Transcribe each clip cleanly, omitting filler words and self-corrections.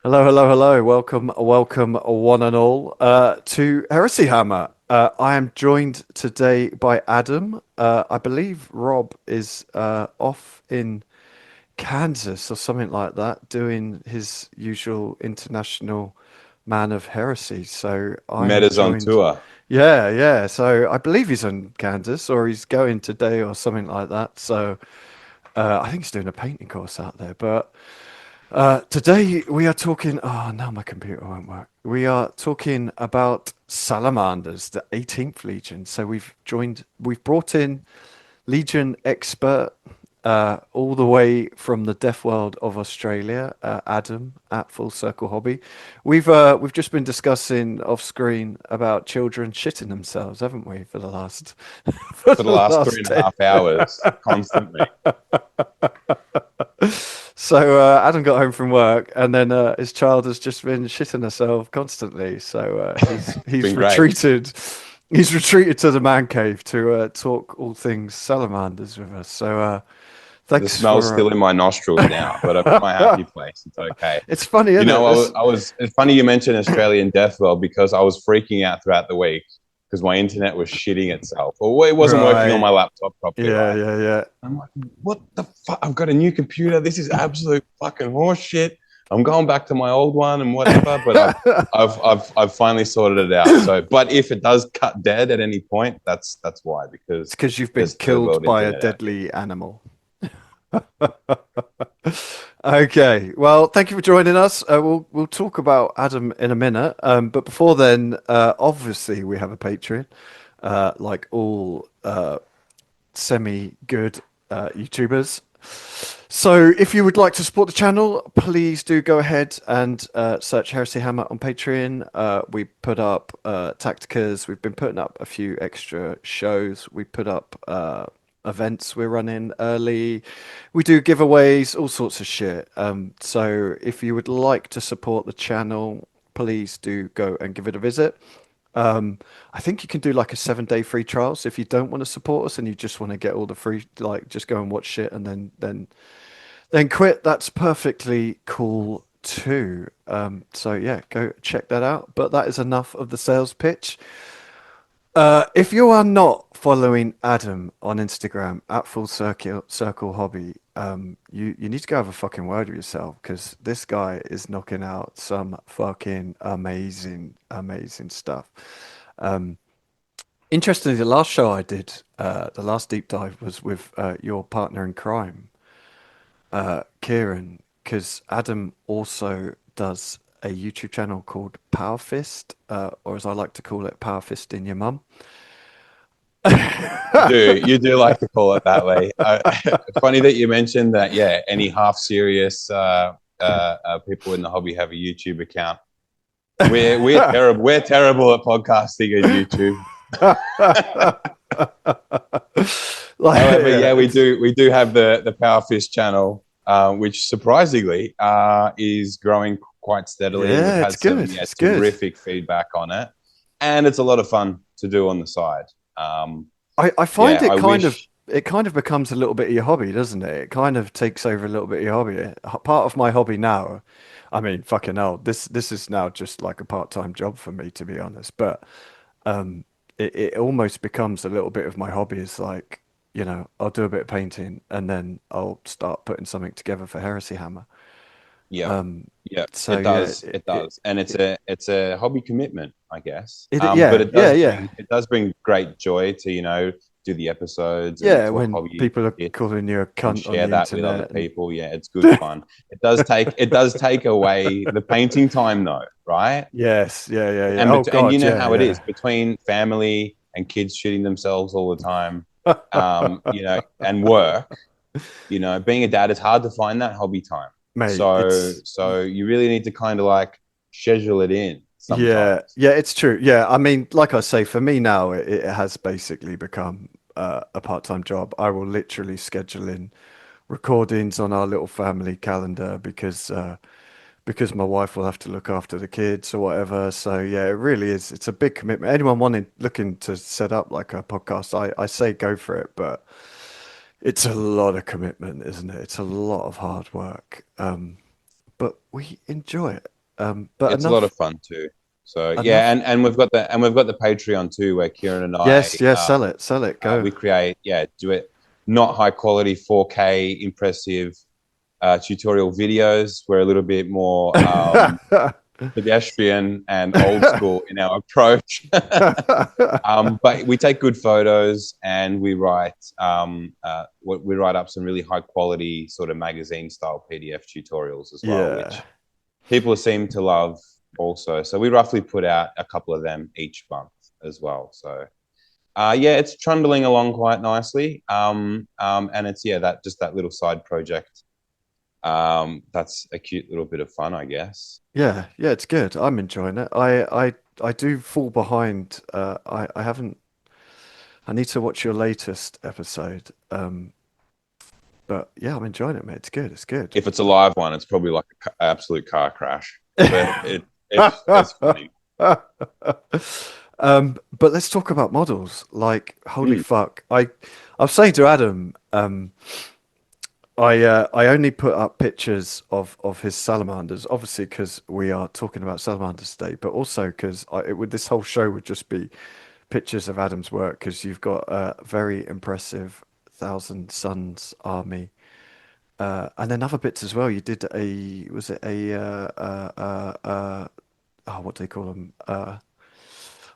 Hello, hello, hello. Welcome, one and all, to Heresy Hammer. I am joined today by Adam. I believe Rob is off in Kansas or something like that, doing his usual international man of heresy. So I am Meta's on joined. tour. Yeah, yeah. So I believe he's in Kansas or he's going today or something like that. So I think he's doing a painting course out there, but. Today we are talking. Oh, now my computer won't work. We are talking about Salamanders, the 18th Legion. So we've brought in Legion expert, all the way from the deaf world of Australia, Adam at Full Circle Hobby. We've just been discussing off screen about children shitting themselves, haven't we, for the last for For the the last three last and a 10. half hours, constantly. So Adam got home from work, and then his child has just been shitting herself constantly. So It's he's been great. retreated. He's retreated to the man cave to talk all things salamanders with us. So The thanks smell's for. still in my nostrils now, but I'm in my happy place. It's okay. It's funny, You isn't it? know, This. it's funny you mentioned Australian Death World because I was freaking out throughout the week because my internet was shitting itself. Or it wasn't working on Right. my laptop properly, Yeah, right? yeah, yeah. I'm like, what the fuck? I've got a new computer. This is absolute fucking horse shit. I'm going back to my old one and whatever, but I've finally sorted it out. So, but if it does cut dead at any point, that's why, It's because because you've been there's third killed world by a internet out here. deadly animal. Okay, well, thank you for joining us. We'll talk about Adam in a minute, but before then, obviously we have a Patreon, like all semi-good YouTubers. So if you would like to support the channel, please do go ahead and search Heresy Hammer on Patreon. We put up Tacticas. We've been putting up a few extra shows. We put up events we're running early. We do giveaways, all sorts of shit. So if you would like to support the channel, please do go and give it a visit. I think you can do like a 7 day free trial. So if you don't want to support us and you just want to get all the free, like just go and watch shit and then quit, that's perfectly cool too. So yeah, go check that out. But that is enough of the sales pitch. If you are not following Adam on Instagram at Full Circle Hobby, you need to go have a fucking word with yourself because this guy is knocking out some fucking amazing stuff. Um, Interestingly, the last show I did, the last deep dive was with your partner in crime, Kieran, because Adam also does a YouTube channel called Powerfist, or as I like to call it, Powerfist in your mum. You do like to call it that way. Funny that you mentioned that. Yeah, any half serious people in the hobby have a YouTube account. We're terrible. We're terrible at podcasting and YouTube. Like, However, yeah, yeah, we it's do we do have the Powerfist channel, which surprisingly is growing quite steadily. We've yeah, it's had some, good. yeah, It's good. terrific feedback on it, and it's a lot of fun to do on the side. I find Yeah, I wish. it kind of becomes a little bit of your hobby, doesn't it? It kind of takes over a little bit of your hobby. Part of my hobby now, I mean, fucking hell, this is now just like a part-time job for me, to be honest. But it almost becomes a little bit of my hobby. It's like, I'll do a bit of painting and then I'll start putting something together for Heresy Hammer. Yeah, Um, yeah, so it yeah, does. It does, and it's a hobby commitment, I guess. But yeah, yeah, yeah. it does bring great joy to do the episodes and Yeah, talk when hobby people are shit calling you a and cunt on share the that with other internet and people. Yeah, it's good fun. It does take away the painting time though, right? yes, yeah, yeah, yeah. And Oh and you God, know yeah, how it is yeah. between family and kids shooting themselves all the time, and work. Being a dad, it's hard to find that hobby time. Mate, So you really need to kind of like schedule it in yeah, sometimes. yeah, it's true. Yeah, I mean, like I say, for me now, it has basically become a part-time job. I will literally schedule in recordings on our little family calendar because my wife will have to look after the kids or whatever. So yeah, it really is. It's a big commitment. Anyone looking to set up like a podcast, I say go for it, but it's a lot of commitment, isn't it? It's a lot of hard work. But we enjoy it. But It's a lot enough, of fun too. So yeah, enough. and we've got the Patreon too, where Kieran and I Yes, yes, sell it, go. we create, do it, not high quality 4K impressive tutorial videos. We're a little bit more pedestrian and old school in our approach. But we take good photos and we write up some really high quality sort of magazine style PDF tutorials as well, Yeah. which people seem to love also. So we roughly put out a couple of them each month as well. So yeah, it's trundling along quite nicely. And it's that little side project. That's a cute little bit of fun, I guess. Yeah, yeah, it's good. I'm enjoying it. I do fall behind. I haven't. I need to watch your latest episode. But yeah, I'm enjoying it, mate. It's good. It's good. If it's a live one, it's probably like an absolute car crash, but it's funny. But let's talk about models. Like, holy Mm. fuck! I was saying to Adam, I only put up pictures of his salamanders, obviously because we are talking about salamanders today, but also because this whole show would just be pictures of Adam's work because you've got a very impressive Thousand Suns army, and then other bits as well. You did was it oh, what do they call them?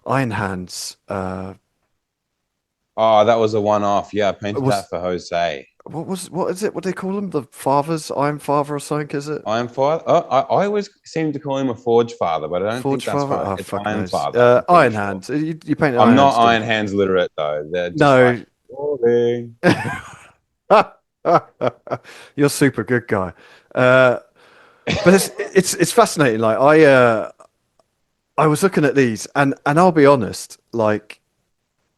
Iron Hands. Oh, that was a one-off. Yeah, I It painted was that for Jose. what is it? What do they call them? The fathers, Iron Father or something? Is it Iron Father. Oh, I always seem to call him a Forge Father, but I don't think Forge that's Father? right. Oh, It's fuck Iron knows. Father. I'm pretty Iron sure. Hands. You painted I'm Iron not Hands too. Iron Hands literate though. They're just like, No. "Holy." You're super good guy. Uh, but it's fascinating. Like I was looking at these and I'll be honest, like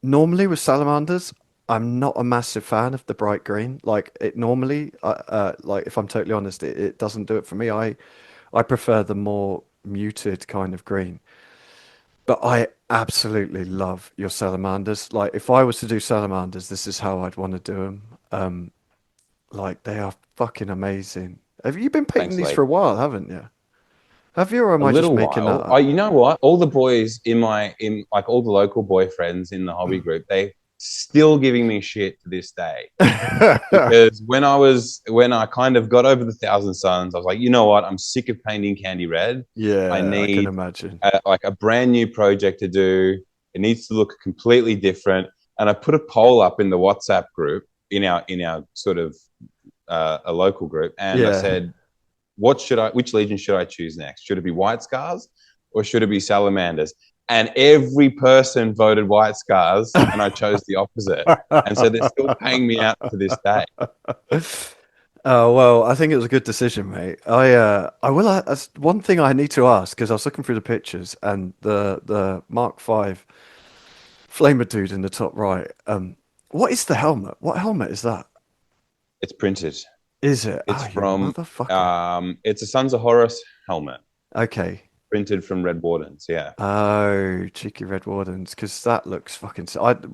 normally with salamanders, I'm not a massive fan of the bright green. Like it normally, like if I'm totally honest, it doesn't do it for me. I prefer the more muted kind of green. But I absolutely love your salamanders. Like if I was to do salamanders, this is how I'd want to do them. Like they are fucking amazing. Have you been painting Thanks, these Lee. for a while, haven't you? Have you, or am A I just little making that while. up? You know what? All the boys in like all the local boyfriends in the hobby group, they still giving me shit to this day. Because when I kind of got over the Thousand Suns, I was like, you know what? I'm sick of painting candy red. I Yeah, I can need imagine. like a brand new project to do. It needs to look completely different. And I put a poll up in the WhatsApp group in our sort of a local group, and I Yeah. said, which legion should I choose next? Should it be White Scars or should it be Salamanders? And every person voted White Scars, and I chose the opposite. And so they're still paying me out to this day. Oh well, I think it was a good decision, mate. I will. That's one thing I need to ask because I was looking through the pictures and the Mark V flamer dude in the top right. What is the helmet? What helmet is that? It's printed. Is it? It's Oh, you from motherfucker. it's a Sons of Horus helmet, Okay. printed from Red Wardens. Yeah. Oh, cheeky Red Wardens, because that looks fucking.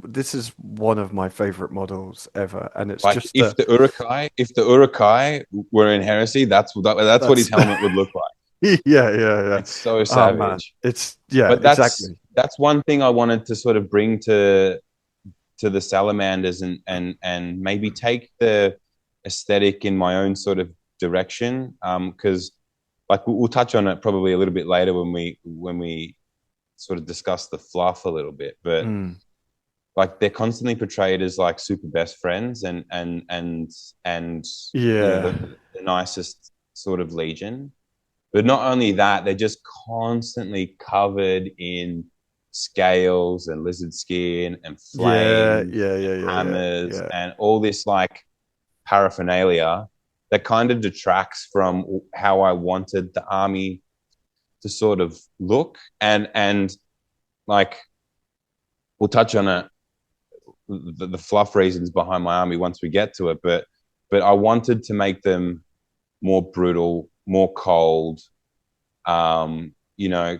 This is one of my favorite models ever, and it's Like just the. If the Urukai were in Heresy, that's what his That's helmet would look like. yeah, yeah, yeah. It's so Oh man, savage. it's yeah, But exactly. that's one thing I wanted to sort of bring to the Salamanders, and maybe take the aesthetic in my own sort of direction. Because like we'll touch on it probably a little bit later when we sort of discuss the fluff a little bit. But Mm, like they're constantly portrayed as like super best friends and yeah, the nicest sort of legion. But not only that, they're just constantly covered in scales and lizard skin and yeah, flames yeah, and yeah, yeah, yeah, hammers yeah, and all this like paraphernalia that kind of detracts from how I wanted the army to sort of look. And like we'll touch on it, the fluff reasons behind my army once we get to it, but I wanted to make them more brutal, more cold, you know,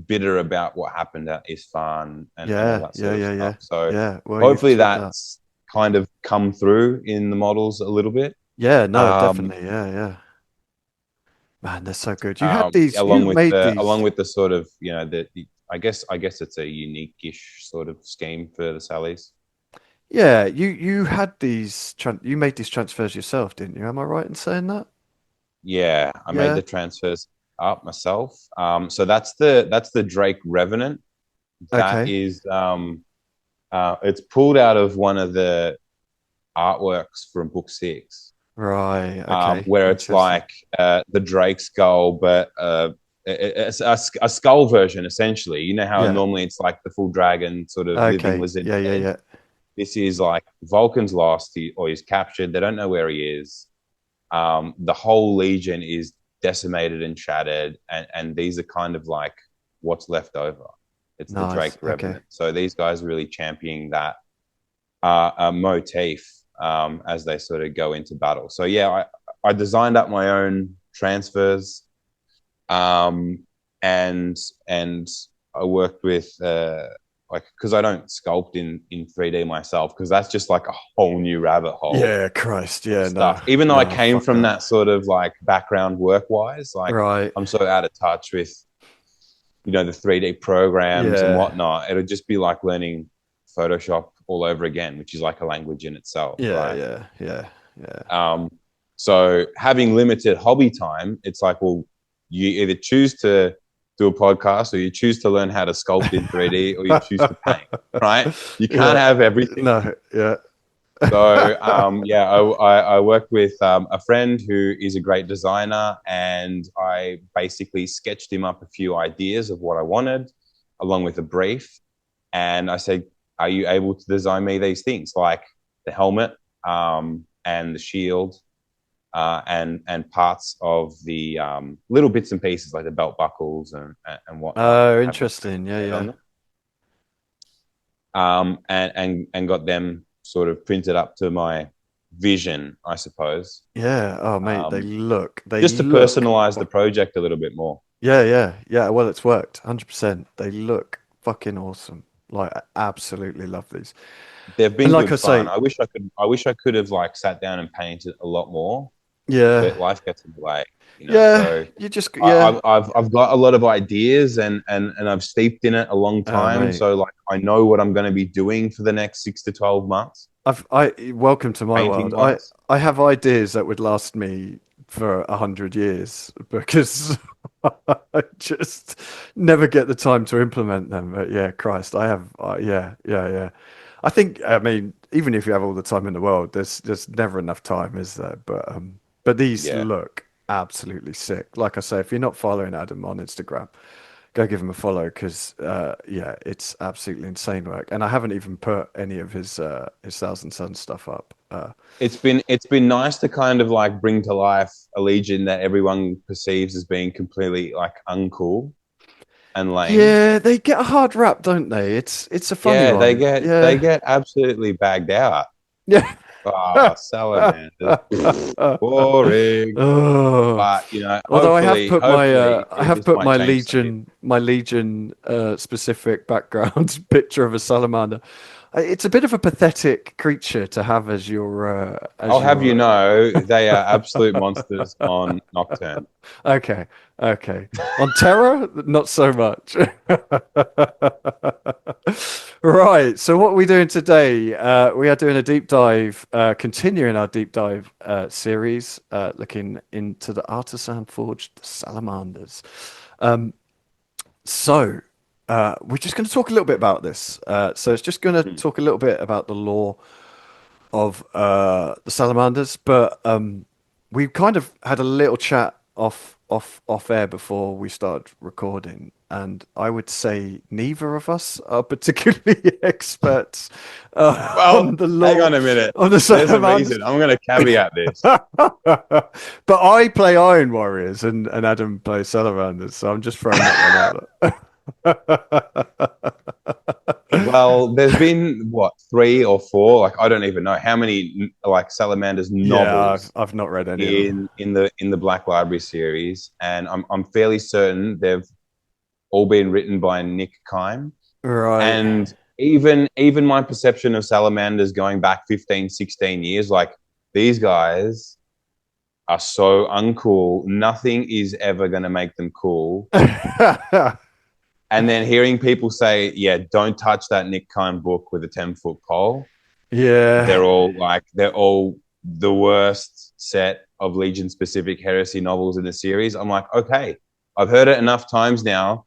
bitter about what happened at Isfahan and all yeah, that yeah, sort of yeah, yeah, stuff. So yeah. Well, you've hopefully said that. that's kind of come through in the models a little bit. Yeah, no, Um, definitely. Yeah, yeah. Man, they're so good. You had these. You along with made the these. sort of, you know, I guess it's a unique-ish sort of scheme for the Sallies. Yeah, you had these. You made these transfers yourself, didn't you? Am I right in saying that? Yeah, I made Yeah. the transfers up myself. So that's the Drake Revenant. That Okay. is it's pulled out of one of the artworks from book 6, Right. Okay. where it's Interesting. like the Drake skull, but it's a skull version essentially. You know how Yeah. normally it's like the full dragon sort of living Okay. lizard Yeah. Yeah. head. Yeah. This is like Vulcan's lost, or he's captured. They don't know where he is. The whole legion is decimated and shattered, and these are kind of like what's left over. It's the Drake Nice. Okay. Revenant. So these guys are really championing that motif as they sort of go into battle. So yeah, I designed up my own transfers, um, and I worked with like, because I don't sculpt in 3D myself, because that's just like a whole new rabbit hole Yeah. Christ. of Yeah. No. stuff. Even though I No. came Fuck from that. that sort of like background work wise, like Right. I'm so out of touch with, you know, the 3D programs and Yeah. whatnot. It'll just be like learning Photoshop all over again, which is like a language in itself, Yeah. right? Yeah. Yeah. Yeah. Um, so having limited hobby time, it's like, well, you either choose to do a podcast, or you choose to learn how to sculpt in 3D, or you choose to paint, right? You can't Yeah. have everything. No. Yeah. So yeah, I work with a friend who is a great designer, and I basically sketched him up a few ideas of what I wanted, along with a brief. And I said, "Are you able to design me these things, like the helmet, and the shield, and parts of the little bits and pieces like the belt buckles and whatnot that Oh, have the interesting. Yeah. head on Yeah. them, and got them sort of printed up to my vision, I suppose, Yeah. Oh, mate, they um, look. They just to look. personalize the project a little bit more. Yeah. Yeah. Yeah. Well, it's worked. 100%. They look fucking awesome. Like, I absolutely love these. They've And been like good I fun. say, I wish I could have like sat down and painted a lot more, yeah. but life gets in the way, you know. Yeah. So You just. Yeah. I've got a lot of ideas, and I've steeped in it a long Oh, time. mate. So like I know what I'm going to be doing for the next 6 to 12 months, I welcome to my painting world. wise. I have ideas that would last me for 100 years because I just never get the time to implement them. But yeah, Christ, I have. Yeah, yeah, yeah. I think. I mean, even if you have all the time in the world, there's never enough time, is there? But these Yeah. look absolutely sick. Like I say, if you're not following Adam on Instagram, go give him a follow because yeah, it's absolutely insane work. And I haven't even put any of his Thousand Suns stuff up. It's been nice to kind of like bring to life a legion that everyone perceives as being completely like uncool and lame. Yeah, they get a hard rap, don't they? It's a funny Yeah, one. they Yeah, get absolutely bagged out. yeah. Ah, Salamanders, boring. Oh. But you know, Although hopefully I have this put might change some people. My Legion specific background picture of a salamander. It's a bit of a pathetic creature to have as I'll have you your know, they are absolute monsters on Nocturne. okay, okay. On Terra, not so much. Right. So what are we doing today? We are doing a deep dive, continuing our deep dive series, looking into the artisan forged salamanders. Um, so we're just going to talk a little bit about this. So it's just going to Hmm. talk a little bit about the lore of the salamanders, but we kind of had a little chat off air before we started recording, and I would say neither of us are particularly experts on Well, the hang lore on a minute. of the There's a salamanders. reason. I'm going to caveat this. But I play Iron Warriors and Adam plays salamanders, so I'm just throwing that one out there. Well, there's been what, 3 or 4? Like I don't even know how many like Salamanders Yeah, novels I've not read any of them. in the Black Library series, and I'm fairly certain they've all been written by Nick Kime. Right. And even my perception of Salamanders going back 15, 16 years, like these guys are so uncool. Nothing is ever going to make them cool. And then hearing people say, yeah, don't touch that Nick Kine book with a 10-foot pole. Yeah. They're all the worst set of Legion specific heresy novels in the series. I'm like, okay, I've heard it enough times now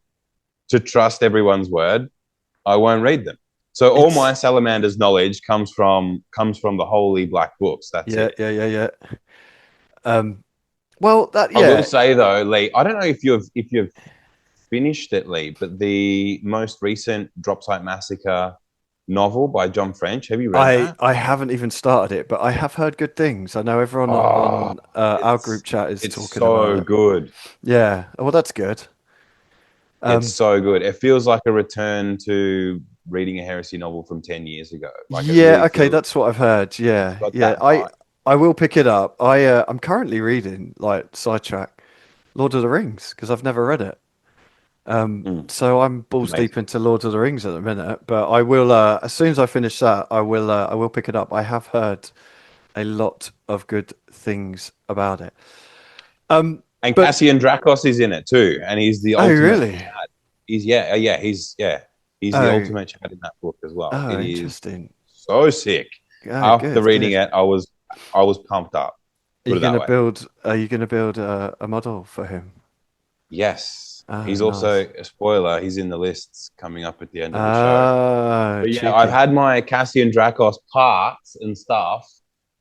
to trust everyone's word. I won't read them. So all my Salamanders knowledge comes from the holy black books. That's yeah, it. yeah. Well, that I will yeah. say though, Lee, I don't know if you've finished it, Lee, but the most recent Drop Site Massacre novel by John French, have you read that? I haven't even started it, but I have heard good things. I know everyone Oh, on our group chat is it's talking about so it. good. Yeah. Well, that's good. It's Um, so good. It feels like a return to reading a heresy novel from 10 years ago. Like it yeah. really Okay, feels that's what I've heard. it's Yeah, got yeah. that vibe. I will pick it up. I'm currently reading like sidetrack Lord of the Rings because I've never read it. Mm, So I'm balls deep amazing. into Lord of the Rings at the minute. But I will as soon as I finish that, I will pick it up. I have heard a lot of good things about it. And But Cassian Dracos is in it too, and he's the oh ultimate really? Chad. He's the Oh ultimate Chad in that book as well. oh It is interesting. so sick. Oh After good reading good. it, I was pumped up. Are Put you it that gonna way. build? Are you gonna build a model for him? Yes, Oh he's nice. also a spoiler. He's in the lists coming up at the end of the show. Ah But yeah, I've cheeky. had my Cassian Dracos parts and stuff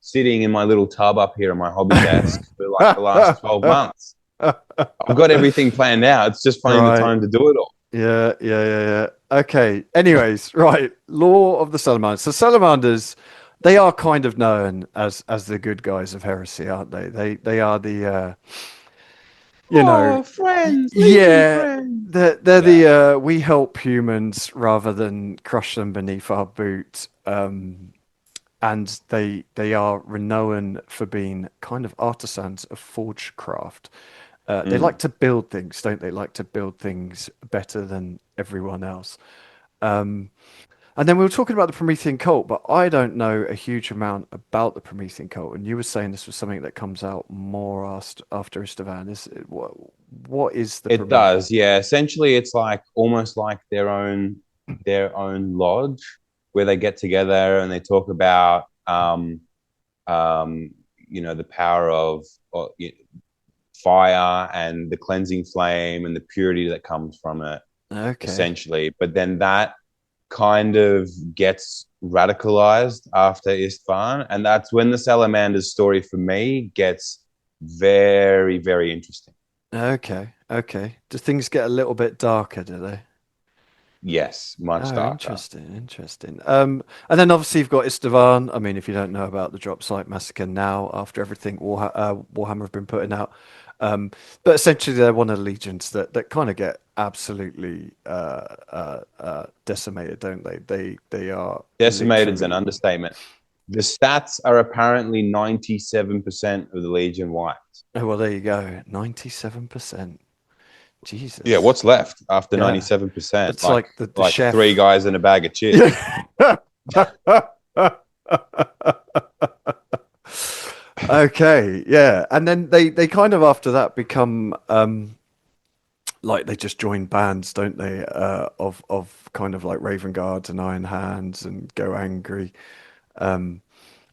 sitting in my little tub up here on my hobby desk for like the last 12 months. I've got everything planned out. It's just finding the Right. time to do it all. Yeah. Okay. Anyways, right. Law of the Salamanders. So Salamanders, they are kind of known as the good guys of heresy, aren't they? They are the you know, Oh, friends, Legion yeah. friends. They're Yeah. the we help humans rather than crush them beneath our boot. And they are renowned for being kind of artisans of forge craft. They like Mm. to build things, don't they? Like to build things better than everyone else. And then we were talking about the Promethean cult, but I don't know a huge amount about the Promethean cult. And you were saying this was something that comes out more after Istvan. What is the It Promethean? does, yeah. Essentially, it's like almost like their own lodge where they get together and they talk about um, the power of fire and the cleansing flame and the purity that comes from it, Okay, essentially. But then that kind of gets radicalized after Istvan, and that's when the Salamander's story for me gets very, very interesting. okay. Do things get a little bit darker, do they? Yes, much Oh, darker. interesting. And then obviously you've got Istvan. I mean, if you don't know about the Drop Site Massacre now, after everything Warhammer have been putting out, but essentially they're one of the legions that kind of get absolutely decimated, don't they? They are Decimated is an literally. understatement. The stats are apparently 97% of the Legion wiped. Oh, well, there you go. 97%. Yeah, Jesus. what's left after Yeah, 97%? it's Like like the like three chef. guys and a bag of chips. Yeah. Okay, yeah. And then they kind of after that become like they just join bands, don't they? Of kind of like Raven Guards and Iron Hands and Go Angry.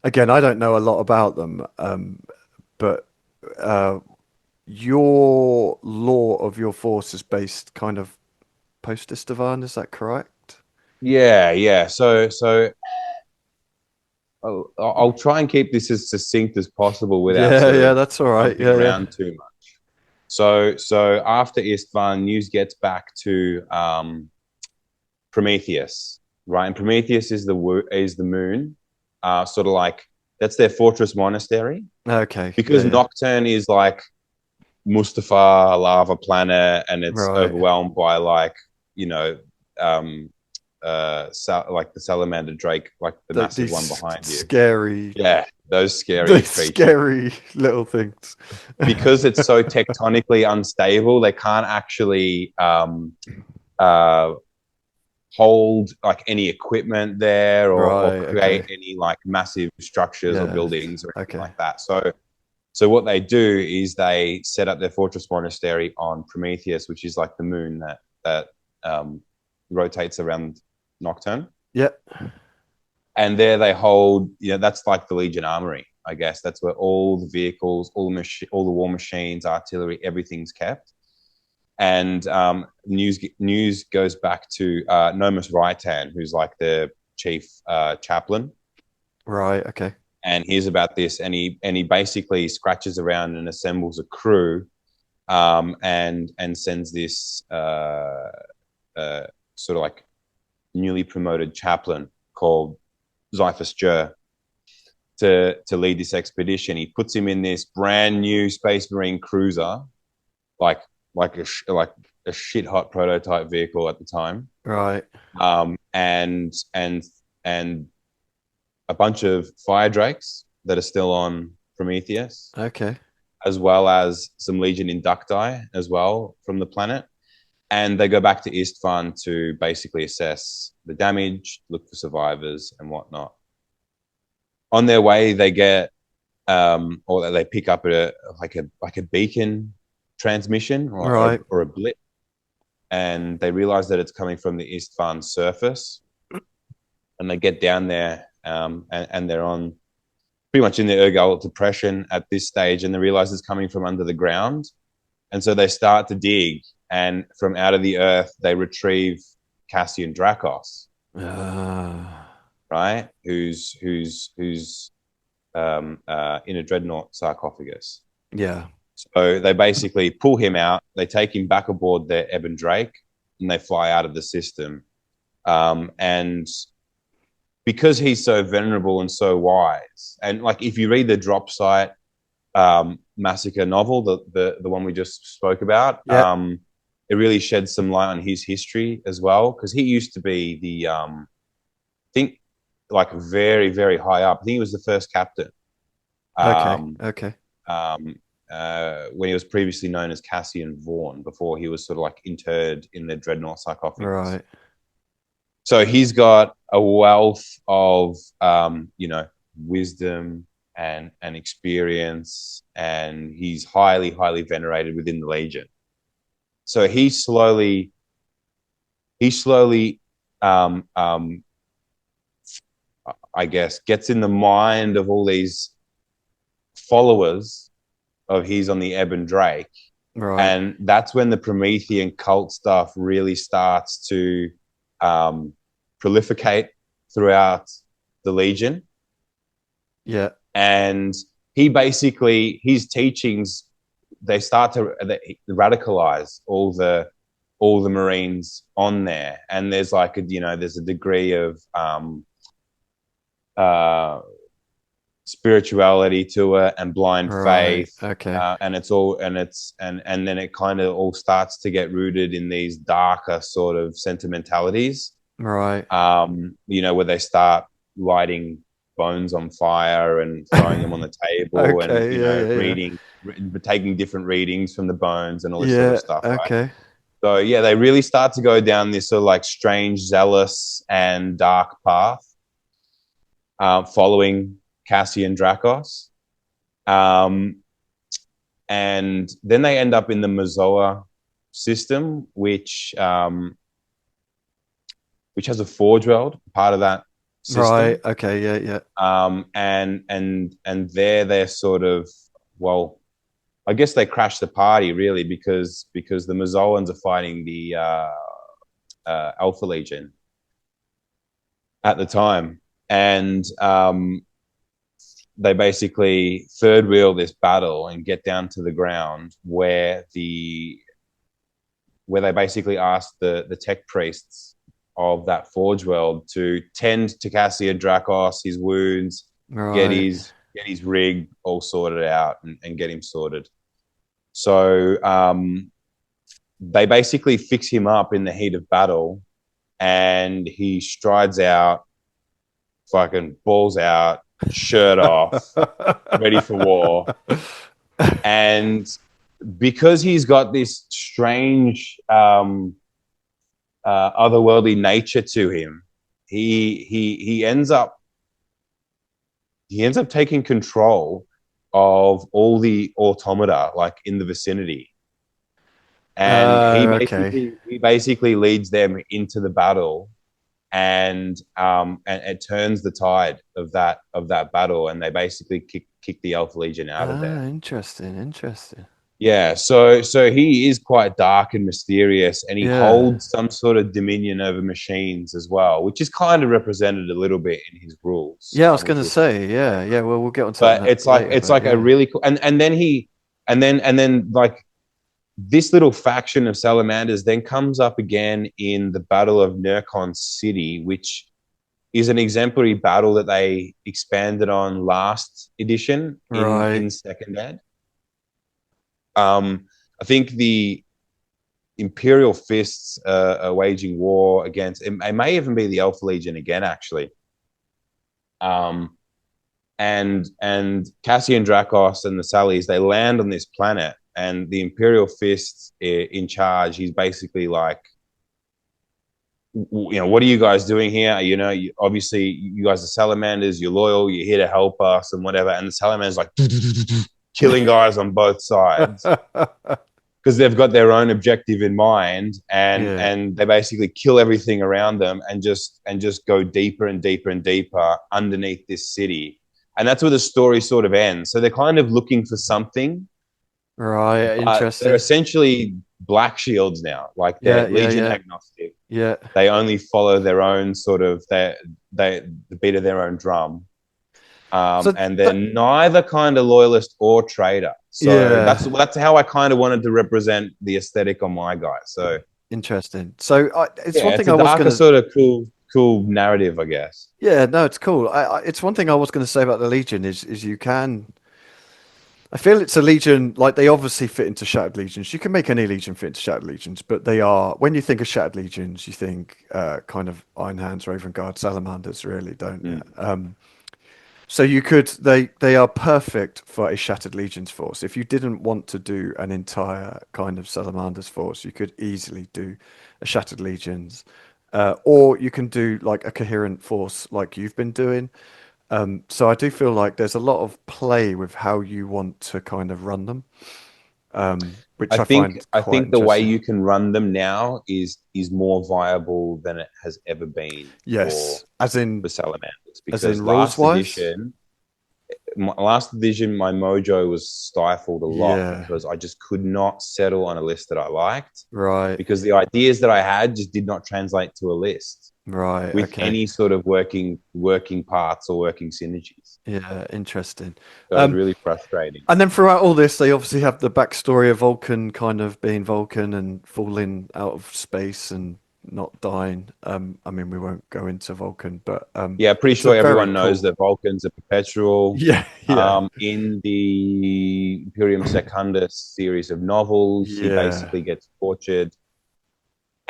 Again, I don't know a lot about them, but your law of your force is based kind of post Istvan, is that correct? Yeah. So I'll try and keep this as succinct as possible without sort Yeah, of that's all right. jumping Yeah. around too much. So after Istvan, news gets back to Prometheus, right? And Prometheus is the moon, sort of like that's their fortress monastery Okay. because Yeah. Nocturne is like Mustafar, lava planet, and it's Right. overwhelmed by like you know um, like the salamander drake, like the massive one These behind you. scary, Yeah, those scary these creatures. scary little things. Because it's so tectonically unstable, they can't actually uh, hold like any equipment there or Right. create Okay. any like massive structures or Yeah. buildings or anything Okay. like that. So So what they do is they set up their fortress monastery on Prometheus, which is like the moon that rotates around Nocturne. Yeah. And there they hold, that's like the Legion armory, I guess. That's where all the vehicles, all the war machines, artillery, everything's kept. And news goes back to Nomus Raitan, who's like the chief chaplain. Right. Okay. And hears about this, and he basically scratches around and assembles a crew, and sends this sort of like newly promoted chaplain called Xiphus Jur to lead this expedition. He puts him in this brand new Space Marine cruiser, like a shit hot prototype vehicle at the time, Right. and a bunch of fire drakes that are still on Prometheus, Okay. as well as some Legion inducti as well from the planet. And they go back to Istvan to basically assess the damage, look for survivors and whatnot. On their way, they get or they pick up a beacon transmission Right. or a blip, and they realize that it's coming from the Istvan surface. And they get down there, and they're on pretty much in the Urgal depression at this stage, and they realize it's coming from under the ground. And so they start to dig, and from out of the earth, they retrieve Cassian Dracos, right? Who's in a dreadnought sarcophagus. Yeah. So they basically pull him out, they take him back aboard their Ebon Drake, and they fly out of the system. And because he's so venerable and so wise, and like if you read the Drop Site Massacre novel, the one we just spoke about, it really sheds some light on his history as well, because he used to be the I think like very, very high up. I think he was the first captain. Okay. When he was previously known as Cassian Vaughn, before he was sort of like interred in the dreadnought sarcophagus. Right. So he's got a wealth of, wisdom and experience, and he's highly, highly venerated within the Legion. So he slowly, I guess, gets in the mind of all these followers of his on the Ebon Drake. Right. And that's when the Promethean cult stuff really starts to proliferate throughout the Legion. Yeah. And he basically, his teachings, they start to radicalize all the Marines on there. And there's like there's a degree of spirituality to it and blind faith. Okay. And then it kind of all starts to get rooted in these darker sort of sentimentalities. Right. Where they start lighting bones on fire and throwing them on the table, and taking different readings from the bones and all this sort of stuff. Okay. Right? So yeah, they really start to go down this sort of like strange, zealous, and dark path, following Cassian Dracos. And then they end up in the Mazoa system, which has a forge world, part of that system. Right. Okay. Yeah. And there they're sort of, well, I guess they crash the party really, because the Mazoans are fighting the Alpha Legion at the time, and they basically third wheel this battle and get down to the ground where they basically ask the tech priests of that forge world to tend to Cassian Dracos, his wounds, get his rig all sorted out and get him sorted. So they basically fix him up in the heat of battle, and he strides out, fucking balls out, shirt off, ready for war. And because he's got this strange otherworldly nature to him, he ends up taking control of all the automata like in the vicinity, and Okay. he basically leads them into the battle, and it turns the tide of that battle, and they basically kick the Alpha Legion out of there. Interesting, interesting. Yeah, so he is quite dark and mysterious, and he Yeah. holds some sort of dominion over machines as well, which is kind of represented a little bit in his rules, Yeah, I was which gonna we'll talk say, about yeah, later. yeah. Well, we'll get onto But that later, it's but like a yeah. really cool, and then he and then like this little faction of salamanders then comes up again in the Battle of Nurkon City, which is an exemplary battle that they expanded on last edition Right, in second ed. I think the Imperial Fists are waging war against. It may even be the Alpha Legion again, actually. Um, and Cassian Dracos and the Sallies, they land on this planet, and the Imperial Fist in charge. He's basically like, you know, what are you guys doing here? You know, obviously you guys are salamanders. You're loyal. You're here to help us and whatever. And the salamanders like killing guys on both sides because they've got their own objective in mind, yeah, and they basically kill everything around them and just go deeper and deeper and deeper underneath this city. And that's where the story sort of ends. So they're kind of looking for something, right. but they're Interesting. essentially black shields now. Like Yeah, they're yeah, legion yeah, agnostic. yeah. They only follow their own sort of the beat of their own drum. So And they're that, neither kind of loyalist or traitor. So yeah, that's how I kind of wanted to represent the aesthetic on my guy. So interesting. So it's one yeah, thing it's a I was darker gonna. sort of cool narrative, I guess. Yeah, no, it's cool. It's one thing I was gonna say about the Legion is you can. I feel it's a legion, like they obviously fit into Shattered Legions. You can make any legion fit into Shattered Legions, but they are, when you think of Shattered Legions, you think kind of Iron Hands, Raven Guard, Salamanders, really, don't you? Mm. So you could, they are perfect for a Shattered Legions force. If you didn't want to do an entire kind of Salamanders force, you could easily do a Shattered Legions. Or you can do like a coherent force like you've been doing. So I do feel like there's a lot of play with how you want to kind of run them, which I find I quite think the way interesting. you can run them now is more viable than it has ever been Yes, for salamanders, as in because rules wise. last edition, my mojo was stifled a lot Yeah, because I just could not settle on a list that I liked, right, because the ideas that I had just did not translate to a list right, with okay. any sort of working parts or working synergies. Yeah, interesting. So it was really frustrating. And then throughout all this, they obviously have the backstory of Vulcan kind of being Vulcan and falling out of space and not dying. I mean, we won't go into Vulcan, but Yeah, pretty it's a sure very everyone knows cool. that Vulcans are perpetual. Yeah, yeah, In the Imperium Secundus series of novels, he yeah. basically gets tortured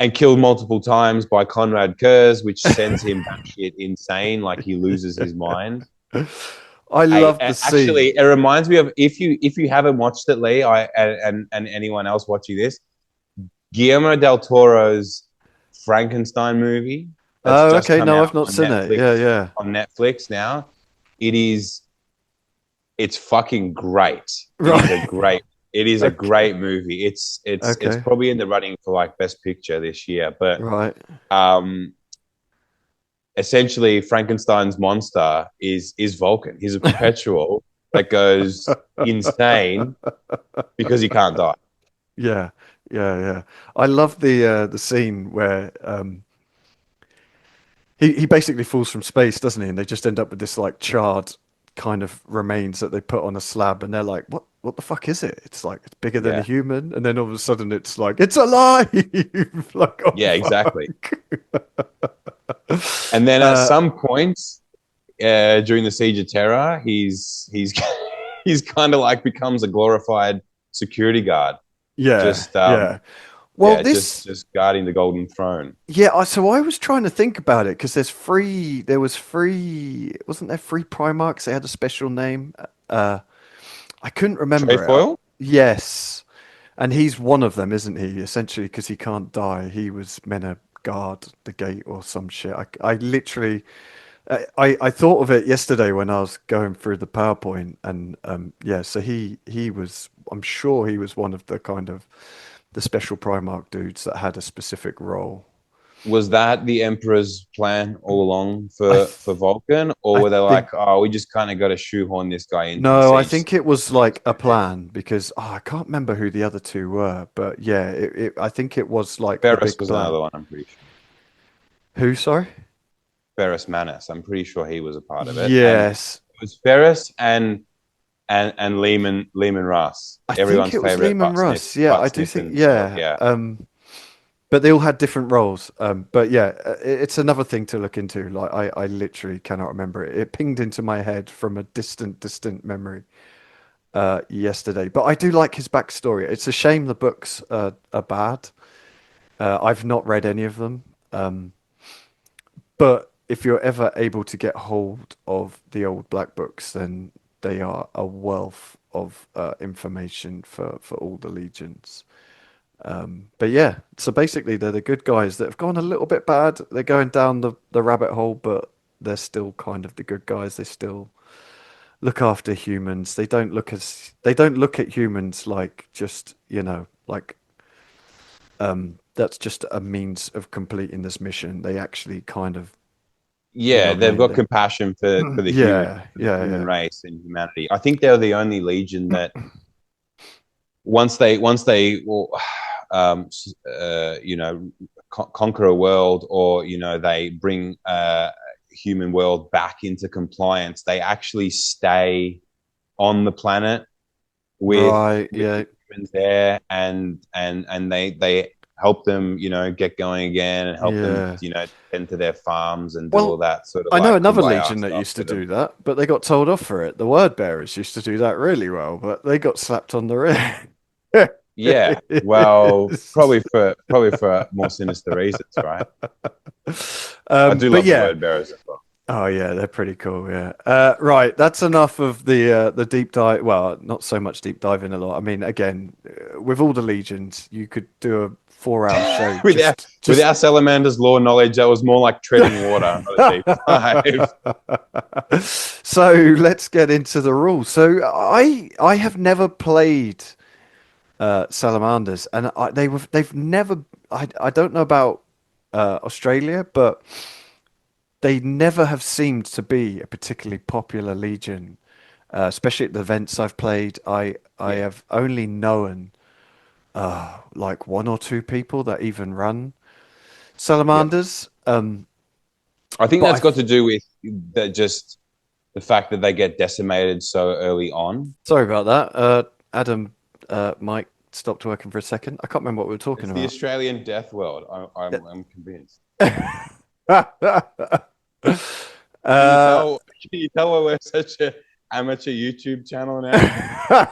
and killed multiple times by Conrad Kurz, which sends him batshit insane, like he loses his mind. I love the Actually, scene. it reminds me of, if you haven't watched it, Lee, and anyone else watching this, Guillermo del Toro's Frankenstein movie that's Oh, just okay. come No, out I've not seen it. Yeah, yeah. On Netflix now. It is it's fucking great. Right. It is a Okay. great movie. It's Okay. probably in the running for like best picture this year. But Right. um essentially Frankenstein's monster is Vulcan. He's a perpetual that goes insane because he can't die. Yeah. Yeah, yeah. I love the scene where he basically falls from space, doesn't he? And they just end up with this like charred kind of remains that they put on a slab, and they're like, "What the fuck is it? It's like it's bigger than a Yeah. human." And then all of a sudden, it's like it's alive. Like, oh Yeah, exactly. fuck. And then at Uh, some point during the Siege of Terror, he's he's kind of like becomes a glorified security guard, yeah, just yeah. Well, yeah, this just guarding the golden throne. Yeah, so I was trying to think about it because there was wasn't there three Primarchs? They had a special name. I couldn't remember it. Trefoil? Yes, and he's one of them, isn't he? Essentially, because he can't die. He was meant to guard the gate or some shit. I literally, I thought of it yesterday when I was going through the PowerPoint, and yeah, so he was, I'm sure he was one of the kind of the special Primarch dudes that had a specific role. Was that the Emperor's plan all along I for th Vulcan, or I were they like, think oh, we just kind of got to shoehorn this guy into the no, I siege? think it was like a plan because I can't remember who the other two were, but yeah, I think it was like the Ferris big was plan. another one, I'm pretty sure. Who, sorry? Ferris Manus, I'm pretty sure he was a part of it, and it Yes, was Ferris and Lehman Russ, I think everyone's it was favorite Lehman Russ. Yeah, I butt do think, sniffing dog. yeah. Yeah, But they all had different roles. But yeah, it's another thing to look into. Like I literally cannot remember it. It pinged into my head from a distant memory yesterday. But I do like his backstory. It's a shame the books are bad. I've not read any of them. But if you're ever able to get hold of the old black books, then they are a wealth of information for all the legions. But yeah, so basically they're the good guys that have gone a little bit bad. They're going down the rabbit hole, but they're still kind of the good guys. They still look after humans. They don't look at humans like just, like that's just a means of completing this mission. They actually kind of, you know yeah, what I they've mean? got compassion for the human Yeah, for the yeah, human yeah. race and humanity. I think they're the only legion that once they well, you know, conquer a world, or you know, they bring human world back into compliance, they actually stay on the planet Right, with the yeah. humans there, and they help them, you know, get going again, and help them, Yeah. you know, tend to their farms and do all Well, that sort of I know like another kumbaya legion that stuff used to with them. do that, but they got told off for it. The word bearers used to do that really well, but they got slapped on the wrist. Yeah, well, probably for more sinister reasons, right? I do But love the yeah, word bearers as well. oh yeah, they're pretty cool. Yeah. Right, that's enough of the deep dive. Well, not so much deep diving a lot. I mean, again, with all the legions, you could do a 4 hour show with our with just our salamanders law knowledge, that was more like treading water, not a deep dive. So let's get into the rules. So I have never played Salamanders, and they've never. I don't know about Australia, but they never have seemed to be a particularly popular legion, especially at the events I've played. I Yeah, have only known like one or two people that even run yep. Salamanders. I think But that's got to do with just the fact that they get decimated so early on. sorry about that. Adam, Mike stopped working for a second. I can't remember what we were talking It's the about. Australian death world. I'm convinced. Can you uh, tell? Can you tell why we're such a amateur YouTube channel now?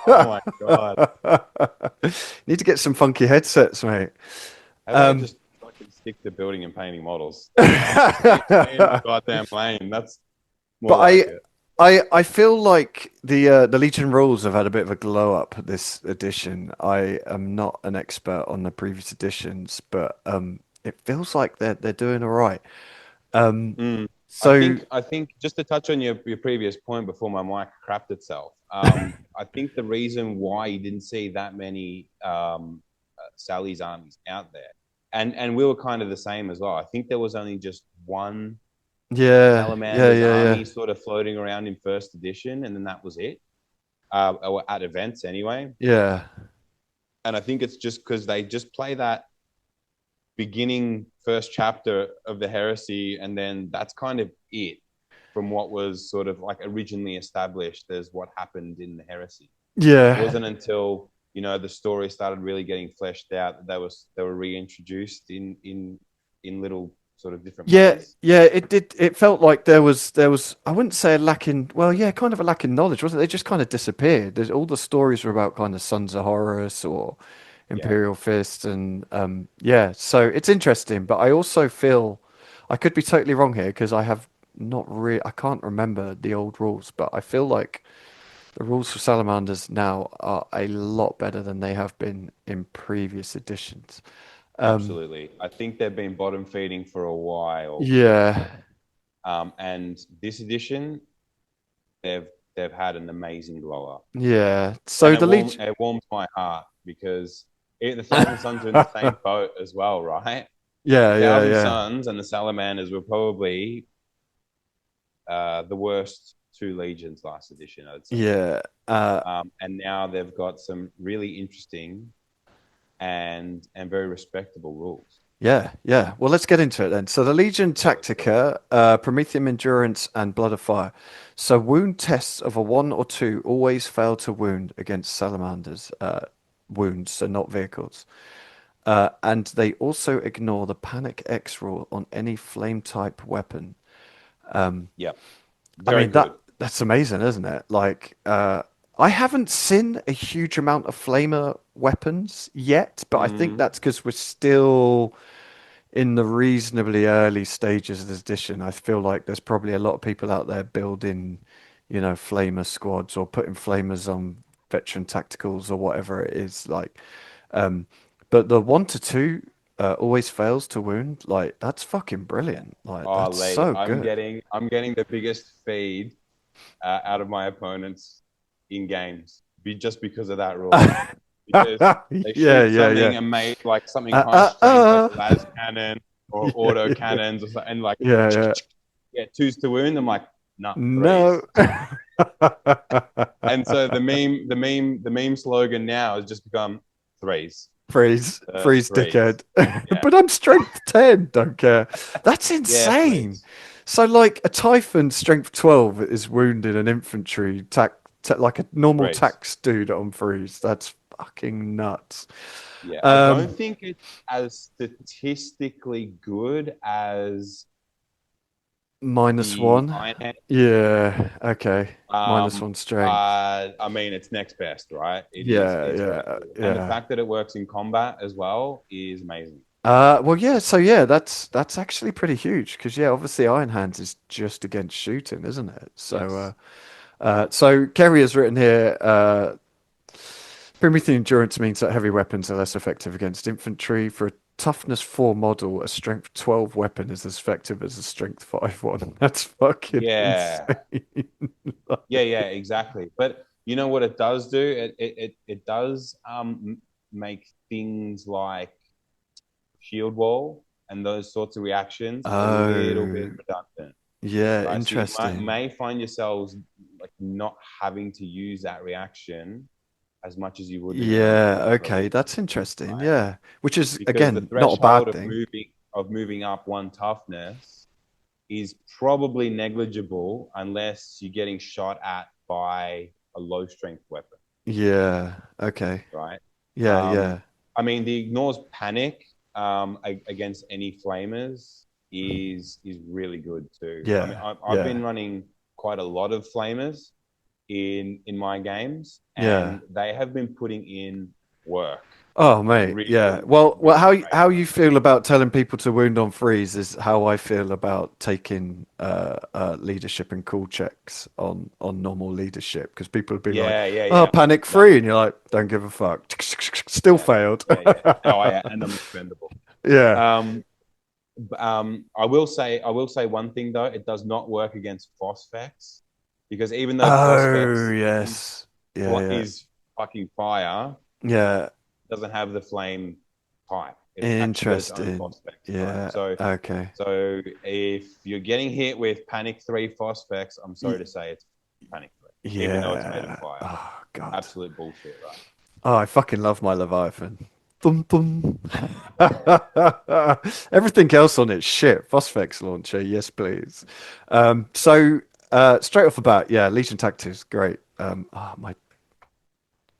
Oh my god! Need to get some funky headsets, mate. How about I Um, just fucking stick to building and painting models? Stay in my but goddamn lane. That's more like I, it. I feel like the Legion rules have had a bit of a glow up this edition. I am not an expert on the previous editions, but it feels like they're doing all right. Um, Mm. so I think just to touch on your previous point before my mic crapped itself. I think the reason why you didn't see that many Sally's armies out there, and we were kind of the same as well. I think there was only just one yeah, yeah, Salamander's yeah, yeah, army sort of floating around in first edition, and then that was it. Or at events anyway. yeah, And I think it's just because they just play that beginning first chapter of the heresy, and then that's kind of it from what was sort of like originally established as what happened in the heresy. It yeah. wasn't until, you know, the story started really getting fleshed out that they were reintroduced in little sort of different Yeah, ways. yeah, it did. It felt like there was. I wouldn't say a lack in. Well, yeah, kind of a lack in knowledge, wasn't it? They just kind of disappeared. All the stories were about kind of Sons of Horus or Yeah, Imperial Fist, and yeah. So it's interesting, but I also feel I could be totally wrong here because I have not really. I can't remember the old rules, but I feel like the rules for Salamanders now are a lot better than they have been in previous editions. Um, absolutely. I think they've been bottom feeding for a while. yeah. And this edition, they've they've had an amazing glow up, Yeah. and So the Legion. it warms my heart because the Thousand Sons are in the same boat as well, right? The Yeah, yeah, Thousand yeah. Sons and the Salamanders were probably the worst two legions last edition, I'd say. Yeah. And now they've got some really interesting and very respectable rules. Yeah, yeah. Well, let's get into it then. So the Legion Yeah, let's go. Tactica, Prometheum Endurance, and Blood of Fire. So wound tests of a 1 or 2 always fail to wound against salamanders. Wounds, so not vehicles. And they also ignore the Panic X rule on any flame type weapon. Yeah, I very mean good. that's amazing, isn't it? Like I haven't seen a huge amount of flamer weapons yet, but I think Mm, that's because we're still in the reasonably early stages of this edition. I feel like there's probably a lot of people out there building, flamer squads or putting flamers on veteran tacticals or whatever it is. Like, um, but the 1 to 2 always fails to wound. Like, that's fucking brilliant. Like, oh, that's Lee, so good. I'm getting the biggest feed out of my opponents in games, just because of that rule. Because they Yeah, shoot yeah, yeah. something amazing, like something Uh, high uh, strength, like uh. las cannon or Yeah, auto yeah, cannons or something, and like yeah, yeah. yeah, twos to wound. I'm like, nah, No. threes. And so the meme slogan now has just become threes, Freeze, threes. dickhead. Yeah, But I'm strength 10, don't care. That's yeah, insane. threes. So, like, a Typhon strength 12 is wounded an infantry, like a normal Threes. tax dude on freeze. That's fucking nuts. Yeah, I don't Um, think it's as statistically good as the -1. Iron Hand. Yeah, okay. Um, -1 strength. I mean, it's next best, right? Yeah, It's very yeah, good, and the yeah. fact that it works in combat as well is amazing. Well, yeah. So yeah, that's actually pretty huge because yeah, obviously Iron Hands is just against shooting, isn't it? Yes. So Kerry has written here. Primitive endurance means that heavy weapons are less effective against infantry. For a toughness 4 model, a strength 12 weapon is as effective as a strength 5 one. That's fucking Yeah. insane. Yeah, exactly. But you know what it does do? It does make things like shield wall and those sorts of reactions a little bit Oh, redundant, yeah, right? So you interesting. may find yourselves like not having to use that reaction as much as you would in Yeah, another okay, league, that's interesting. right? Yeah, which is Because the again not a threshold bad thing. of moving up one toughness is probably negligible unless you're getting shot at by a low strength weapon, Yeah, okay. right? Yeah, Um, yeah, I mean, the ignores panic against any flamers is really good too. I mean, yeah, I've yeah, been running quite a lot of flamers in my games, yeah. and they have been putting in work. Oh, mate, yeah. Really, Well, really great how work. you feel about telling people to wound on freeze is how I feel about taking leadership and cool checks on normal leadership because people would be like, "Oh, Yeah. panic No, free," and you're like, "Don't give a fuck." Still yeah, failed. yeah. Oh, yeah, and I'm expendable. Yeah. Um, I will say one thing though, it does not work against phosphex because even though Oh, phosphex yes. Yeah, yeah, is fucking fire, yeah. it doesn't have the flame type. It's actually got its own Interesting. phosphex type. Yeah. Okay. So if you're getting hit with panic 3 phosphex, I'm sorry Y- to say it's panic 3, even though it's made of Yeah. fire. Oh God. Absolute bullshit, right? Oh, I fucking love my Leviathan. Thum, thum. Everything else on it, shit. Phosphex launcher, yes, please. Straight off the bat, yeah, Legion Tactics, great. My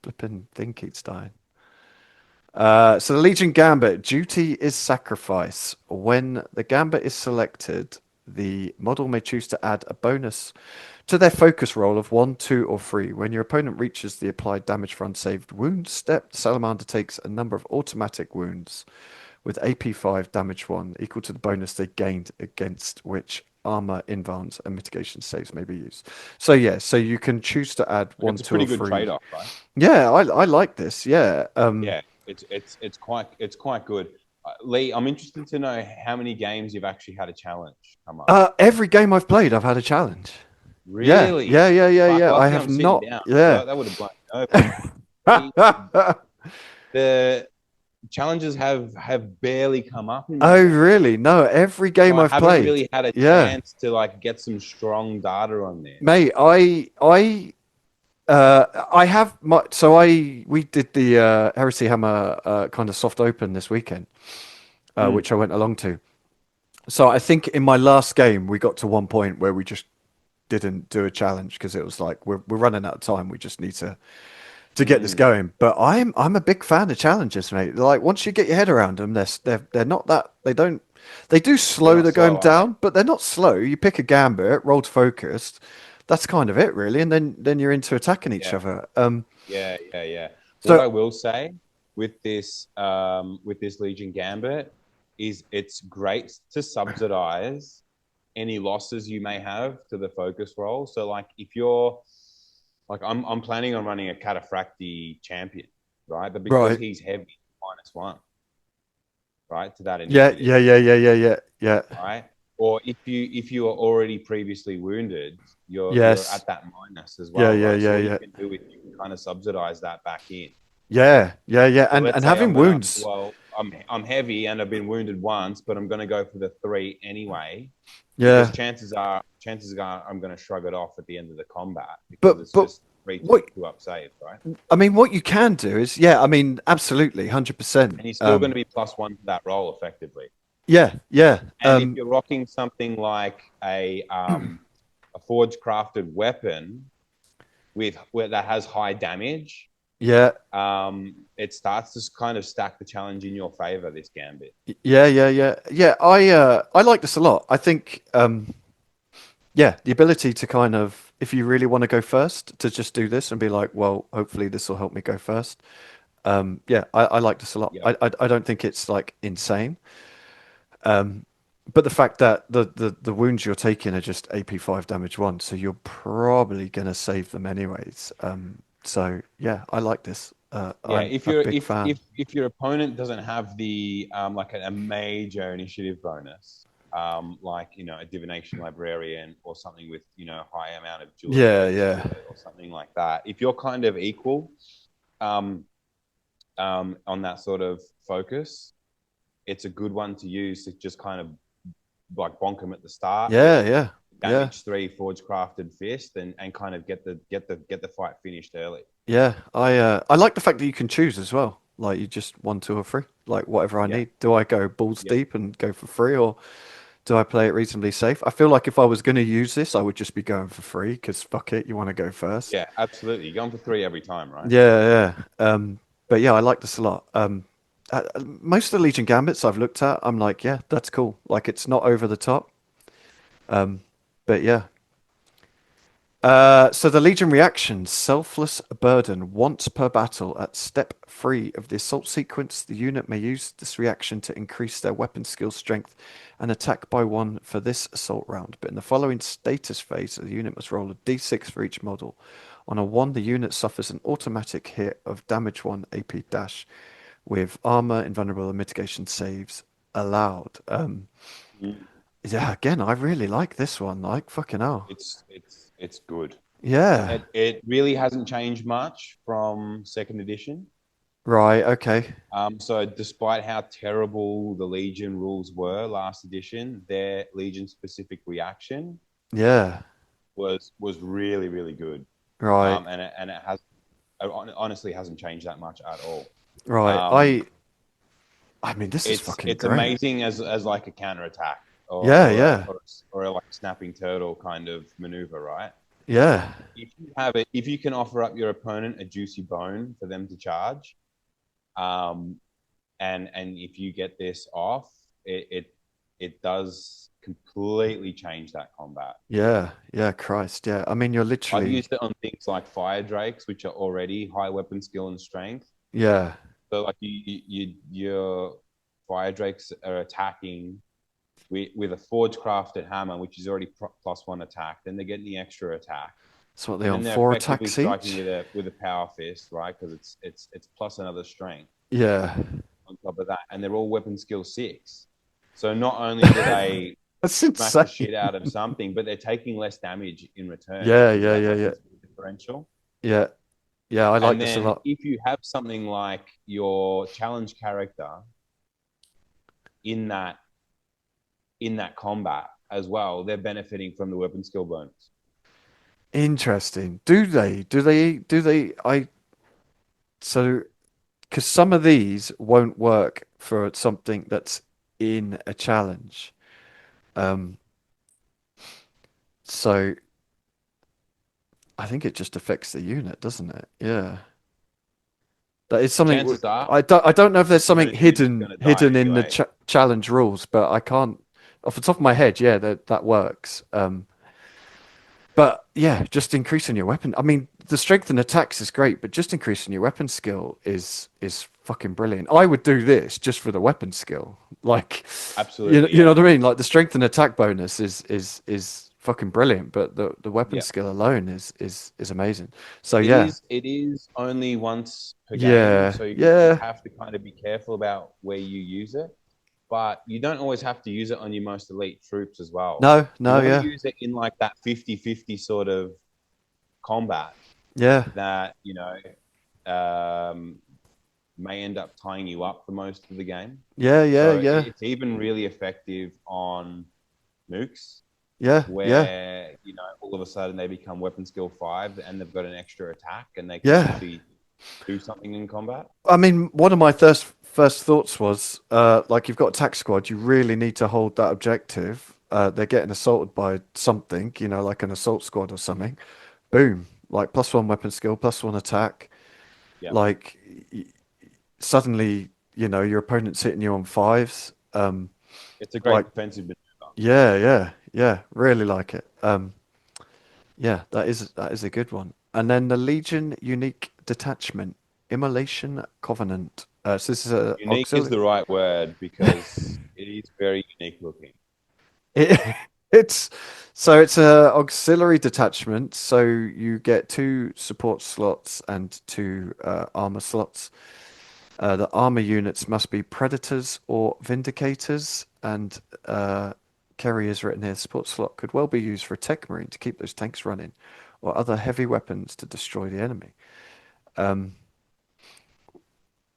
flipping thing keeps dying. So the Legion Gambit, duty is sacrifice. When the Gambit is selected, the model may choose to add a bonus to their focus roll of 1, 2, or 3. When your opponent reaches the applied damage for unsaved wound step, the Salamander takes a number of automatic wounds with AP 5 damage 1 equal to the bonus they gained against which armor, invulns, and mitigation saves may be used. So yeah, so you can choose to add Like 1, it's a 2, or pretty good 3. trade-off, right? Yeah, I like this. Yeah. Yeah, it's quite good. Lee, I'm interested to know how many games you've actually had a challenge come up. Every game I've played, I've had a challenge. Yeah, Really? yeah, yeah, yeah, Fuck, yeah. I lucky have I'm sitting not. down. Yeah. That would have blown me over. The, the challenges have barely come up in my Oh, game. really? No, every So game I I've haven't played. really had a Yeah, chance to like get some strong data on this. mate. I have my. So we did the Heresy Hammer kind of soft open this weekend, Mm, which I went along to. So I think in my last game we got to one point where we just didn't do a challenge because it was like we're running out of time. We just need to get this mm. going. But I'm a big fan of challenges, mate. Like once you get your head around them, they're not that they do They're slow not the game slow, are they? down, but they're not slow. You pick a gambit, roll to focused. That's kind of it, really, and then you're into attacking each Yeah, other. yeah. What I So will say with this Legion Gambit is it's great to subsidize any losses you may have to the focus roll. So like if you're like I'm planning on running a Cataphracti champion, right? But because right, he's heavy, -1, right, to that yeah, initiative, yeah, yeah, yeah, yeah, yeah, yeah. right? Or if you are already previously wounded, you're Yes, at that minus as yeah, well, yeah, right? So yeah, what you yeah, can do is you can kind of subsidize that back in. yeah, yeah, yeah, So and let's say having I'm gonna wounds, I'm heavy and I've been wounded once, but I'm gonna go for the 3 anyway because yeah. chances are I'm gonna shrug it off at the end of the combat because But it's just 3 what 2 up save, right? I mean, what you can do is, yeah, I mean, absolutely, 100%. And you're still going to be +1 to that roll effectively. Yeah, yeah, And if you're rocking something like a forge crafted weapon that has high damage, yeah, it starts to kind of stack the challenge in your favor. This gambit. yeah, yeah, yeah, yeah. I like this a lot. I think, yeah, the ability to kind of, if you really want to go first, to just do this and be like, well, hopefully this will help me go first. Yeah, I like this a lot. Yep. I don't think it's like insane. But the fact that the wounds you're taking are just AP5 damage one, so you're probably gonna save them anyways. So yeah, I like this. Yeah, I'm a big fan. if your opponent doesn't have the like a major initiative bonus, like a divination librarian or something with high amount of agility Yeah, next to yeah, it or something like that, if you're kind of equal um, on that sort of focus, it's a good one to use to just kind of like bonk them at the start with yeah, yeah, yeah, damage 3 forge crafted fist and kind of get the fight finished early. yeah. I like the fact that you can choose as well. Like you just one, two, or three. Like whatever I Yeah. need. Do I go balls Yep. deep and go for free, or do I play it reasonably safe? I feel like if I was going to use this, I would just be going for free because fuck it, you want to go first. Yeah, absolutely. You're going for 3 every time, right? Yeah, yeah. But yeah, I like this a lot. Most of the Legion Gambits I've looked at, I'm like, yeah, that's cool. Like it's not over the top. But yeah. So the Legion reaction, selfless burden. Once per battle, at step 3 of the assault sequence, the unit may use this reaction to increase their weapon skill strength and attack by 1 for this assault round. But in the following status phase, the unit must roll a d6 for each model. On a 1, the unit suffers an automatic hit of damage 1 AP dash with armor, invulnerable, and mitigation saves allowed. Mm. Yeah, again, I really like this one. Like fucking hell. It's good. Yeah. It really hasn't changed much from second edition. Right. Okay. So despite how terrible the Legion rules were last edition, their Legion specific reaction Yeah. was really really good. Right. And it honestly hasn't changed that much at all. Right. Um, I mean, this is fucking it's great. amazing as like a counter attack Yeah. Yeah. or a like snapping turtle kind of maneuver, right? Yeah. If you can offer up your opponent a juicy bone for them to charge, um, and if you get this off, it does completely change that combat. Yeah. Yeah. Christ. Yeah. I mean, you're I've literally. used it on things like fire drakes, which are already high weapon skill and strength. Yeah. So like your fire drakes are attacking with a forge crafted hammer, which is already +1 attack. Then they're getting the extra attack, So what they and on then they're four effectively attacks striking each? with a power fist, right? Because it's plus another strength Yeah. on top of that, and they're all weapon skill 6. So not only do they That's smack the insane. shit out of something, but they're taking less damage in return Yeah, because of yeah, that yeah, weapon yeah, skill differential. yeah, yeah. I like And this a then lot. if you have something like your challenge character in that combat as well, they're benefiting from the weapon skill bonus. Interesting. Do they? Do they? Do they? I so because some of these won't work for something that's in a challenge. Um, so I think it just affects the unit, doesn't it? Yeah. That is something Chances are I don't know if the there's something unit's going to die hidden in the anyway. challenge rules, but I can't off the top of my head. Yeah, that works. But yeah, just increasing your weapon. I mean, the strength and attacks is great, but just increasing your weapon skill is fucking brilliant. I would do this just for the weapon skill. Like, Absolutely, you know yeah. what I mean? Like the strength and attack bonus is fucking brilliant, but the weapon Yeah. skill alone is amazing. So It yeah, is. It is only once per game, yeah, so you yeah. have to kind of be careful about where you use it. But you don't always have to use it on your most elite troops as well. No, You no, want to yeah, use it in like that 50-50 sort of combat yeah, that, um, may end up tying you up for most of the game. yeah, yeah, So yeah, it's even really effective on nukes yeah, yeah, where, all of a sudden they become weapon skill 5 and they've got an extra attack and they can yeah. actually do something in combat. I mean, one of my first thoughts was, like you've got a tac squad, you really need to hold that objective. They're getting assaulted by something, like an assault squad or something. Boom, like +1 weapon skill, +1 attack. Yeah. Like suddenly, your opponent's hitting you on fives. It's a great Like defensive maneuver. yeah, yeah, yeah, really like it. Yeah, that is a good one. And then the Legion unique detachment, Immolation Covenant. So this is a Unique is auxiliary. the right word because it is very unique looking. It, it's it's a auxiliary detachment. So you get 2 support slots and 2 armor slots. The armor units must be predators or vindicators, and Kerry is written here. Support slot could well be used for a tech marine to keep those tanks running, or other heavy weapons to destroy the enemy. Um,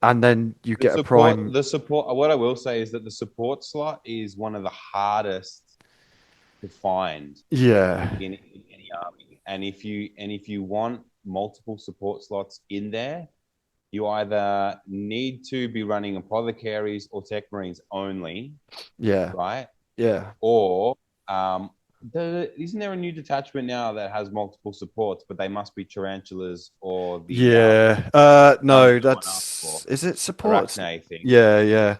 and then you The get a support, prime. the support. What I will say is that the support slot is one of the hardest to find Yeah, in any army. And if you want multiple support slots in there, you either need to be running apothecaries or tech marines only, yeah, right? yeah, Or isn't there a new detachment now that has multiple supports, but they must be tarantulas or the yeah. one that No, no one asked for, is it supports? arachne thing. Yeah, yeah.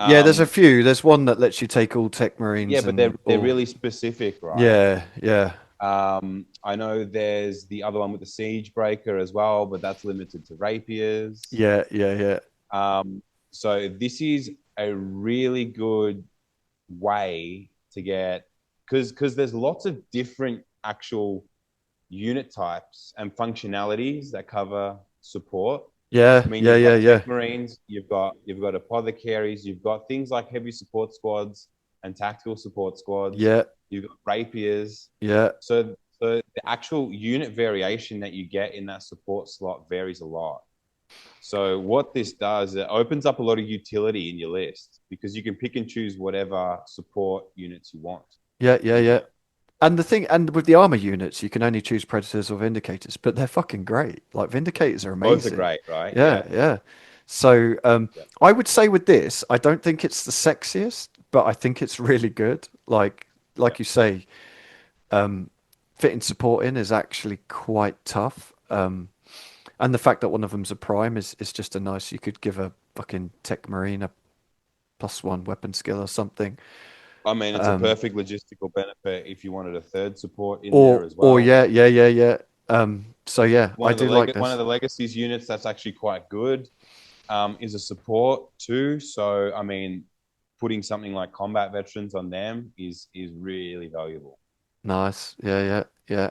Yeah, there's a Um, few. There's one that lets you take all tech yeah, marines but they're and they're all. really specific, right? Yeah, yeah, I know there's the other one with the siege breaker as well, but that's limited to rapiers. yeah, yeah, yeah, So this is a really good way to get, because there's lots of different actual unit types and functionalities that cover support. yeah, I mean, yeah, you've yeah, got yeah, tech marines, you've got apothecaries, you've got things like heavy support squads and tactical support squads. yeah, You've got rapiers. yeah. So the actual unit variation that you get in that support slot varies a lot. So what this does, it opens up a lot of utility in your list because you can pick and choose whatever support units you want Yeah, yeah, in yeah. there. And with the armor units, you can only choose predators or vindicators, but they're fucking great. Like vindicators are Both are amazing. great, right? Yeah, Yeah. yeah. So Yeah. I would say with this, I don't think it's the sexiest, but I think it's really good. Yeah. Like you say, fitting support in is actually quite tough. And the fact that one of them's a prime is just a nice. You could give a fucking tech marine a +1 weapon skill or something. I mean, it's a perfect logistical benefit if you wanted a third support in there as Or well. yeah, yeah, yeah, yeah. So yeah, I do like One of this. the legacies units that's actually quite good is a support too. So I mean, putting something like combat veterans on them is really valuable. Nice. Yeah, yeah, yeah.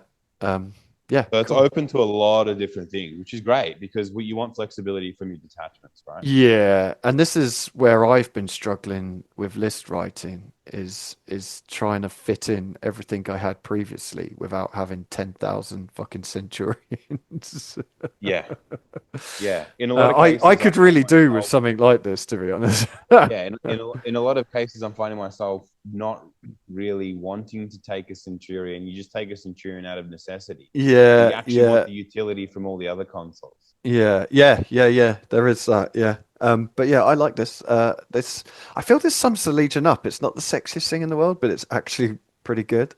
Yeah, So it's cool. open to a lot of different things, which is great because you want flexibility from your detachments, right? Yeah, and this is where I've been struggling with list writing is trying to fit in everything I had previously without having 10,000 fucking centurions. Yeah, yeah. In a lot of I cases, I could find really do with myself, something like this, to be honest. yeah, in a lot of cases, I'm finding myself not really wanting to take a centurion. You just take a centurion out of necessity, but you Yeah, actually want yeah, the utility from all the other consoles. yeah. There is that, yeah. But yeah, I like this. This I feel this sums the Legion up. It's not the sexiest thing in the world, but it's actually pretty good.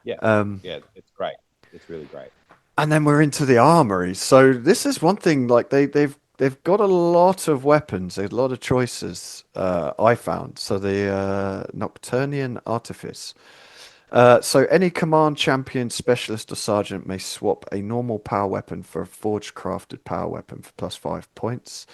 Yeah, Um, yeah, it's great. It's really great. And then we're into the armory. So this is one thing. Like they've got a lot of weapons, a lot of choices. I found so the Nocturnian Artifice. So any command champion, specialist, or sergeant may swap a normal power weapon for a forged crafted power weapon for +5 points.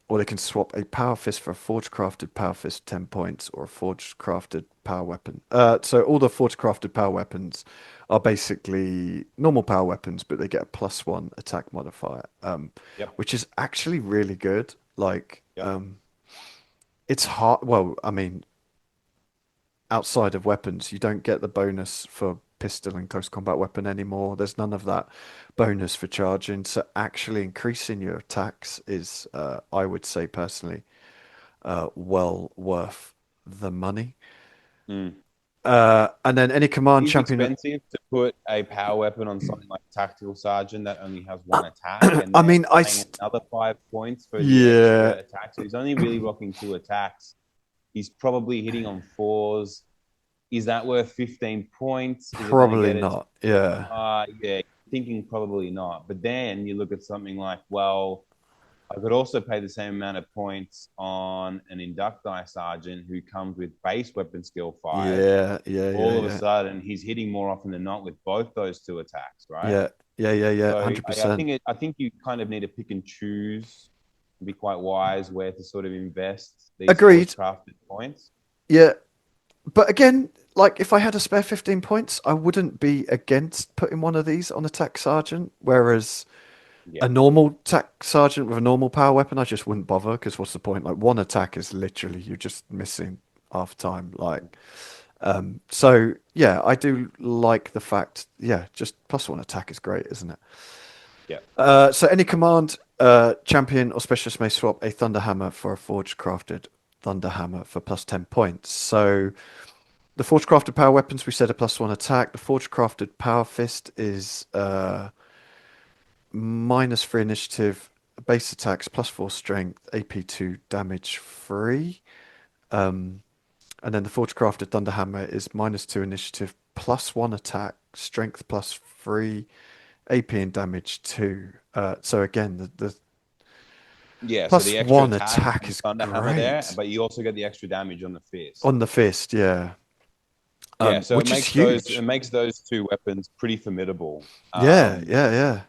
Or they can swap a power fist for a forged crafted power fist 10 points or a forged crafted power weapon. So all the forged crafted power weapons are basically normal power weapons, but they get a +1 attack modifier, Yep, which is actually really good. Like, yep. it's hard. Well, I mean, outside of weapons, you don't get the bonus for pistol and close combat weapon anymore. There's none of that bonus for charging. So actually increasing your attacks is, I would say personally, well worth the money. Mm. And then any It command is champion. expensive to put a power weapon on something like a tactical sergeant that only has one attack, and I then mean, paying another 5 points for the yeah, extra attack. So he's only really rocking two attacks. He's probably hitting on fours. Is that worth 15 points? Is it going to probably get it to not. Yeah, yeah, thinking probably not. But then you look at something like, well, I could also pay the same amount of points on an inducti sergeant who comes with base weapon skill 5. All of a yeah, sudden, he's hitting more often than not with both those two attacks, right? yeah, yeah, So I 100%. think I think you kind of need to pick and choose and be quite wise where to sort of invest these forge Agreed. crafted points. Yeah, but again, like if I had a spare 15 points, I wouldn't be against putting one of these on attack sergeant. Whereas Yeah. a normal attack sergeant with a normal power weapon, I just wouldn't bother because what's the point? Like one attack is literally you're just missing half time. Like, so yeah, I do like the fact, yeah, just +1 attack is great, isn't it? Yeah. So any command champion or specialist may swap a thunder hammer for a forged crafted thunder hammer for +10 points. So the forged crafted power weapons we said a +1 attack. The forged crafted power fist is -3 initiative, base attacks, +4 strength, AP2 damage free. And then the Forge Crafted Thunderhammer is -2 initiative, +1 attack, strength +3, AP and damage 2. So again, the Yeah. So the extra +1 attack attack on the is thunder hammer there, great but you also get the extra damage on the fist. on the fist, yeah. Yeah, so Which is it huge. makes those two weapons pretty formidable Yeah.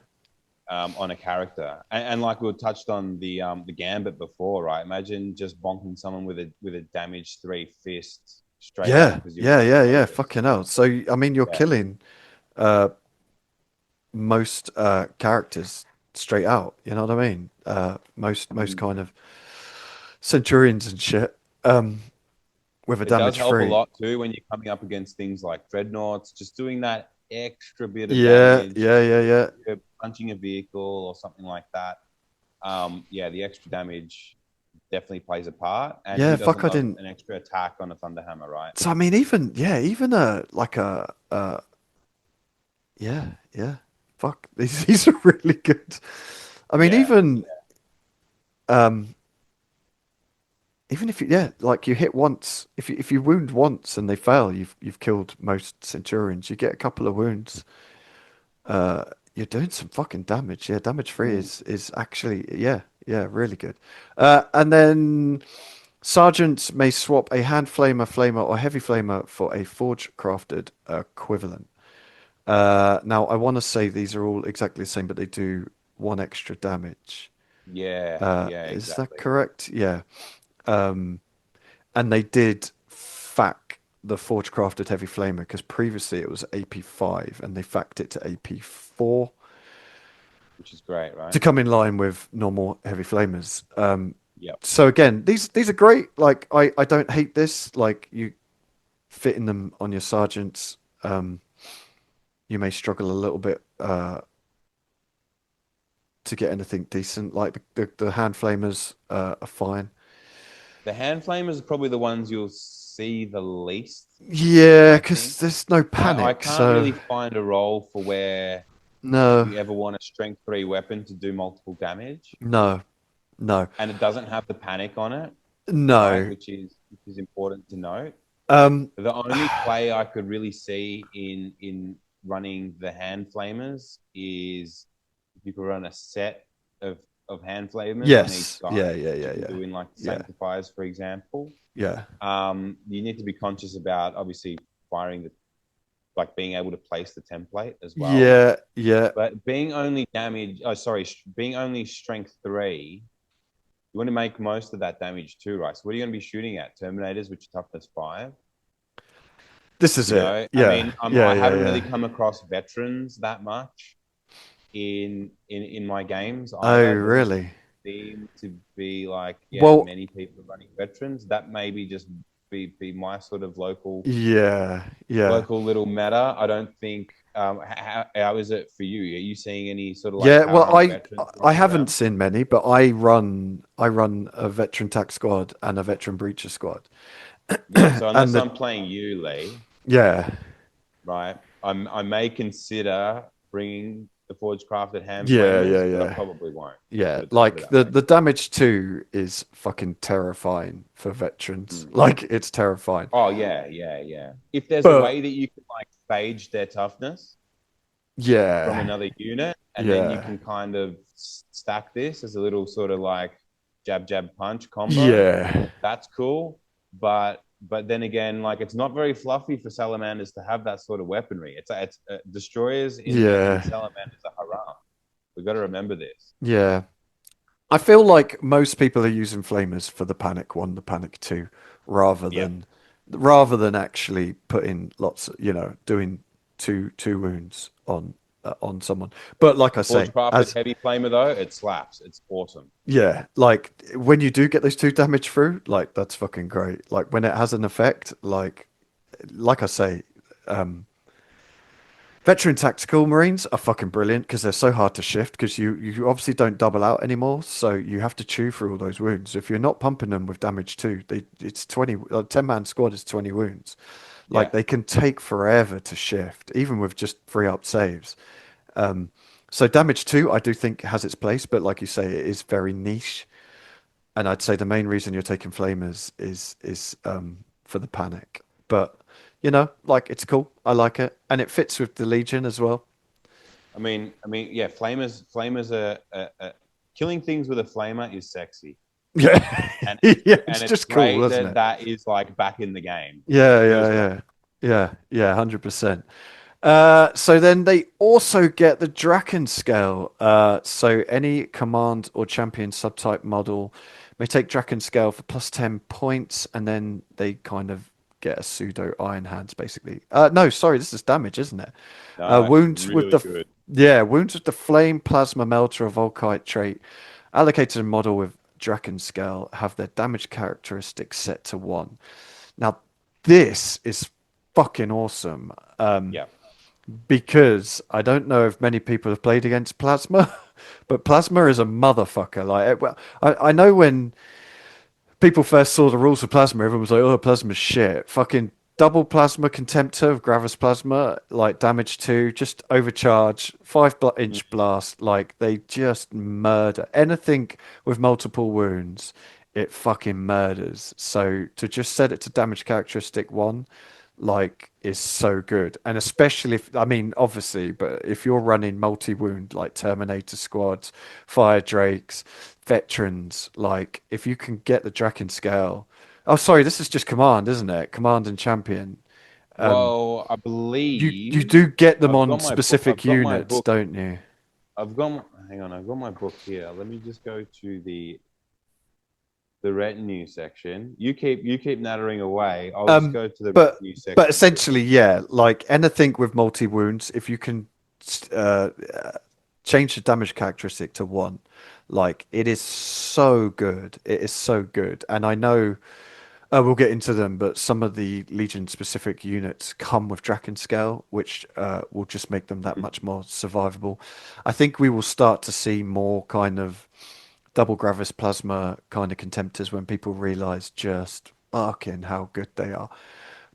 on a character. And like we touched on the gambit before, right? Imagine just bonking someone with a damage 3 fist straight up because you're running Yeah. focus. Fucking hell. So I mean, you're Yeah. killing most characters straight out. You know what I mean? Most Mm. kind of centurions and shit. With a It does damage help a free. lot too when you're coming up against things like dreadnoughts. Just doing that extra bit of Yeah, damage, yeah. you're punching a vehicle or something like that. Yeah, the extra damage definitely plays a part. And Yeah, who fuck, doesn't I love didn't. an extra attack on a Thunderhammer, right? So I mean, even a like a yeah. Fuck, these are really good. I mean, Yeah, um even if you yeah, like you hit once, if you wound once and they fail, you've killed most centurions. You get a couple of wounds, uh, you're doing some fucking damage. Yeah, damage free mm, is actually yeah, really good. And then sergeants may swap a hand flamer, flamer, or heavy flamer for a forge crafted equivalent. Now, I want to say these are all exactly the same, but they do one extra damage. yeah, Is that exactly. correct? Yeah. And they did FAQ the Forge Crafted Heavy Flamer because previously it was AP5 and they fact it to AP4 which is great, to right? come in line with normal Heavy Flamers. Yep. So again, these are great. Like I don't hate this. Like you fitting them on your sergeants, you may struggle a little bit to get anything decent. Like the hand flamers are fine. The hand flamers are probably the ones you'll see the least, Yeah, I think. because there's no I panic. can't So really find a role for where no, you ever want a strength 3 weapon to do multiple damage, no, no, and it doesn't have the panic on it, right? no. Which is important to note. Um, The only play I could really see in running the hand flamers is if you could run a set of hand flamers on each yes. Yeah, side, yeah, which you yeah, can yeah, do in like the yeah, sanctifiers, for example. yeah, You need to be conscious about obviously firing the like being able to place the template as well. yeah, yeah. But being only damage, oh sorry, being only strength 3, you want to make most of that damage too, right? So what are you going to be shooting at? Terminators, which are toughness 5. This is You it. know, I Yeah, mean, yeah, I yeah, haven't really yeah. come across veterans that much in my games Oh, either. Doesn't really? seem to be like Well, many people running veterans. That maybe just be my sort of yeah, yeah. local little meta. I don't think. How is it for you? Are you seeing any sort of like Yeah, well, power veterans I running haven't around? seen many, but I run a veteran tax squad and a veteran breacher squad, Yeah. So and unless the I'm playing you, Lee, yeah, right? I may consider bringing the forge crafted hand yeah, yeah, flamers, but I yeah, probably won't. yeah. Put it Like that way. the damage two is fucking terrifying for veterans. Mm. Like it's terrifying. Oh yeah, yeah, yeah. If there's a But way that you can like phage their toughness from yeah, another unit, and then you yeah, can kind of stack this as a little sort of like jab jab punch combo, yeah, that's cool. But then again, like it's not very fluffy for salamanders to have that sort of weaponry. It's destroyers in yeah, salamanders are haram. We've got to remember this. yeah. I feel like most people are using flamers for the panic one, the panic two, rather Yeah. than rather than actually putting lots, doing two wounds on someone. But like I Forge say, crafted as heavy flamer though, it slaps. It's awesome. yeah, like when you do get those two damage through, like that's fucking great. Like when it has an effect, like I say, um, veteran tactical marines are fucking brilliant because they're so hard to shift because you obviously don't double out anymore, so you have to chew through all those wounds. If you're not pumping them with damage too, it's 20 a 10-man squad is 20 wounds. Like Yeah. they can take forever to shift, even with just free up saves. So damage two, I do think has its place, but like you say, it is very niche. And I'd say the main reason you're taking flamers is for the panic. But like it's cool. I like it, and it fits with the Legion as well. Yeah. Flamers are killing things with a flamer is sexy, Yeah, and yeah, it's and it's just cool, great isn't that it? that is like back in the game. Yeah, It yeah, feels right. yeah, yeah, yeah, 100%. So then they also get the Draken scale. So any command or champion subtype model may take Draken scale for plus 10 points, and then they kind of get a pseudo Iron Hands, basically. No, sorry, this is damage, isn't it? No, it's Wounds with really the good. yeah, wounds with the flame, plasma, melter, or volkite trait allocated to a model with Draken scale have their damage characteristics set to 1. Now, this is fucking awesome. Yeah. Because I don't know if many people have played against Plasma, but Plasma is a motherfucker. I know when people first saw the rules for Plasma, everyone was like, "Oh, Plasma's shit." Fucking double Plasma Contemptor of Gravis Plasma, like damage two, just overcharge, 5-inch Mhm. blast. Like they just murder anything with multiple wounds. It fucking murders. So to just set it to damage characteristic 1 like is so good. And especially if I mean obviously, but if you're running multi-wound like Terminator squads, Fire Drakes, veterans, like if you can get the Draken scale. Oh sorry, this is just command, isn't it? Command and champion. Well, I You believe do get them I've on got my book. specific units, don't you? Hang on, I've got my book here. Let me just go to the the retinue section. You keep nattering away. I'll just Um, go to the but retinue but section essentially, quickly. yeah, like anything with multi wounds, if you can uh, change the damage characteristic to one, like it is so good. It is so good, and I know we'll get into them, but some of the Legion specific units come with Draken Scale, which will just make them that Mhm. much more survivable. I think we will start to see more kind of double Gravis Plasma kind of contemptors when people realize just fucking how good they are.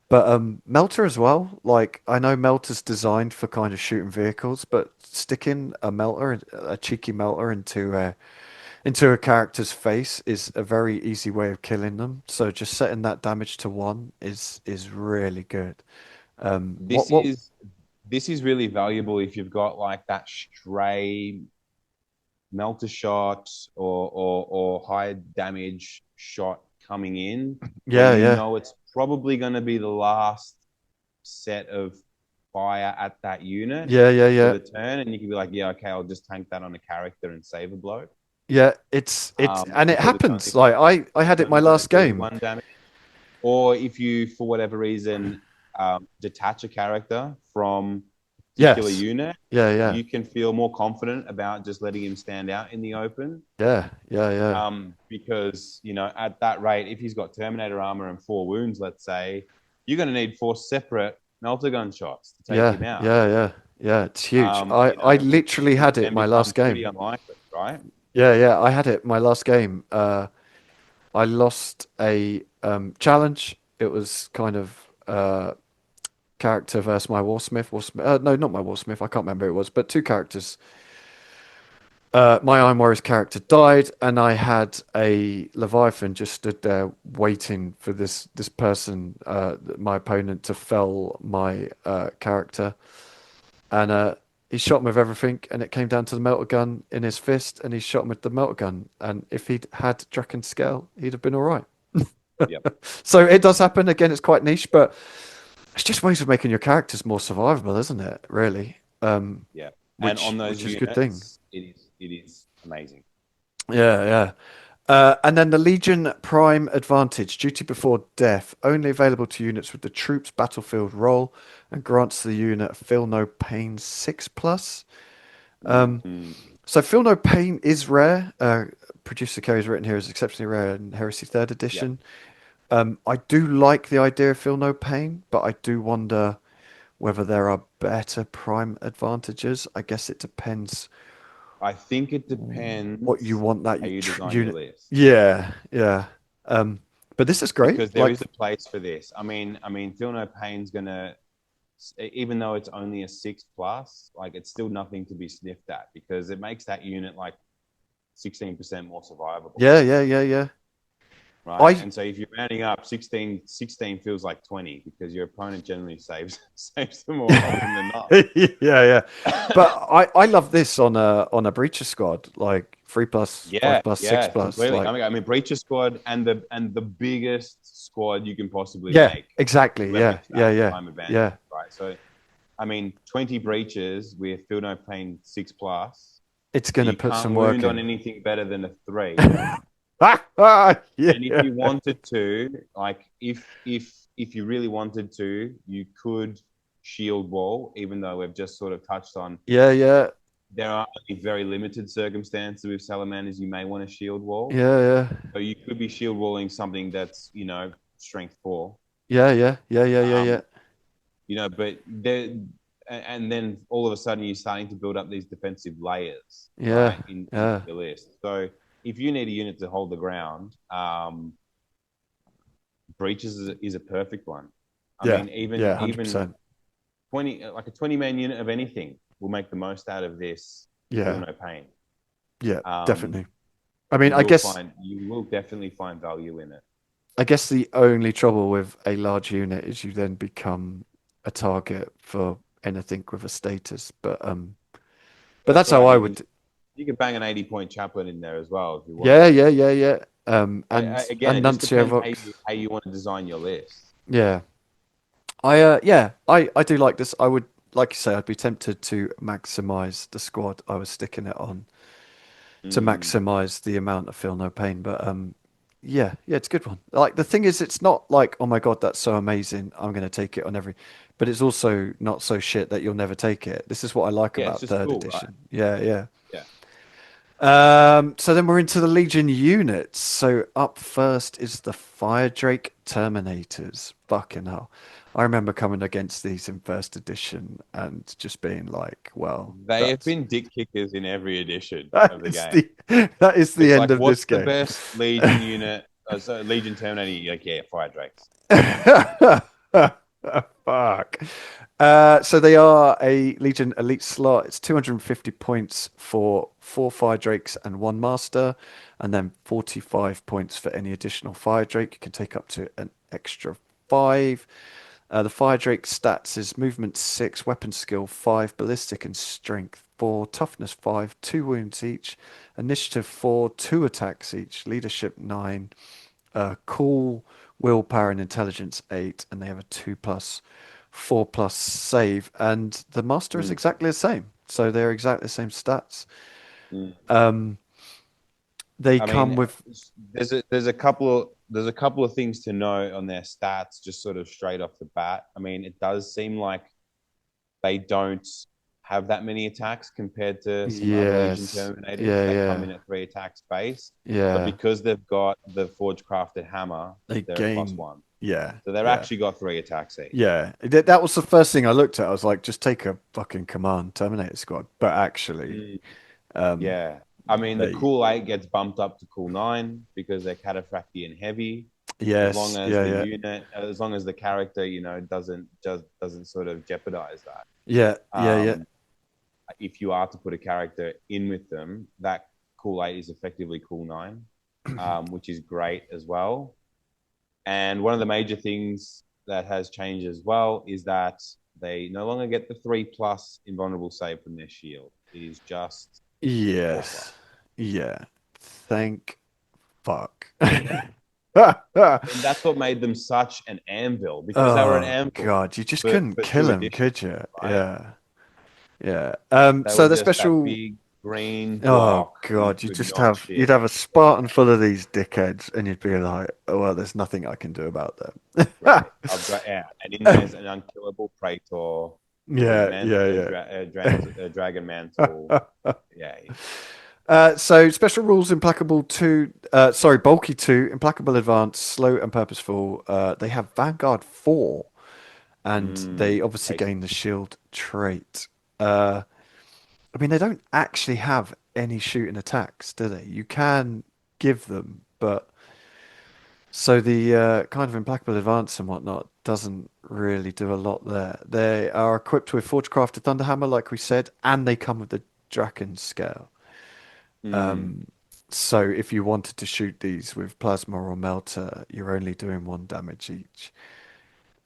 But Melter as well. Like I know Melter's designed for kind of shooting vehicles, but sticking a melter, a cheeky melter into a character's face is a very easy way of killing them. So just setting that damage to one is really good. This What? is this is really valuable if you've got like that stray melter shot or high damage shot coming in where Yeah, you yeah, know it's probably going to be the last set of fire at that unit yeah, yeah, for yeah, the turn, and you can be like, yeah, okay, I'll just tank that on a character and save a blow. yeah. It's and it Because happens. Like I had it's it my only going to last do game. one damage. Or if you, for whatever reason, detach a character from a particular Yes. unit, Yeah, yeah, you can feel more confident about just letting him stand out in the open. yeah, yeah, yeah, Because at that rate, if he's got Terminator armor and 4 wounds, let's say, you're going to need 4 separate melter gun shots to take yeah, him out. yeah, yeah, yeah. It's huge. I literally Which had it then my last becomes pretty game. unlikely, right? Yeah, yeah, I had it my last game. I lost a challenge. It was kind of character versus my Warsmith. Warsmith, no, not my Warsmith. I can't remember who it was, but two characters. My Iron Warriors character died, and I had a Leviathan just stood there waiting for this person, my opponent, to fell my character, and he shot him with everything, and it came down to the melter gun in his fist, and he shot him with the melter gun, and if he'd had Draken Scale, he'd have been all right. Yep. So it does happen. Again, it's quite niche, but it's just ways of making your characters more survivable, isn't it? Really, Yeah. And on which those is a good thing. units, it is amazing. Yeah, yeah. And then the Legion Prime Advantage, duty before death, only available to units with the troops battlefield role, and grants the unit Feel No Pain 6 plus. Mm-hmm. So Feel No Pain is rare. Producer carries written here is exceptionally rare in Heresy Third Yep. Edition. I do like the idea of Feel No Pain, but I do wonder whether there are better Prime advantages. I guess it depends I think it what you depends want that how you design your unit. list. Yeah, yeah. But this is great. Because there Like, is a place for this. I mean, Feel No Pain's gonna, even though it's only a 6 plus, like it's still nothing to be sniffed at because it makes that unit like 16% more survivable, yeah, yeah, yeah, yeah. right? I And so if you're rounding up, 16 feels like 20 because your opponent generally saves saves them more often than not. yeah, yeah. But I love this on a breacher squad, like 3 plus, 5 Yeah, plus, 6 yeah, plus. completely. Like, I mean, Breacher squad and the biggest squad you can possibly yeah, make to exactly. Yeah, leverage yeah, that yeah, prime advantage, yeah. right? So, I mean, 20 breaches with Field No Pain 6 plus. It's So gonna you put can't some work wound on in. anything better than a 3. And if Yeah, you wanted to, like if you really wanted to, you could shield wall, even though we've just sort of touched on yeah, yeah, there are only very limited circumstances with salamanders you may want to shield wall. yeah, yeah, So you could be shield walling something that's strength 4. yeah, yeah, yeah, yeah, yeah, yeah, Um, but there, and then all of a sudden you're starting to build up these defensive layers, yeah, right, in yeah, your list. So if you need a unit to hold the ground, breaches is a perfect one. I yeah, mean, even yeah, 100%. even 20, like a 20-man unit of anything will make the most out of this. Feel Yeah, No Pain. yeah, Um, definitely. I mean, you will find you will definitely find value in it. I guess the only trouble with a large unit is you then become a target for anything with a status. But That's that's all how right. I You would. can you can bang an 80-point chaplain in there as well if you want. Yeah, yeah, yeah, yeah. Again, And it just Nuncio depends how Vox. you want to design your list. Yeah, yeah, I do like this. I would, like you say, I'd be tempted to maximize the squad I was sticking it on to Mm. maximize the amount of feel no pain. But yeah, it's a good one. Like the thing is, it's not like, oh my God, that's so amazing. I'm going to take it on every, but it's also not so shit that you'll never take it. This is what I like Yeah, it's about just third cool, right? edition. Yeah, yeah. Yeah. So then we're into the Legion units. So up first is the Fire Drake Terminators. Fucking hell. I remember coming against these in first edition and just being like, well, They have been dick kickers in every edition that of the is game. the that is the It's end like, of this what's the game. best Legion unit? So Legion Terminator, you're like, yeah, Fire Drakes. Fuck. So they are a Legion Elite slot. It's 250 points for 4 Fire Drakes and 1 Master, and then 45 points for any additional Fire Drake. You can take up to an extra 5. The Fire Drake stats is movement 6, weapon skill 5, ballistic and strength 4, toughness 5, 2 wounds each, initiative 4, 2 attacks each, leadership 9, cool, willpower, and intelligence 8, and they have a 2 plus, 4 plus save. And the master is Mm, exactly the same, so they're exactly the same stats. mm. Um, they I come mean, with there's a couple of things to know on their stats, just sort of straight off the bat. I mean, it does seem like they don't have that many attacks compared to some other Legion yes, Terminators. yeah, They come yeah, in at 3 attacks base, but yeah. because they've got the Forge Crafted Hammer, They they're at plus gain, one. yeah, So they've yeah. actually got 3 attacks each. Yeah, that was the first thing I looked at. I was like, just take a fucking command Terminator Squad. But actually, Mm, um, yeah. I mean, the they, cool 8 gets bumped up to cool 9 because they're cataphracti and heavy. As long yes, as yeah, the yeah, unit, as long as the character, doesn't sort of jeopardize that. yeah, yeah, yeah. Um, if you are to put a character in with them, that cool 8 is effectively cool 9, which is great as well. And one of the major things that has changed as well is that they no longer get the 3+ invulnerable save from their shield. It is just 4+. Yes, yeah. Thank fuck. And that's what made them such an anvil because they were an Oh anvil God, you just for, couldn't for kill two him, editions, could you? right? Yeah, yeah. They So were the just that special. big green Oh block that you God, you could just not have you'd shit. have a Spartan full of these dickheads, and you'd be like, oh well, there's nothing I can do about them. Right. I've got, yeah, and in there's an unkillable Praetor with Yeah, yeah, a dragon mantle. yeah. Yeah, So special rules, implacable two, sorry, bulky two, implacable advance, slow and purposeful. They have Vanguard 4, and they obviously great. gain the shield trait. Uh, I mean, they don't actually have any shooting attacks, do they? You can give them, but so the kind of implacable advance and whatnot doesn't really do a lot there. They are equipped with Forgecrafted Thunderhammer, like we said, and they come with the Draken Scale. Mm, So if you wanted to shoot these with Plasma or Melter, you're only doing 1 damage each.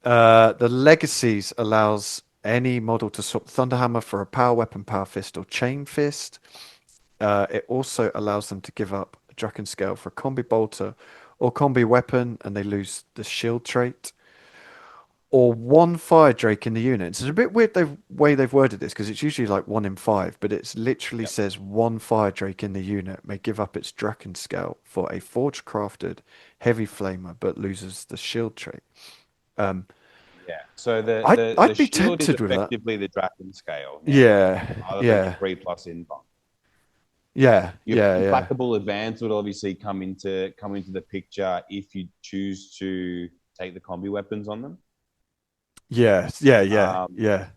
The Legacies allows any model to swap Thunderhammer for a Power Weapon, Power Fist, or Chain Fist. It also allows them to give up a Draken Scale for a Combi Bolter or Combi Weapon, and they lose the Shield trait. Or 1 Fire Drake in the unit. It's a bit weird the way they've worded this because it's usually like 1 in 5, but it literally yep. says 1 Fire Drake in the unit may give up its Draken Scale for a forge crafted heavy flamer but loses the shield trait. Um, Yeah. So the I'd be shield is tempted with that. effectively the Draken scale now, Yeah, other than your yeah, 3+ invuln. yeah, Your yeah, yeah. implacable advance would obviously come into the picture if you choose to take the combi weapons on them. Yeah, yeah, yeah, Um, yeah.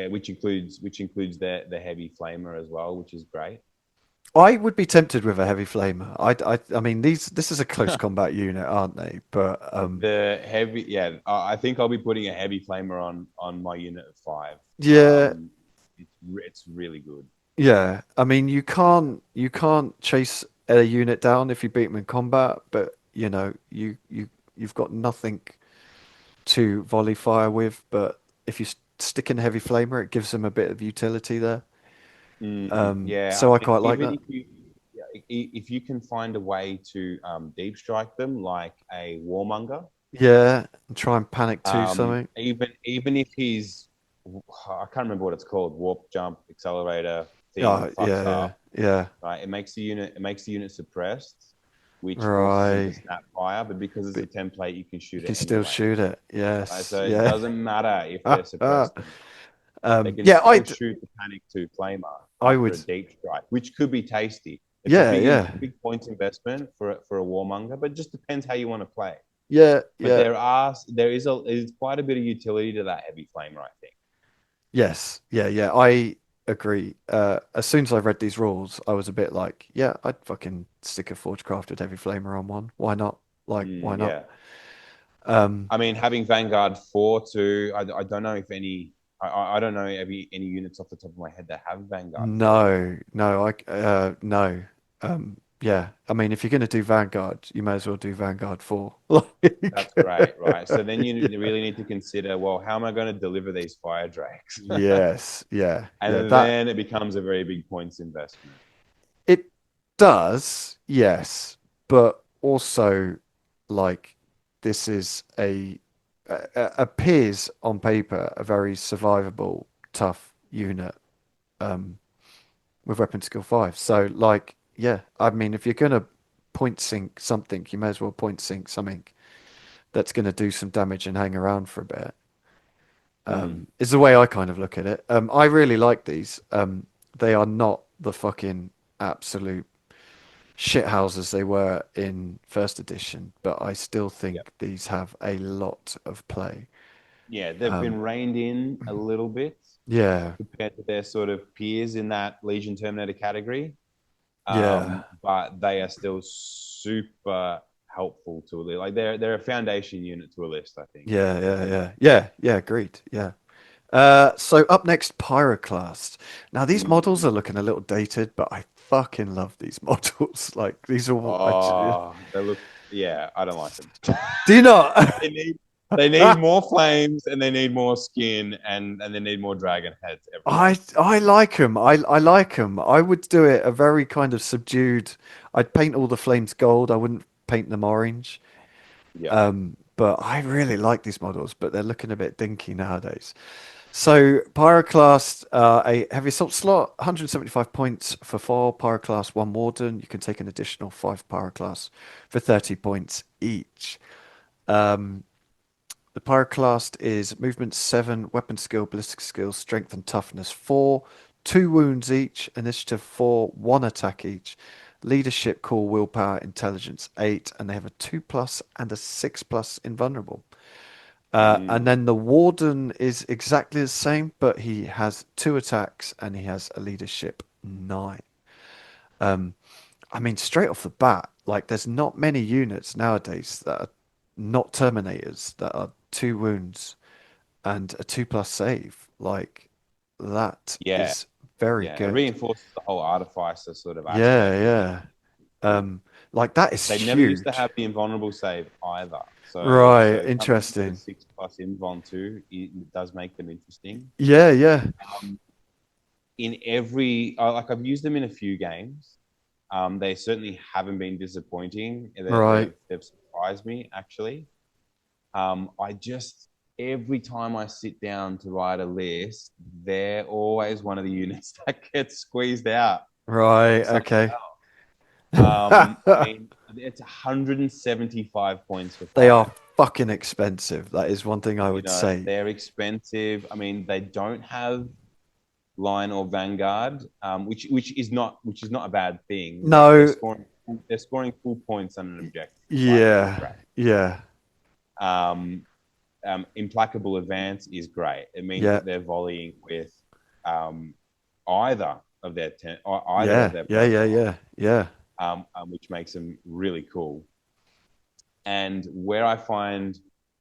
which includes the heavy flamer as well, which is great. I would be tempted with a heavy flamer. I mean, this is a close combat unit, aren't they? But The heavy, yeah, I think I'll be putting a heavy flamer on my unit of 5. yeah, It's really good. yeah, I mean you can't chase a unit down if you beat them in combat, but you've got nothing to volley fire with. But if you stick in a heavy flamer, it gives them a bit of utility there. Yeah, So I I mean, quite like even that. if you can find a way to deep strike them like a warmonger, Yeah, and try and panic to something. even if he's, I can't remember what it's called, warp jump accelerator thing Yeah, fucks yeah, up, yeah, right? It makes the unit suppressed. which forces them to Right. snap fire. But because it's a But template, you can you shoot can it still anyway. shoot it. So Yes. it Yeah. doesn't matter if they're suppressed or not. They can Yeah, still shoot the Panic 2 Flamer I after would. a deep strike, which could be tasty. It's a Yeah, big, yeah. big points investment for a warmonger, but it just depends how you want to play. Yeah, But yeah. there's quite a bit of utility to that heavy flamer, I think. Yes. Yeah, yeah. I agree. As soon as I read these rules, I was a bit like, yeah, I'd fucking stick a Forge Crafted Heavy Flamer on one. Why not? Like, why not? Yeah. Um, I mean, having Vanguard 4 too, I don't know if any, I don't know any units off the top of my head that have Vanguard 4. no, no, no. Yeah. I mean, if you're gonna do Vanguard, you may as well do Vanguard 4. Like, That's great, right? So then yeah. you really need to consider, well, how am I going to deliver these fire drakes? Yes, yeah, yeah. And That then it becomes a very big points investment. it does, yes, but also like this is appears on paper a very survivable, tough unit with weapon skill 5. So like, yeah, I mean, if you're gonna point sink something, you may as well point sink something that's gonna do some damage and hang around for a bit. Mm, Is the way I kind of look at it. I really like these. They are not the fucking absolute shithouses they were in first edition, but I still yeah. think these have a lot of play. Yeah, they've Um, been reined in a little bit yeah, compared to their sort of peers in that Legion Terminator category. yeah, But they are still super helpful to a list. Like they're a foundation unit to a list, I think. yeah. Agreed. Yeah. So up next, Pyroclast. Now these models Mm. are looking a little dated, but I fucking love these models. Like these are, Oh, they look. Yeah, I don't like them. do you not? they need they need more flames and they need more skin and they need more dragon heads everywhere. I like them. I like them. I would do it a very kind of subdued. I'd paint all the flames gold. I wouldn't paint them orange. Yeah. But I really like these models, but they're looking a bit dinky nowadays. So Pyroclast, a heavy assault slot, 175 points for 4 Pyroclast, 1 Warden. You can take an additional 5 Pyroclast for 30 points each. The Pyroclast is movement 7, weapon skill, ballistic skill, strength and toughness 4, 2 wounds each, initiative 4, 1 attack each, leadership, core, willpower, intelligence 8, and they have a 2 plus and a 6 plus invulnerable. And Mm. then the Warden is exactly the same, but he has 2 attacks and he has a leadership 9. I mean, straight off the bat, like there's not many units nowadays that are not Terminators that are 2 wounds and a 2 plus save. Like that Yeah. is very Yeah. It good. reinforces the whole artificer sort of Yeah, aspect of it. yeah. Like that is They never used to huge. have the invulnerable save either. Right, So coming in with a interesting. 6 plus invuln too, it does make them interesting. Yeah, yeah. Um, in like I've used them in a few games. They certainly haven't been disappointing. Right. They've surprised me actually. I just every time I sit down to write a list, they're always one of the units that gets squeezed out Right, of something okay. else. I mean, it's 175 points for They are 5. fucking expensive. That is one thing I You would know, say. they're expensive. I mean, they don't have line or vanguard, which is not a bad thing. No, They're scoring full points on an objective, right? Which is yeah, great. yeah, Um, implacable advance is great. It means yeah, that they're volleying with um, either of either of yeah, their yeah, yeah, profiles, yeah, yeah, which makes them really cool. And where I find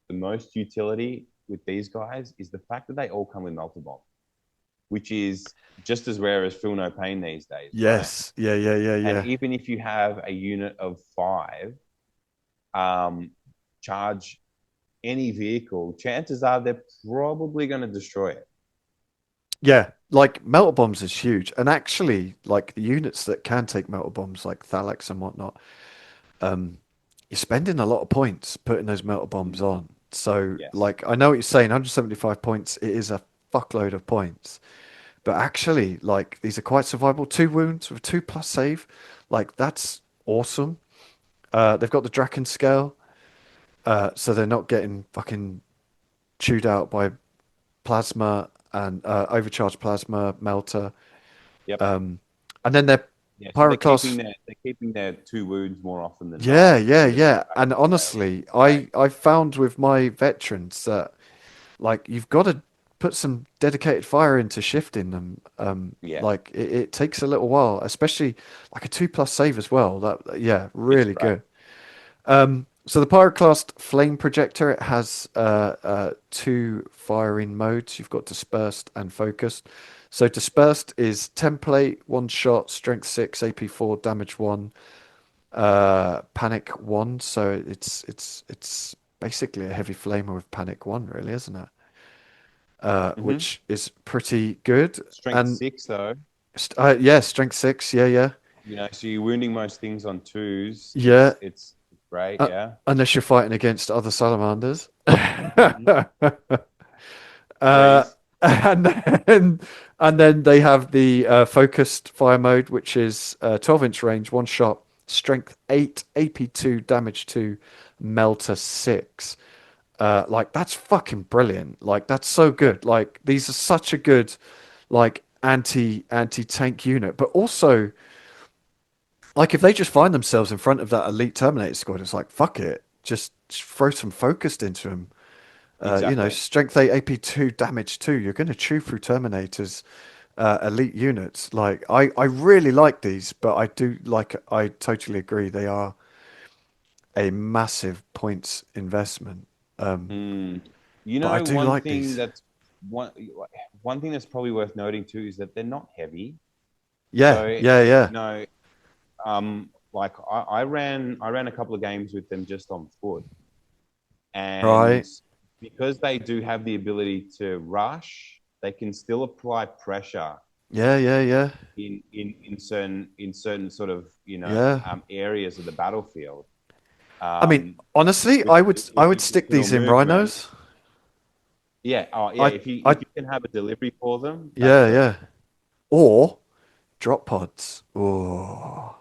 the most utility with these guys is the fact that they all come with melter bomb, which is just as rare as feel no pain these days, right? yes, yeah, yeah, yeah, And yeah, even if you have a unit of 5, charge any vehicle, chances are they're probably going to destroy it. yeah. Like melter bombs is huge, and actually, like the units that can take melter bombs, like Thalax and whatnot, you're spending a lot of points putting those melter bombs Mm. on. So, Yes. like, I know what you're saying. 175 points. It is a fuckload of points. But actually, like these are quite survivable. 2 wounds with 2 plus save, like that's awesome. They've got the Draken scale, so they're not getting fucking chewed out by plasma and overcharged plasma melter. Yep. Um, and then their Yeah. So pyroclast. they're keeping their two wounds more often than Yeah, not yeah, with the yeah. Dragon And scale. honestly, Great. I found with my veterans that like you've got to put some dedicated fire into shifting them. Yeah. Like it takes a little while, especially like a 2+ save as well. That yeah, It's really great. good. So the Pyroclast Flame Projector, it has two firing modes. You've got Dispersed and Focused. So Dispersed is template, one shot, strength 6, AP 4, damage 1, panic 1. So it's basically a heavy flamer with panic 1, really, isn't it? Hmm. Which is pretty good. Strength And 6 though. yeah, strength 6. Yeah, yeah. So you're wounding most things on twos. Yeah. It's great. Uh, Yeah. unless you're fighting against other salamanders. Hmm. Uh, Threes. and then and then they have the focused fire mode, which is 12-inch range, one shot, strength 8, AP 2, damage 2, melter 6. Like that's fucking brilliant. Like that's so Yep. good. Like these are such a good like anti tank unit, but also like if they just find themselves in front of that elite Terminator squad, it's like fuck it, just throw some focused into them. Exactly. Strength 8, AP 2, damage 2. You're going to chew through Terminators, elite units. Like I really like these, but I totally agree. They are a massive points investment. Um, Mm. but I do One like thing these. that's one one thing that's probably worth noting too is that they're not heavy. Yeah, So yeah, yeah. like I ran a couple of games with them just on foot, and Right. because they do have the ability to rush, they can still apply pressure Yeah, yeah, yeah, in certain sort of yeah. areas of the battlefield. I mean, Um, honestly, with I with would stick additional these in movement, rhinos. yeah, oh yeah. I If I you can have a delivery for them, that's yeah, yeah. perfect. Or drop pods. Oh.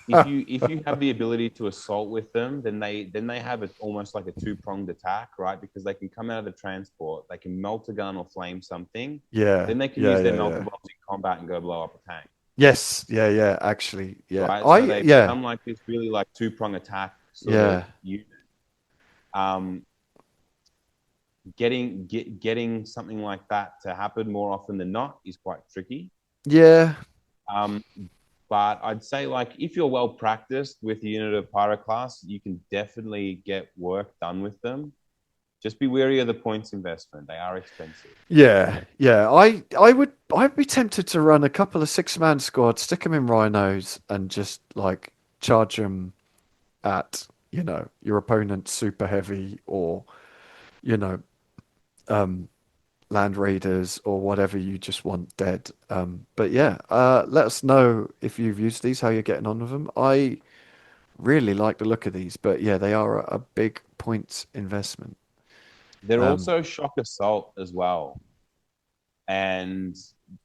If you have the ability to assault with them, then they have it almost like a two-pronged attack, right? Because they can come out of the transport, they can melt a gun or flame something, Yeah, then they can yeah, use their yeah, melter yeah. bombs in combat and go blow up a tank, Yes, yeah, yeah, actually, yeah. right? So they Yeah, become like this really like two-prong attack sort of yeah, unit. Um, getting something like that to happen more often than not is quite tricky. yeah, Um, but I'd say like if you're well practiced with a unit of pyroclast, you can definitely get work done with them. Just be wary of the points investment; they are expensive. yeah, yeah. I'd be tempted to run a couple of 6-man squads, stick them in rhinos, and just like charge them at your opponent's super heavy or you know um land raiders or whatever you just want dead. But yeah, let us know if you've used these, how you're getting on with them. I really like the look of these, but yeah, they are a big points investment. They're Um, also shock assault as well. And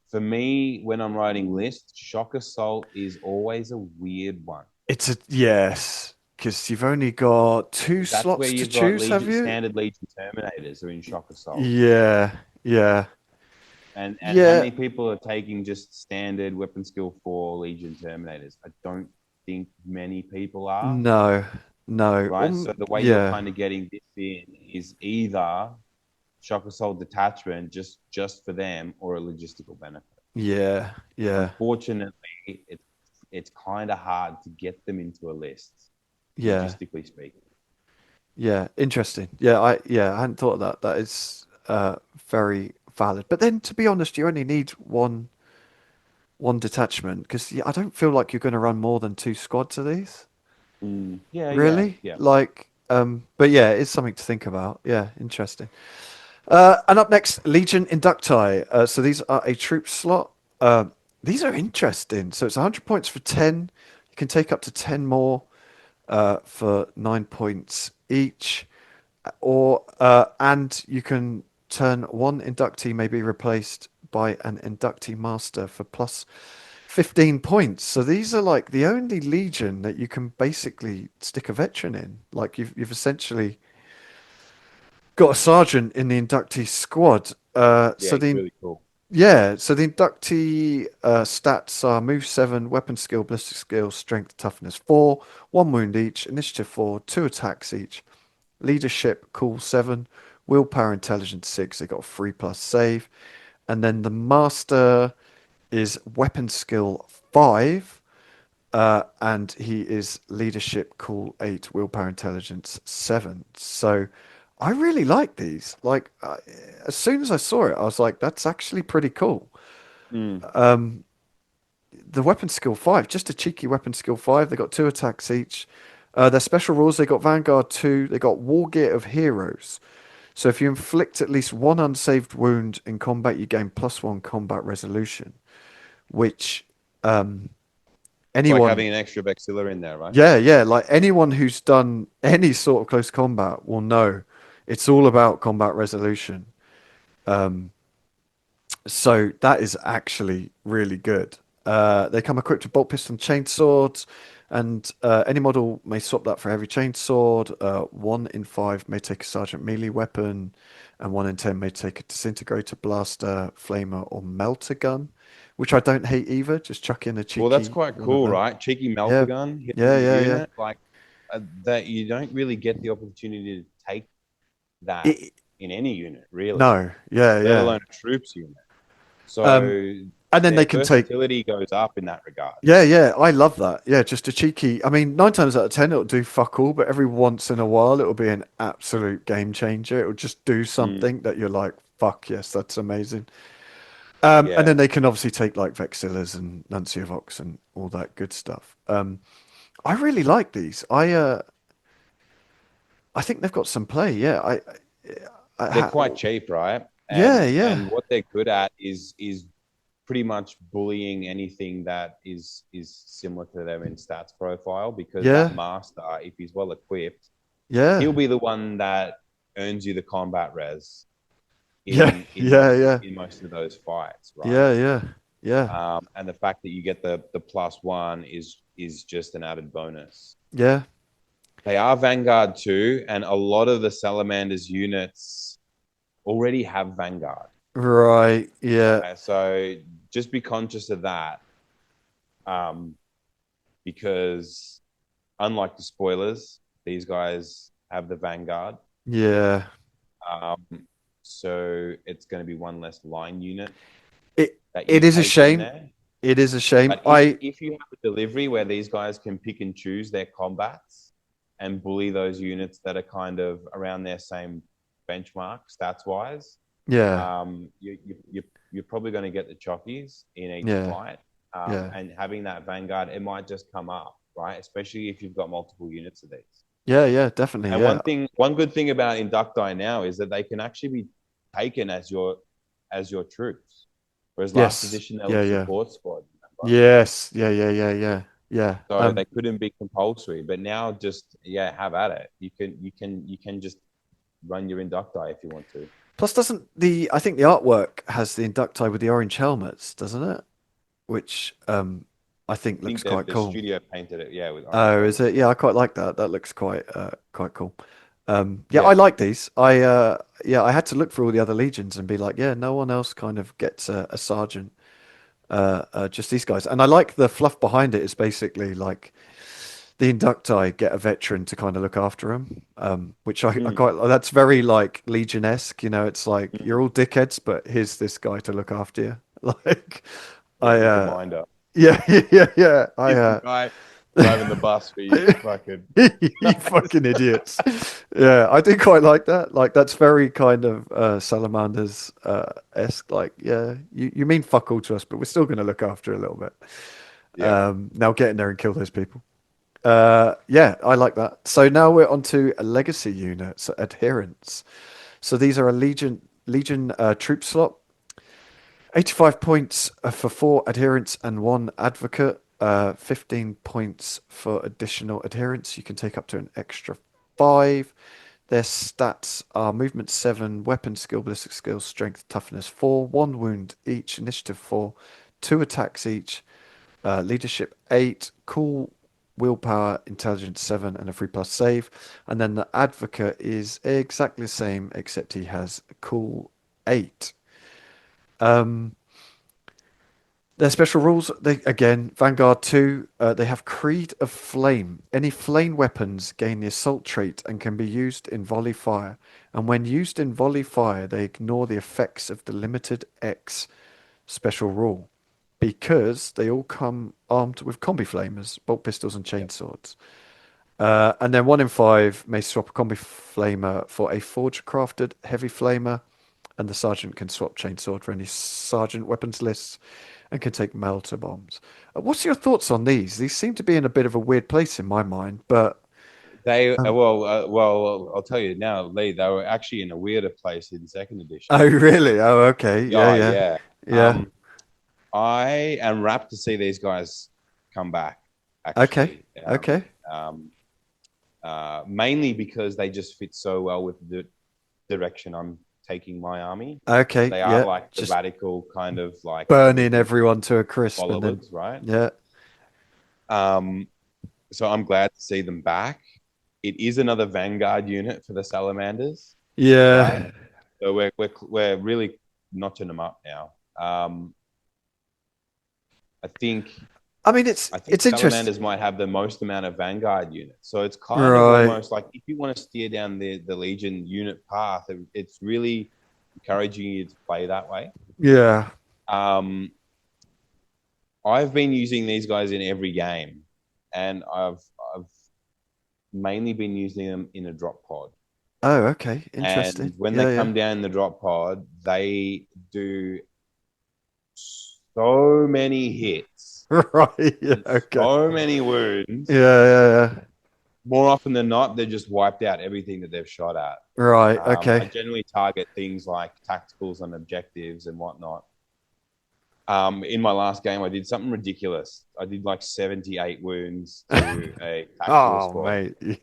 for me, when I'm writing lists, shock assault is always a weird one. it's a yes, because you've only got two That's where slots to you've got choose, have Legion you? standard Legion Terminators are in shock assault. Yeah, yeah, And how yeah. many people are taking just standard weapon skill 4 Legion Terminators? I don't think many people are, No, no. right? So the way you're Yeah, kind of getting this in is either shock assault detachment just for them or a logistical benefit. yeah, yeah, Unfortunately, it's kind of hard to get them into a list, yeah. logistically speaking. Yeah, interesting. I hadn't thought of that. That is very valid. But then to be honest, you only need one detachment because I don't feel like you're going to run more than two squads of these. Mm, yeah, yeah, Really? yeah. Like but yeah, it's something to think about. Yeah, interesting. And up next, Legion Inducti. So these are a troop slot. These are interesting. So it's 100 points for 10. You can take up to 10 more for 9 points each. Or and you can turn one inductee may be replaced by an inductee master for plus 15 points. So these are like the only legion that you can basically stick a veteran in. Like you've essentially got a sergeant in the inductee squad. Yeah, it's really cool. So the inductee stats are move 7, weapon skill, ballistic skill, strength, toughness 4, 1 wound each, initiative 4, 2 attacks each, leadership cool 7, willpower intelligence 6. They got a 3 plus save, and then the master is weapon skill 5, and he is leadership cool 8, willpower intelligence 7. So I really like these. Like as soon as I saw it, I was like, that's actually pretty cool. Mm. The weapon skill 5, just a cheeky weapon skill 5. They got 2 attacks each. Their special rules, they got Vanguard 2, they got Wargear of Heroes. So if you inflict at least one unsaved wound in combat, you gain +1 combat resolution, which It's like anyone, having an extra Vexilla in there, right? yeah, like anyone who's done any sort of close combat will know it's all about combat resolution. So that is actually really good. They come equipped with bolt pistol and chain swords, and any model may swap that for heavy chain sword. 1 in 5 may take a sergeant melee weapon, and 1 in 10 may take a disintegrator blaster, flamer, or melter gun, which I don't hate either. Just chuck in a Well, that's cheeky quite one of cool, them. right? Cheeky melter Yeah, gun hitting yeah, your yeah, yeah. unit, like that. You don't really get the opportunity to take that It, in any unit, really, no, yeah, let yeah. alone a troops unit. Um, So and then their they can take. versatility goes up in that regard. Yeah, yeah, I love that. Yeah, just a cheeky. I mean, 9 times out of 10, it'll do fuck all, but every once in a while, it'll be an absolute game changer. It'll just do Mm, something that you're like, fuck yes, that's amazing. And yeah, then they can obviously take like Vexillas and Nunciovox and all that good stuff. I really like these. I think they've got some play. Yeah, I they're ha quite cheap, right? yeah, And yeah, what they're good at is pretty much bullying anything that is similar to them in stats profile, because that yeah, master, if he's well equipped, yeah, he'll be the one that earns you the combat res yeah, yeah, yeah, in most of those fights, right? yeah, yeah, yeah, And the fact that you get the +1 is just an added bonus. yeah. They are Vanguard too, and a lot of the Salamanders units already have Vanguard. Right. Yeah. So just be conscious of that, um, because unlike the spoilers, these guys have the Vanguard. Yeah. Um, so it's going to be one less line unit It that it you is a take in shame. there. It is a shame. But I if you have a delivery where these guys can pick and choose their combats and bully those units that are kind of around their same benchmark stats wise, yeah. um, you're probably going to get the chockies in each Yeah. fight. Yeah. And having that Vanguard, it might just come up, right? Especially if you've got multiple units of these. Yeah, yeah, definitely. And Yeah. one good thing about Inducti now is that they can actually be taken as your troops, whereas last Yes. edition they were Yeah, yeah. support squad. Remember? Yes. Yeah, yeah, yeah, yeah. Yeah. So they couldn't be compulsory, but now just have at it. You can just run your Inducti if you want to. Plus doesn't the I think the artwork has the inducti with the orange helmets, doesn't it? Which I think I think looks that quite the cool. studio painted it, with orange Oh, is helmets. it? Yeah, I quite like that. That looks quite cool. Yeah, I Yeah, like these. I had to look for all the other legions and be like, yeah, no one else kind of gets a sergeant. Just these guys. And I like the fluff behind it is basically like the inducti get a veteran to kind of look after them, which I mm, quite, that's very like Legion-esque, it's like mm. you're all dickheads, but here's this guy to look after you. Like, Yeah, I, he's the minder. yeah, yeah, yeah, He's the guy driving the bus for you, fucking. you fucking idiots. Yeah, I do quite like that. Like that's very kind of Salamanders esque. Like, yeah, you mean fuck all to us, but we're still going to look after a little bit. Yeah. Now get in there and kill those people. Yeah, I like that. So now we're on to a legacy unit, so adherents. So these are a Legion troop slot. 85 points for 4 adherents and 1 advocate. 15 points for additional adherents. You can take up to an extra 5. Their stats are movement 7, weapon skill, ballistic skill, strength, toughness 4, 1 wound each, initiative 4, 2 attacks each, Leadership 8, cool willpower, intelligence 7, and a 3 plus save. And then the advocate is exactly the same, except he has cool 8. Um, their special rules, they again, Vanguard 2, they have Creed of Flame. Any flame weapons gain the assault trait and can be used in volley fire. And when used in volley fire, they ignore the effects of the limited X special rule because they all come armed with combi flamers, bolt pistols, and Yep. chainswords. And then 1 in 5 may swap a combi flamer for a forge crafted heavy flamer, and the sergeant can swap chainsword for any sergeant weapons lists and can take melter bombs. What's your thoughts on these? These seem to be in a bit of a weird place in my mind, but They um, well, I'll tell you now, Lee. They were actually in a weirder place in second edition. oh really? Oh okay, yeah, Oh yeah, yeah. yeah. I am rapt to see these guys come back. Okay, Actually, okay, mainly because they just fit so well with the direction I'm taking my army. okay, They are yeah. like the Just radical kind of like burning everything everyone to a crisp, and then followers, right? yeah, Um, so I'm glad to see them back. It is another Vanguard unit for the Salamanders, right? yeah. So we're really notching them up now. I think I mean, it's I think it's interesting, Salamanders might have the most amount of Vanguard units. So it's kind of right? almost like if you want to steer down the Legion unit path, it's really encouraging you to play that way. Yeah. Um, I've been using these guys in every game, and I've mainly been using them in a drop pod. Oh, okay, interesting. And when they Yeah, come down in the drop pod, they do so many hits yeah. Right. Yeah. and Okay. so many wounds. Yeah, yeah, yeah. More often than not, they're just wiped out everything that they've shot at. Right. I Okay. generally target things like tacticals and objectives and whatnot. In my last game, I did something ridiculous. I did like 78 wounds to a tactical Oh, squad, mate.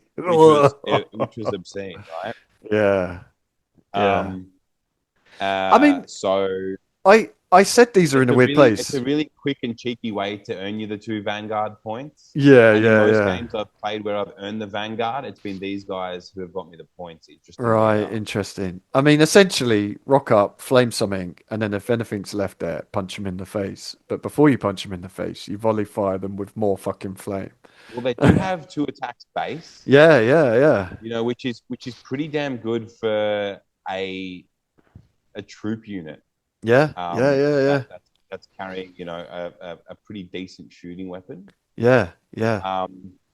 which was obscene, right? Yeah. Yeah. Um, I mean, so I said these are in a weird it's place. a really quick and cheeky way to earn you the 2 Vanguard points. Yeah, And in yeah, most yeah. games I've played where I've earned the Vanguard, it's been these guys who have got me the points, interestingly Right, enough. interesting. I mean, essentially, rock up, flame something, and then if anything's left there, punch them in the face. But before you punch them in the face, you volley fire them with more fucking flame. Well, they do have 2 attacks base, Yeah, yeah, yeah. which is pretty damn good for a a troop unit. Yeah, yeah, yeah, yeah. That's carrying a pretty decent shooting weapon. Yeah, yeah.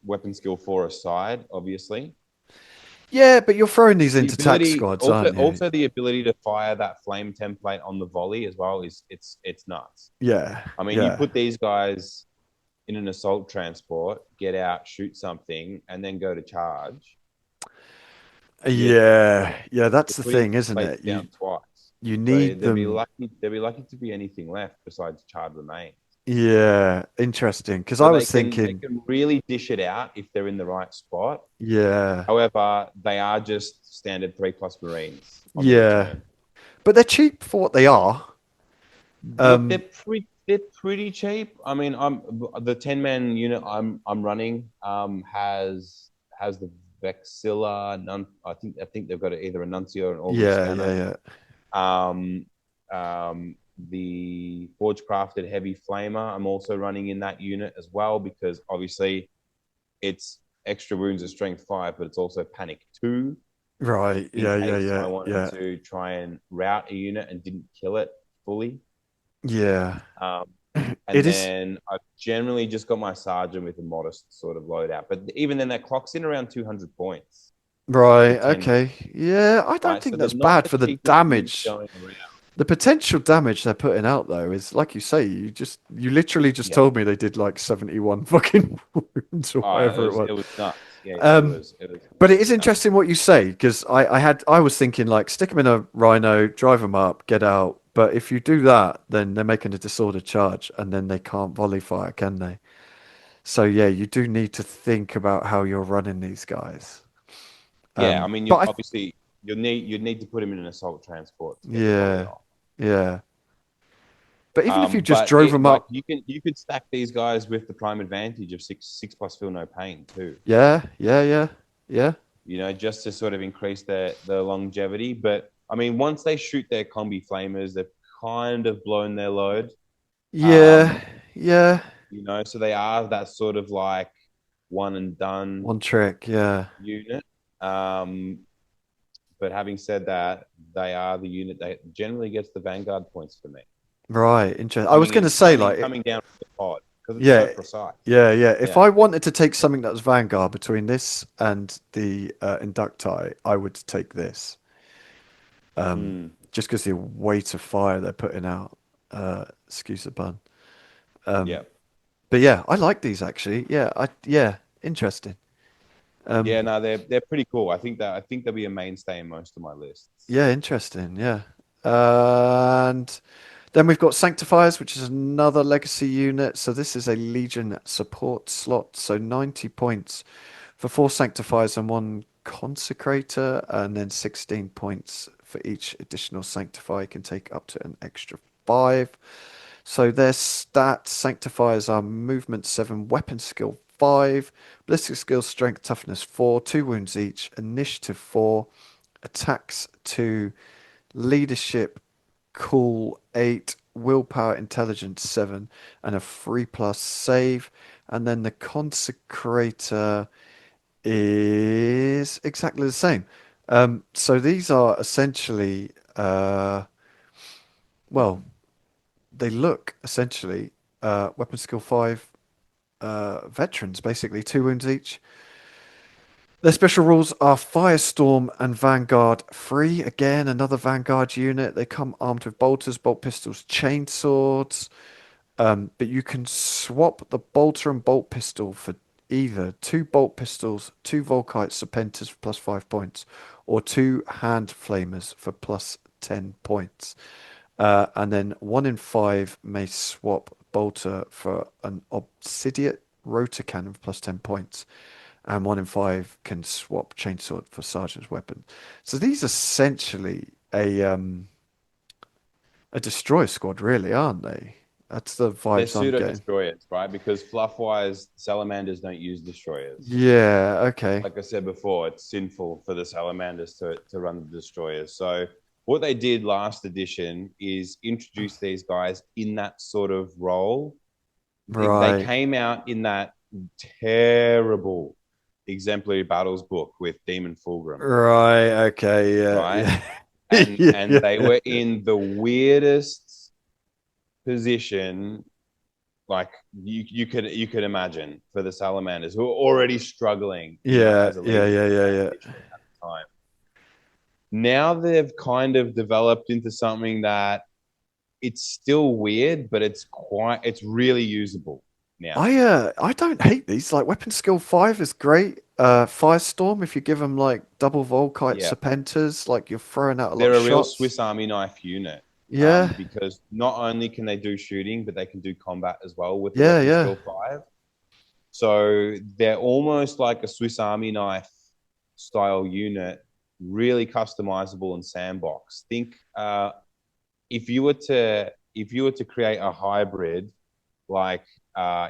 Weapon skill 4 aside, obviously. Yeah, but you're throwing these The into tax ability squads, also aren't you? also the ability to fire that flame template on the volley as well is it's nuts. Yeah, I mean, you yeah. put these guys in an assault transport, get out, shoot something, and then go to charge. You're Yeah, yeah, that's the putting thing, isn't templates it? down twice. You So need they'll be them. lucky. They'll be lucky to be anything left besides charred remains. Yeah, interesting. Because So I they was can they thinking, can really dish it out if they're in the right spot. yeah, However, they are just standard 3+ Marines on the yeah, return. but they're cheap for what they are. Look, Um, they're pretty cheap. I mean, I'm the 10-man unit I'm running has the Vexilla. I think they've got either a Nuncio or an Augural yeah, Scanner. yeah, Um, the Forge Crafted Heavy Flamer. I'm also running in that unit as well because obviously it's extra wounds of Strength 5, but it's also Panic 2 yeah. Right, in yeah, yeah, case yeah, I wanted yeah, to try and rout a unit and didn't kill it fully. yeah. Um, It and is then I've generally just got my sergeant with a modest sort of loadout. But even then, that clocks in around 200 points for right. 10 men, Okay, yeah. I don't right? think So they're that's not bad the for the cheapest units damage. going around. The potential damage they're putting out though is like you say, you literally just Yeah. told me they did like 71 fucking wounds or Oh, whatever it was. it was nuts. Yeah, yeah. It Um, was it was but it is absolutely nuts. interesting what you say because I was thinking like stick them in a rhino, drive them up, get out. But if you do that, then they're making a disordered charge, and then they can't volley fire, can they? So yeah, you do need to think about how you're running these guys. Yeah, I mean, But you obviously you'd need to put him in an assault transport to get the volley yeah, off. yeah. But even if you just But drove it them like up, you could stack these guys with the prime advantage of six plus feel no pain too. yeah, yeah, yeah, yeah, You know, just to sort of increase their longevity. But I mean, once they shoot their combi flamers, they've kind of blown their load. yeah, Um, yeah. you know, so they are that sort of like one and done One trick, yeah. unit. Um, but having said that, they are the unit that generally gets the Vanguard points for me. Right, interesting. I was going to say, like, Coming down from the pod because it's so yeah, precise. yeah, yeah. If Yeah. I wanted to take something that was Vanguard between this and the Inducti, I would take this. Mm, Just because the weight of fire they're putting out. Excuse the pun. yeah. But yeah, I like these actually. Yeah, interesting. Yeah, no, they're pretty cool. I think they'll be a mainstay in most of my lists. Yeah, interesting. Yeah. And then we've got Sanctifiers, which is another legacy unit. So this is a Legion support slot. So 90 points for 4 Sanctifiers and 1 Consecrator, and then 16 points for each additional Sanctifier. You can take up to an extra 5. So their stats: Sanctifiers are movement 7, weapon skill 5, ballistic skill strength toughness 4, 2 wounds each, initiative 4, attacks 2, leadership cool 8, willpower intelligence 7, and a 3 plus save. And then the consecrator is exactly the same. So these are essentially, well, they look essentially weapon skill 5 veterans, basically 2 wounds each. Their special rules are Firestorm and Vanguard free. Again, another Vanguard unit. They come armed with bolters, bolt pistols, chainswords. But you can swap the bolter and bolt pistol for either 2 bolt pistols, 2 Volkite Serpentas for plus 5 points, or 2 hand flamers for plus 10 points. And then 1 in 5 may swap bolter for an obsidiate rotor cannon for plus 10 points. And 1 in 5 can swap chainsword for sergeant's weapon. So these are essentially a destroyer squad, really, aren't they? That's the They're vibes I'm pseudo getting. destroyers, right? Because fluff wise, salamanders don't use destroyers. Yeah, okay. Like I said before, it's sinful for the salamanders to run the destroyers. So what they did last edition is introduce these guys in that sort of role. They Right. came out in that terrible exemplary battles book with Demon Fulgrim, Right, okay, yeah, right? yeah. And Yeah, they yeah. were in the weirdest position like you could imagine for the salamanders who are already struggling, you know, Yeah, as a yeah, legion yeah, in yeah, that yeah. edition at the time. Now they've kind of developed into something that it's still weird, but it's really usable now. I don't hate these. Like weapon skill 5 is great. Firestorm, if you give them like double Volkite Yeah, Serpentas, like you're throwing out a lot they're of a real shots. Swiss Army knife unit. Yeah, Because not only can they do shooting, but they can do combat as well with the yeah, weapon yeah. skill 5. So they're almost like a Swiss Army knife style unit, really customizable and sandbox. Think if you were to create a hybrid like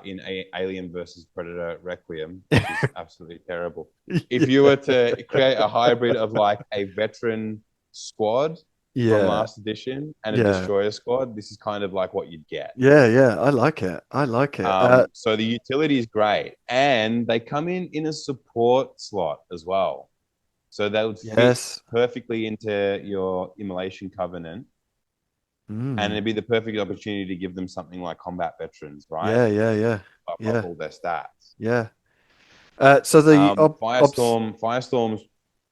in Alien versus Predator Requiem, which is absolutely terrible. If you were to create a hybrid of like a veteran squad from Yeah, last edition and a yeah, destroyer squad, this is kind of like what you'd get. yeah, yeah. I like it. I like it. So the utility is great, and they come in a support slot as well, so they would fit Yes. perfectly into your immolation covenant, and Mm. it'd be the perfect opportunity to give them something like combat veterans, right? Yeah, yeah, yeah, Up yeah, all their stats. yeah. So the Firestorm's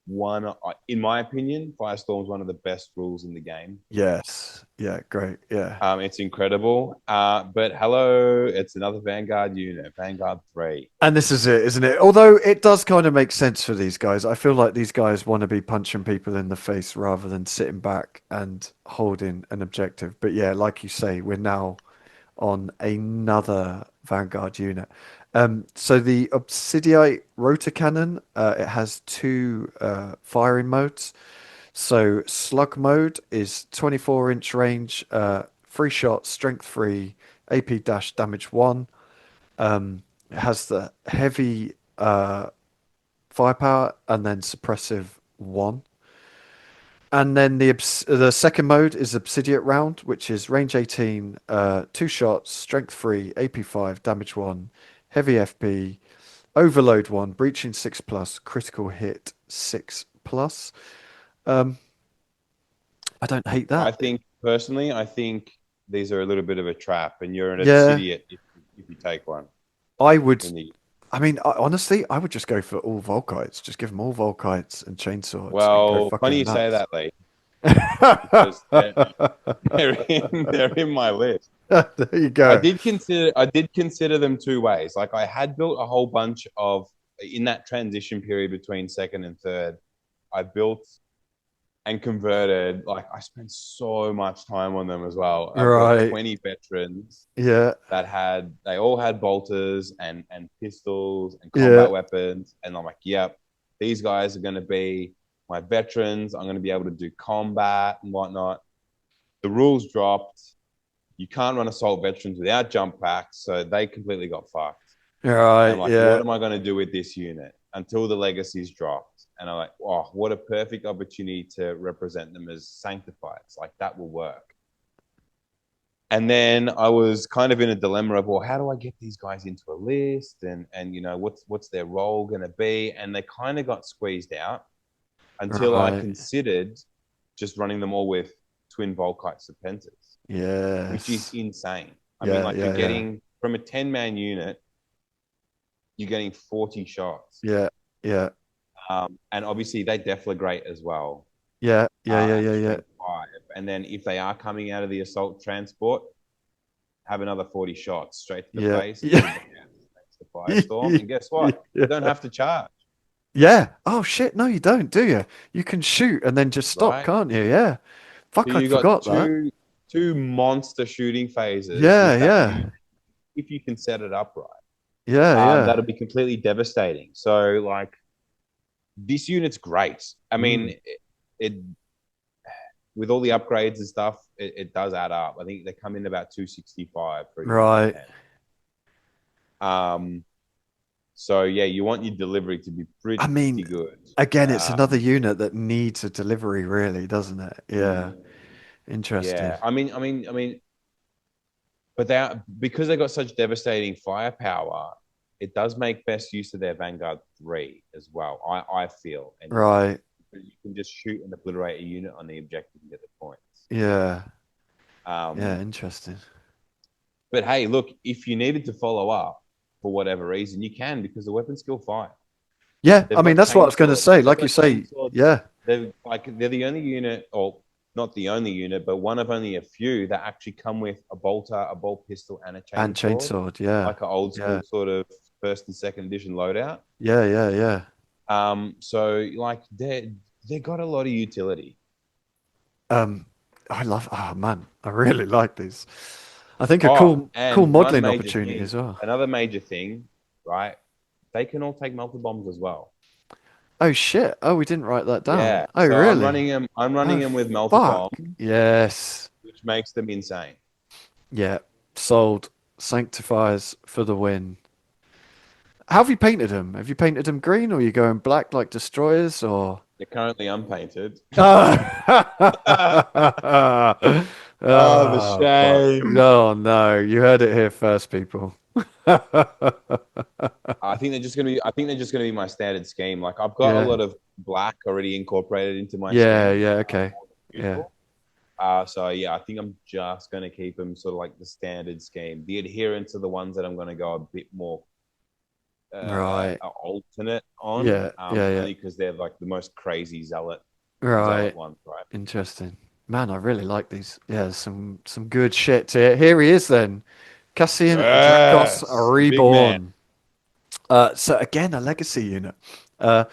one, in my opinion, Firestorm's one of the best rules in the game. yes, yeah, great, yeah. It's incredible. But hello, it's another Vanguard unit, Vanguard 3. And this is it, isn't it? Although it does kind of make sense for these guys. I feel like these guys want to be punching people in the face rather than sitting back and holding an objective. But yeah, like you say, we're now on another Vanguard unit. So the Obsidiate rotor cannon, it has 2 firing modes. So slug mode is 24-inch range, 3 shots, strength 3, AP dash damage 1. It has the heavy firepower and then suppressive 1. And then the second mode is Obsidiate round, which is range 18, 2 shots, strength 3, AP 5, damage 1, heavy FP, overload 1, breaching 6 plus, critical hit 6 plus. Um, I don't hate I that. think personally, I think these are a little bit of a trap, and you're an Yeah, idiot if you take one. I would. In the I mean, honestly, I would just go for all Volkites. Just give them all Volkites and chainswords and go well, funny fucking you say nuts. that, Lee, because they're in my list. There you go. I did consider them two ways. Like I had built a whole bunch of in that transition period between second and third. I built and converted. Like I spent so much time on them as well. I built Right. 20 veterans Yeah. they all had bolters and pistols and Yeah. combat weapons. And I'm like, yep, these guys are going to be my veterans. I'm going to be able to do combat and whatnot. The rules dropped. You can't run assault veterans without jump packs, so they completely got fucked. And I'm Right. like, what Yeah. am I going to do with this unit until the legacies dropped? And I'm like, oh, what a perfect opportunity to represent them as sanctifieds. Like that will work. And then I was kind of in a dilemma of, well, how do I get these guys into a list, and you know what's their role going to be? And they kind of got squeezed out until I Right. considered just running them all with twin Volkite Serpentis, which is Yes. insane. I mean, Yeah. like you're Yeah. Yeah. getting from a 10-man unit, you're getting 40 shots. Yeah. Yeah. And obviously they deflagrate as well Yeah. Yeah. Yeah. at Yeah. Yeah. strength 5. And then if they are coming out of the assault transport, have another 40 shots straight to the Yeah. face and Yeah. then the firestorm. And guess what? You don't Yeah. have to charge, Yeah. Oh shit. No, you don't, do you? You can shoot and then just stop, right? can't you? Yeah. So Fuck, I'd you got forgot that. two monster shooting phases Yeah. with that Yeah. unit if you can set it up right. Yeah. That'll Yeah. be completely devastating. So like this unit's great. I Mm. mean, it with all the upgrades and stuff, it does add up. I think they come in about 265 for a unit of Right. 10. So yeah, you want your delivery to be I pretty mean, good. again, it's another Um, unit that needs a delivery, really, doesn't it? Yeah. mm, Interesting. yeah, but because they got such devastating firepower, it does make best use of their Vanguard 3 as well. I feel anyway. Right. You can just shoot and obliterate a unit on the objective and get the points. Yeah. Yeah. Um, Interesting. but hey, look, if you needed to follow up for whatever reason, you can because the weapon skill 5. Yeah. I They've mean, got that's what I was going to chainswords. say. They've Like you got say, chainswords. yeah. They're the only unit, or not the only unit, but one of only a few that actually come with a bolter, a bolt pistol, and a And chainsword, chainsword. Yeah. like an old Yeah. school sort of first and second edition loadout. Yeah. Yeah. Yeah. So like they got a lot of utility. Um, I love, oh man, I really like these. I think a Oh, cool and one modeling major opportunity thing, as well. another major thing, right? They can all take multi bombs as well. Oh shit. Oh, we didn't write that down. Yeah. Oh, So really? I'm running Oh, them with multi fuck. bomb, Yes. which makes them insane. Yeah. Sold. Sanctifiers for the win. How have you painted them? Have you painted them green or are you going black like destroyers or? They're currently unpainted. Oh, Oh, the oh, fuck. shame. No, no. You heard it here first, people. I think they're just gonna be my standard scheme. Like I've got a Yeah. lot of black already incorporated into my Yeah, scheme. yeah, okay. More than Yeah. usual. So yeah, I think I'm just gonna keep them sort of like the standard scheme. The adherents are the ones that I'm gonna go a bit more Right. alternate on, Yeah, yeah, yeah. only because they're like the most crazy zealot Right. ones, right? Interesting. Man, I really like these. Yeah, some good shit here. Here he is then. Cassian Dracos Yes, the big man. Reborn. So again, a legacy unit. Uh,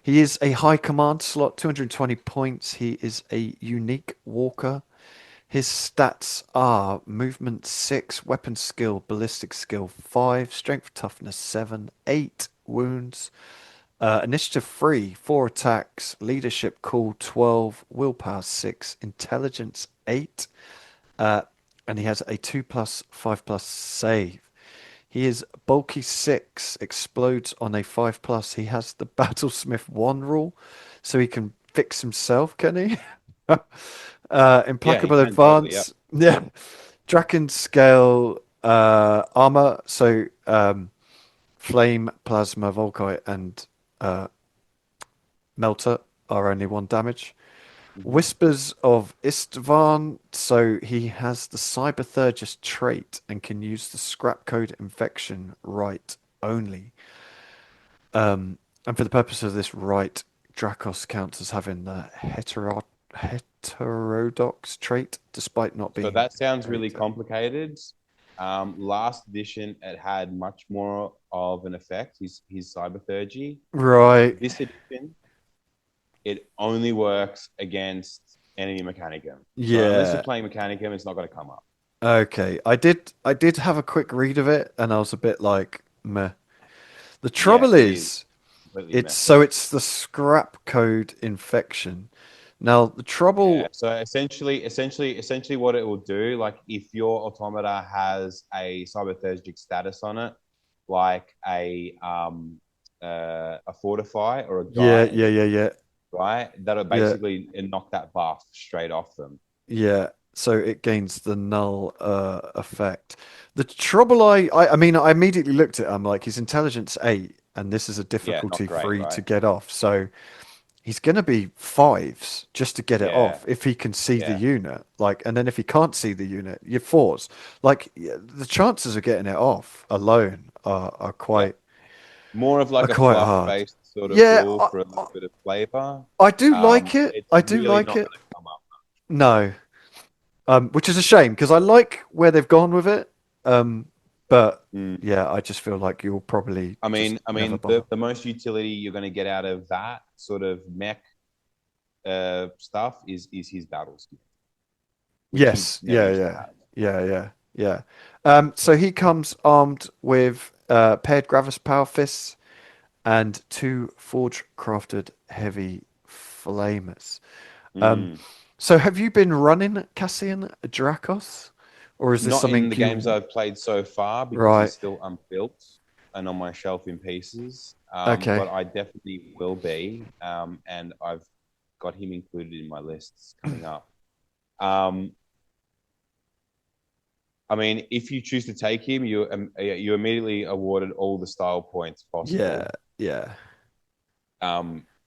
he is a high command slot, 220 points. He is a unique walker. His stats are movement 6, weapon skill, ballistic skill 5, strength toughness 7, 8 wounds, initiative 3, 4 attacks, leadership cool 12, willpower 6, intelligence 8, uh, and he has a 2+5+ save. He is bulky 6, explodes on a 5+. He has the Battlesmith 1 rule, so he can fix himself, can he? Yeah, he Implacable can totally. Yeah. advance. Yeah. Draken scale armor. So flame, plasma, volkite, and uh, melter are only 1 damage. Mhm. Whispers of Istvan, so he has the Cyberthurgist trait and can use the scrap code infection right only. And for the purpose of this right, Dracos counts as having the heterodox trait, despite not So being that sounds really created. complicated. Last edition, it had much more of an effect. His cyberthurgy. Right. This edition, it only works against enemy Mechanicum. So unless you're Yeah. playing Mechanicum, it's not going to come up. Okay. I did have a quick read of it and I was a bit like meh. The Yeah, trouble it is is completely it's messed up. so it's the scrap code infection. Now the Yeah. trouble So essentially, what it will do, like if your automata has a cyberthurgic status on it, like a fortify or a yeah, guide, yeah, yeah, yeah. right? That'll Yeah. basically knock that buff straight off them. Yeah, so it gains the null effect. The trouble I mean I immediately looked at it, I'm like he's intelligence 8 and this is a Yeah, not difficulty great, 3 to right? get off. So he's going to be 5s just to get it Yeah, off if he can see the yeah. unit. Like and then if he can't see the unit, you're 4s. Like the chances of getting it off alone are Yep. quite More of are like a quite hard. fluff-based sort of Yeah, rule for a little bit of flavor. I do like it. It's I do really like not it. going to come up. No. Which is a shame because I like where they've gone with it. But Mm. yeah, I just feel like you'll probably I just mean, I never mean, bother. the most utility you're going to get out of that sort of mech stuff is his battle skill, which he Yes, never yeah, used to yeah, have. yeah, yeah, yeah. So he comes armed with paired Gravis Power Fists and 2 forge crafted heavy flamers. Um, Mm. so have you been running Cassian Dracos, or is this Not in something the games you? I've played so far because Right. he's still unbuilt and on my shelf in pieces. Okay. But I definitely will be, and I've got him included in my lists coming up. Um, I mean, if you choose to take him, you immediately awarded all the style points Yeah, possible. yeah,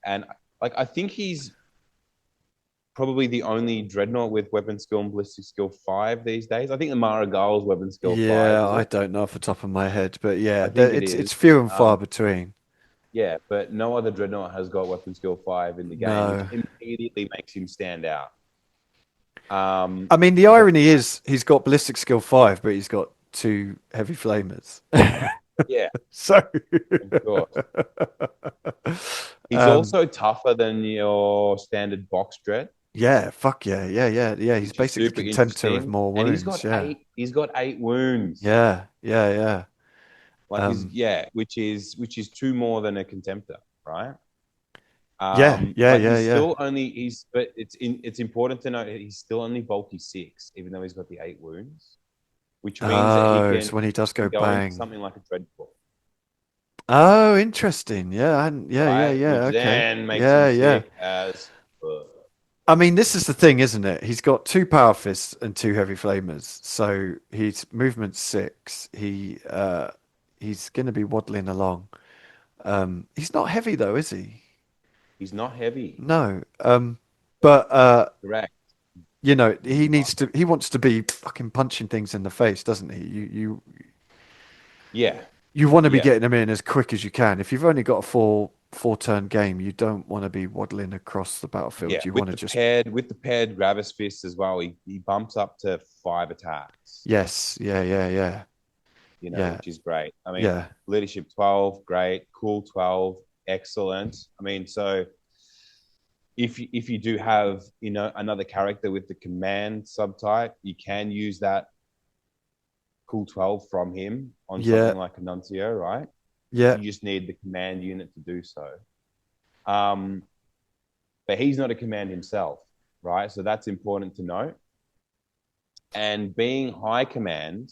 And like I think he's probably the only dreadnought with weapon skill and ballistic skill 5 these days. I think the Maragal's weapon skill 5, yeah. is I it? don't know off the top of my head, but yeah, I think it it's is. few and far Um, between. yeah, but no other dreadnought has got weapon skill 5 in the game, which No. immediately makes him stand out. Um, I mean, the the irony is he's got ballistic skill 5, but he's got 2 heavy flamers. Yeah, So, of course. He's um, also tougher than your standard box dread, yeah, fuck yeah, yeah, yeah, yeah. He's which is basically super Contemptor with interesting. more And wounds. Yeah, he's got 8 wounds. yeah, yeah, yeah. Like he's Um, yeah, which is two more than a contemptor, right? yeah, yeah, But yeah, he's yeah. still only he's but it's important to note he's still only bulky 6, even though he's got the 8 wounds, which means that Oh, so when he does he go can go into bang. something like a dreadful, Oh, interesting. Yeah, and yeah, yeah, right? yeah. Which Okay. then makes him Yeah, yeah. sick as fuck. I mean, this is the thing, isn't it? He's got 2 power fists and 2 heavy flamers, so he's movement 6. He's going to be waddling along. He's not heavy though, is he? He's not heavy. No. But Correct. he He's not. needs to. He wants to be fucking punching things in the face, doesn't he? Yeah. You want to be Yeah. getting them in as quick as you can. If you've only got a four turn game, you don't want to be waddling across the battlefield. Yeah. You want to just With the paired Gravis Fist as well, he bumps up to 5 attacks. yes, yeah, yeah, yeah, yeah, Which is great. I mean, yeah. leadership 12, great. Cool 12, excellent. I mean, so if you do have another character with the command subtype, you can use that cool 12 from him on Yeah, something like a Nuncio, right? yeah, You just need the command unit to do so. Um, but he's not a command himself, right? So that's important to note. And being high command,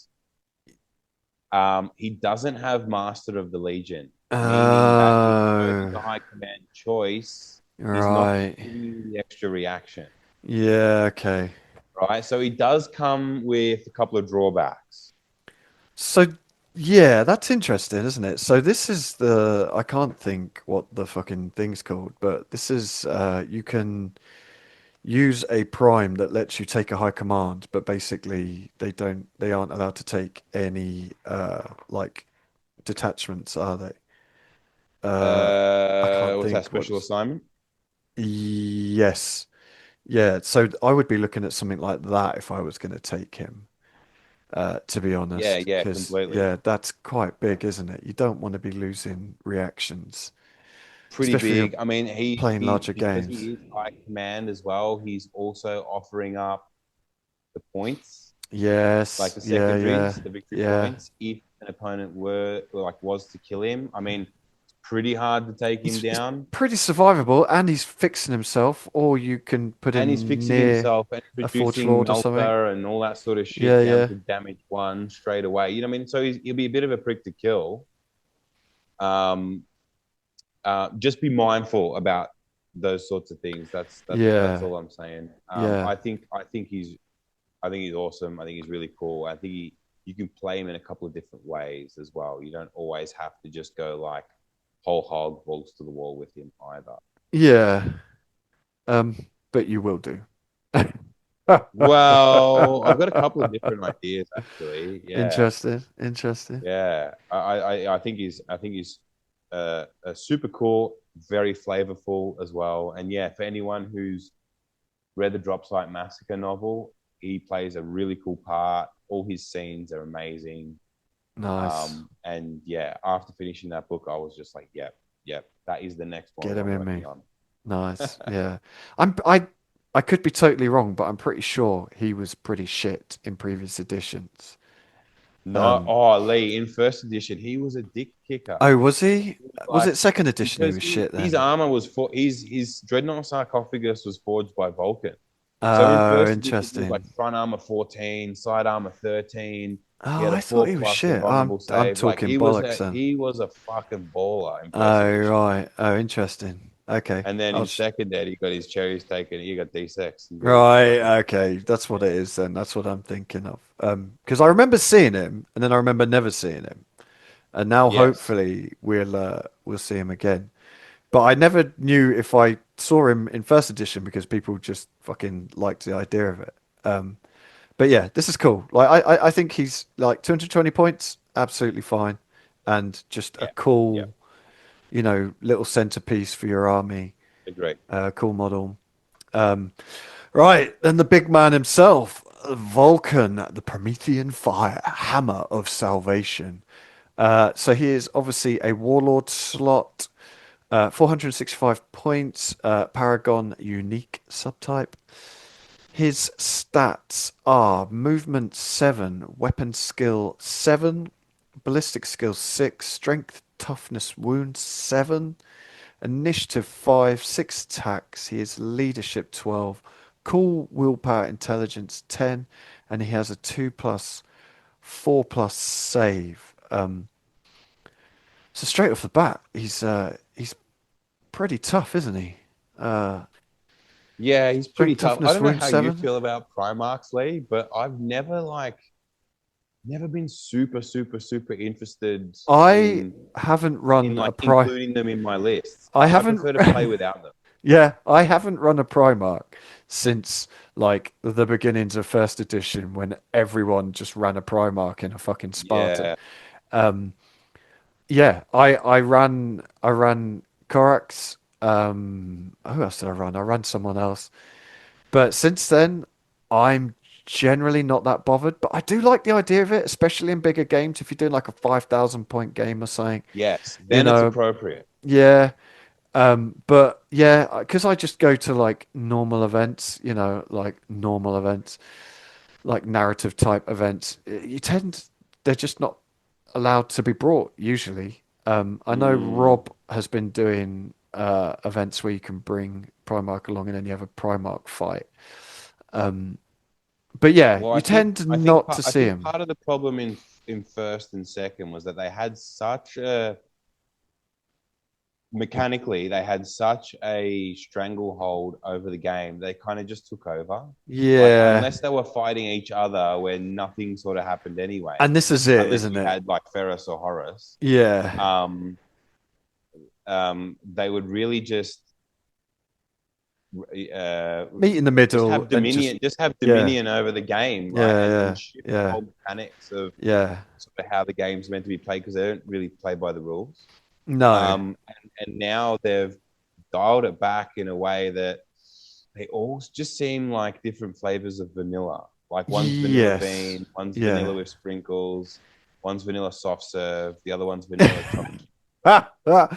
he doesn't have Master of the Legion, meaning that even though he's Oh, a high command choice, he's not right. giving you the extra reaction, Yeah, okay. right? So he does come with a couple of drawbacks. So, yeah, that's interesting, isn't it? So this is I can't think what the fucking thing's called, but this is you can use a prime that lets you take a high command, but basically they aren't allowed to take any like detachments, are they? I can't What's that think special what's assignment? yes. Yeah, so I would be looking at something like that if I was going to take him, to be Yeah, honest, yeah, because completely. yeah, that's quite big, isn't it? You don't want to be losing reactions, Pretty especially if you're big. I mean, playing he larger because games. he is high command as well. He's also offering up the points, like Yes, the yeah, yeah, secondaries, the victory yeah. points, if an opponent was to kill him. I mean, it's pretty hard to take him It's down, pretty survivable, and he's fixing himself, or you can put and he's him fixing near himself and a Forge introducing Lord or something. Melter and all that sort of Yeah, shit down yeah, to damage one straight away. You know what I mean? So he'll be a bit of a prick to kill. Um, just be mindful about those sorts of things. That's yeah, all I'm saying. yeah. I think he's awesome. I think he's really cool. I think you can play him in a couple of different ways as well. You don't always have to just go like whole hog balls to the wall with him either. Yeah. But you will do. Well, I've got a couple of different ideas actually. Yeah, Interesting, interesting. yeah. I think he's super cool, very flavorful as well. And yeah, for anyone who's read the Dropsite Massacre novel, he plays a really cool part. All his scenes are amazing. Nice. And yeah, after finishing that book, I was just like, yep, yep, that is the next Get model him I'm in working me. on. Nice. Yeah. I could be totally wrong, but I'm pretty sure he was pretty shit in previous editions. No, Um, oh, Lee, in first edition, he was a dick kicker. oh, was he? He was Was like, it second edition he because was shit his then? armor was for his dreadnought sarcophagus was forged by Vulcan. So in Oh, first edition, he was like interesting. front armor 14, side armor 13. He Oh, had a I thought 4 he was plus shit. invulnerable I'm save. Like talking bollocks then. he was a fucking baller in first Oh, edition. right. Oh, interesting. Okay. And then I'll in just second ed, he got his cherries taken. He got D6. He got his right. Okay. That's what it is then. That's what I'm thinking of. Because I remember seeing him and then I remember never seeing him. And now yes, hopefully we'll see him again. But I never knew if I saw him in first edition because people just fucking liked the idea of it. Um, but yeah, this is cool. Like I think he's like 220 points, absolutely fine, and just a yeah, yeah, cool, little centerpiece for your army. agree. Cool model. Um, right, then the big man himself, Vulcan, the Promethean fire, hammer of salvation. So he is obviously a warlord slot, 465 points, Paragon unique subtype. His stats are movement 7, weapon skill 7, ballistic skill 6, strength, toughness, wound 7, initiative 5, 6 attacks. He is leadership 12, cool, willpower, intelligence 10, and he has a 2 plus 4 plus save. So straight off the bat, he's pretty tough, isn't he? Uh, Yeah, he's pretty strength, tough. I toughness, don't know wound how you 7. feel about Primarchs, Lee, but I've never been super interested I haven't in run a like pri. including them in my lists. I I haven't. prefer to play without them. Yeah, I haven't run a Primarch since like the beginnings of first edition when everyone just ran a Primarch in a fucking Spartan. Yeah. Um, yeah, I ran Corax. Who else did I run? I ran someone else. But since then, I'm generally not that bothered. But I do like the idea of it, especially in bigger games. If you're doing like a 5,000 point game or something, Yes. you Then it's know, appropriate. yeah. But yeah, because I just go to like normal events, like normal events, like narrative type events. They're just not allowed to be brought usually. I know Mm. Rob has been doing events where you can bring Primarch along and then you have a Primarch fight. But yeah, Well, you tend not to I see think them. part of the problem in first and second was that they had such a mechanically they had such a stranglehold over the game. They kind of just took over. Like Yeah, unless they were fighting each other, where nothing sort of happened anyway, and this is it, unless isn't you it? had like Ferris or Horus. Yeah, Um, they would really uh, meet in the middle and just just have yeah, dominion over the game, right? yeah, And yeah, shift the yeah, whole mechanics of yeah. sort of how the game's meant to be played because they don't really play by the rules. No, And now they've dialed it back in a way that they all just seem like different flavors of vanilla. Like one's vanilla yes, bean, one's vanilla yeah. with sprinkles, one's vanilla soft serve, the other one's vanilla chocolate,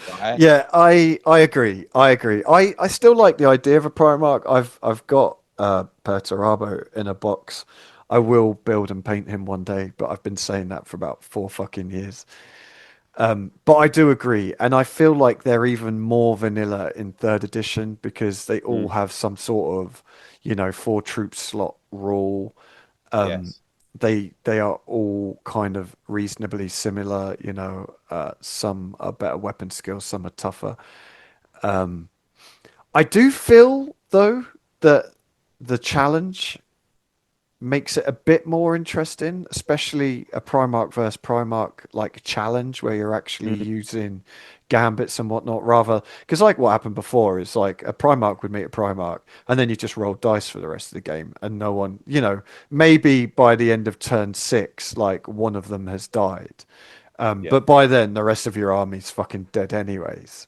right? Yeah, I agree. I agree. I still like the idea of a Primarch. I've got Perturabo in a box. I will build and paint him one day, but I've been saying that for about 4 fucking years. But I do agree, and I feel like they're even more vanilla in third edition because they all Mm, have some sort of, four troop slot rule. yes. They are all kind of reasonably similar. Some are better weapon skills, some are tougher. I do feel though that the challenge makes it a bit more interesting, especially a Primarch versus Primarch like challenge where you're actually Mm, using gambits and whatnot rather because like what happened before is like a Primarch would meet a Primarch and then you just roll dice for the rest of the game and no one, maybe by the end of turn six, like one of them has died. yeah. But by then the rest of your army's fucking dead anyways.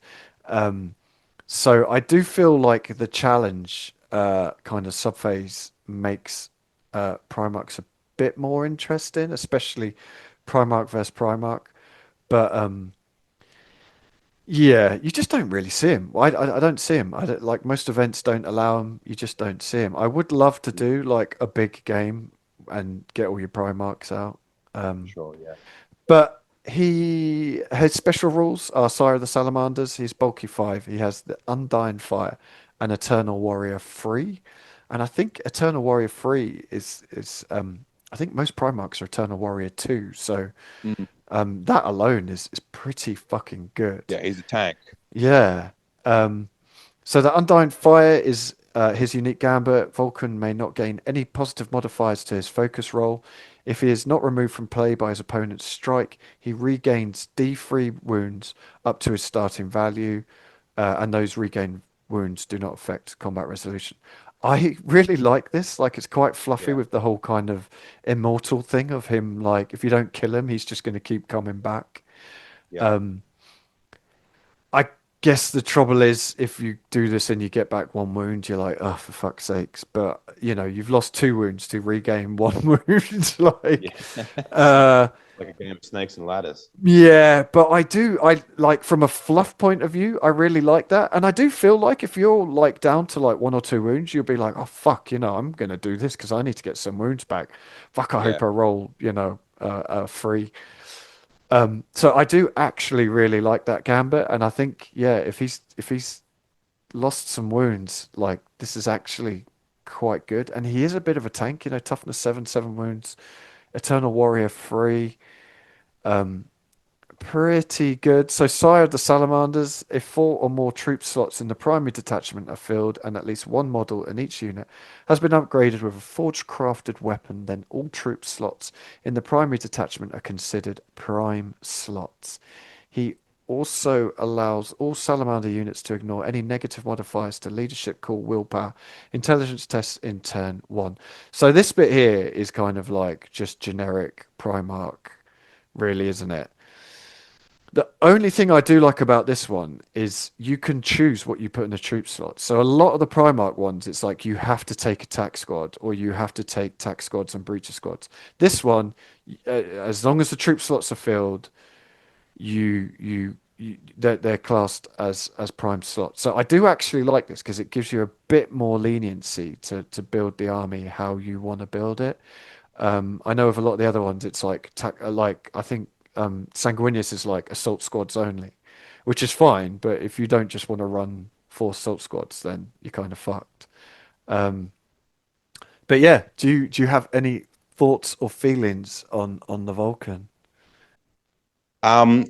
So I do feel like the challenge kind of subphase makes Primarchs a bit more interesting, especially Primarch versus Primarch. But yeah, you just don't really see him. I don't see him. I don't, like most events don't allow him. You just don't see him. I would love to Mm, do like a big game and get all your Primarchs out. sure, yeah. But his special rules are Sire of the Salamanders. He's bulky 5. He has the Undying Fire and Eternal Warrior 3. And I think Eternal Warrior 3 is I think most Primarchs are Eternal Warrior 2. So Mm, that alone is pretty fucking good. yeah, he's a tank. Yeah. So the Undying Fire is his unique gambit. Vulcan may not gain any positive modifiers to his focus roll. If he is not removed from play by his opponent's strike, he regains D3 wounds up to his starting value, and those regained wounds do not affect combat resolution. I really like this. Like it's quite fluffy Yeah, with the whole kind of immortal thing of him. Like if you don't kill him, he's just going to keep coming back. yeah, Um, I guess the trouble is if you do this and you get back one wound, you're like, oh, for fuck's sakes. But you've lost two wounds to regain one wound. yeah. Like, uh, Like a game of snakes and ladders. yeah, but I like from a fluff point of view, I really like that. And I do feel like if you're like down to like one or two wounds, you'll be like, oh, fuck, I'm going to do this because I need to get some wounds back. Fuck, I Yeah, hope I roll, free. So I do actually really like that gambit, and I think yeah, if he's lost some wounds, like this is actually quite good, and he is a bit of a tank, toughness 7, 7 wounds, Eternal Warrior 3, pretty good. So Sire of the Salamanders, if 4 or more troop slots in the primary detachment are filled and at least one model in each unit has been upgraded with a forged crafted weapon, then all troop slots in the primary detachment are considered prime slots. He also allows all Salamander units to ignore any negative modifiers to leadership, call, willpower, intelligence tests in turn 1. So this bit here is kind of like just generic Primarch, really, isn't it? The only thing I do like about this one is you can choose what you put in the troop slot. So a lot of the Primarch ones, it's like you have to take attack squad or you have to take tack squads and breacher squads. This one, as long as the troop slots are filled, they're classed as prime slots. So I do actually like this because it gives you a bit more leniency to build the army how you want to build it. I know of a lot of the other ones, it's like I think Sanguinius is like assault squads only, which is fine. But if you don't just want to run 4 assault squads, then you're kind of fucked. But yeah, do you have any thoughts or feelings on the Vulcan? Um,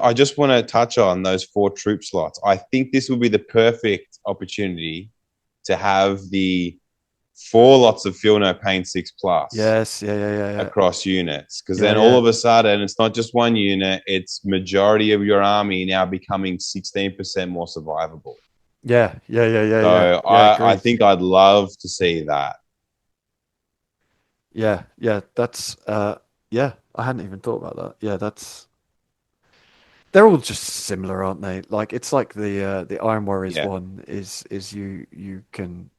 I just want to touch on those 4 troop slots. I think this would be the perfect opportunity to have the 4 lots of Feel No Pain 6+ Yes, yeah, yeah, yeah, yeah, across units, because yeah, then all yeah, of a sudden it's not just one unit, it's majority of your army now becoming 16% more survivable. yeah, yeah, yeah, yeah, yeah, So yeah. I Agreed. think I'd love to see that. Yeah, yeah. That's yeah. I hadn't even thought about that. Yeah, that's they're all just similar, aren't they? Like it's like the Iron Warriors Yeah. one is you can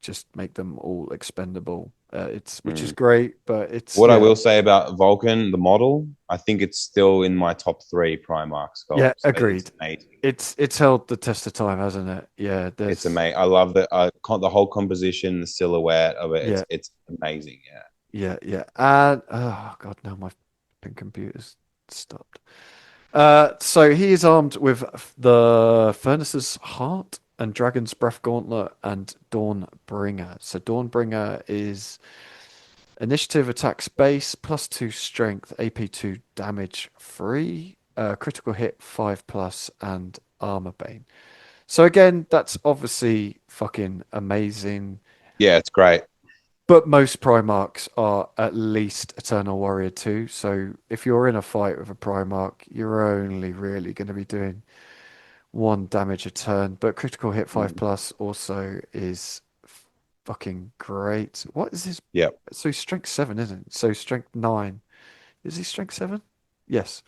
just make them all expendable. It's which is Mm. great, but it's What I yeah, will say about Vulcan, the model, I think it's still in my top 3 Primarch yeah, sculpts. It's agreed. amazing. It's held the test of time, hasn't it? Yeah, It's there's amazing. I love the whole composition, the silhouette of it. yeah, It's amazing. Yeah. yeah, yeah. And oh god, now my computer's stopped. So he is armed with the Furnace's Heart and Dragon's Breath Gauntlet and Dawnbringer. So Dawnbringer is initiative attacks base +2 strength, AP2 damage free, critical hit 5 plus, and armor bane. So again, that's obviously fucking amazing. Yeah, it's great. But most Primarchs are at least Eternal Warrior 2. So if you're in a fight with a Primarch, you're only really going to be doing 1 damage a turn. But critical hit 5 Mm. plus also is fucking great. What is his? Yep. So he's strength 7, isn't it? So strength 9. Is he strength 7? Yes.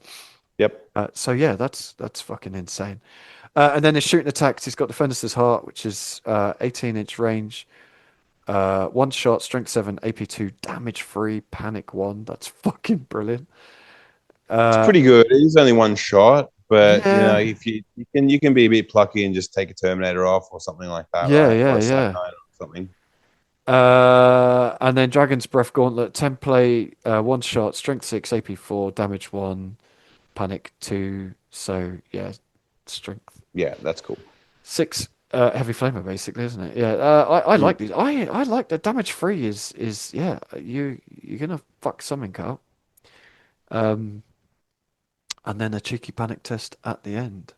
Yep. So yeah, that's fucking insane. And then his shooting attacks, he's got Defender's Heart, which is 18-inch range. 1 shot, strength 7, AP2, damage free, panic 1. That's fucking brilliant. It's Uh, pretty good. It is only 1 shot, but yeah, if you can be a bit plucky and just take a Terminator off or something like that, yeah, right? Or yeah, a Sat yeah. 9 or something. And then Dragon's Breath Gauntlet, template, 1 shot, strength 6, AP4, damage 1, panic 2. So yeah, strength Yeah, that's cool. 6. Heavy flamer basically, isn't it? Yeah. I Mm. like these. I like the damage free is yeah. You're gonna fuck something up. Um, and then a cheeky panic test at the end.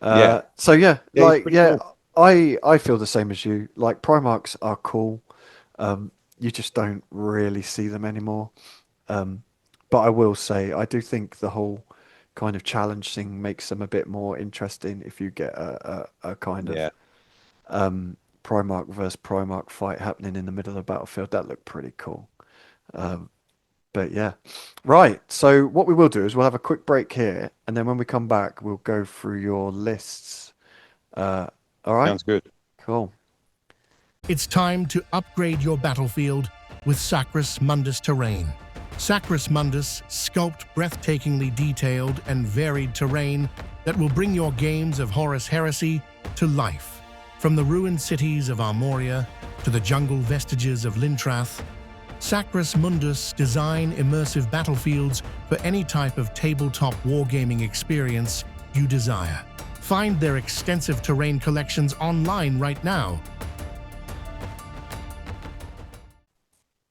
Yeah. So yeah, Yeah, he's like pretty yeah, cool. I feel the same as you. Like Primarchs are cool. You just don't really see them anymore. Um, but I will say I do think the whole kind of challenge thing makes them a bit more interesting if you get a kind of Yeah. Primarch versus Primarch fight happening in the middle of the battlefield. That looked pretty cool. Um, but yeah, right. So what we will do is we'll have a quick break here, and then when we come back, we'll go through your lists. Uh, all right, Sounds good. cool. It's time to upgrade your battlefield with Sacrus Mundus terrain. Sacrus Mundus sculpt breathtakingly detailed and varied terrain that will bring your games of Horus Heresy to life. From the ruined cities of Armoria to the jungle vestiges of Lintrath, Sacrus Mundus design immersive battlefields for any type of tabletop wargaming experience you desire. Find their extensive terrain collections online right now.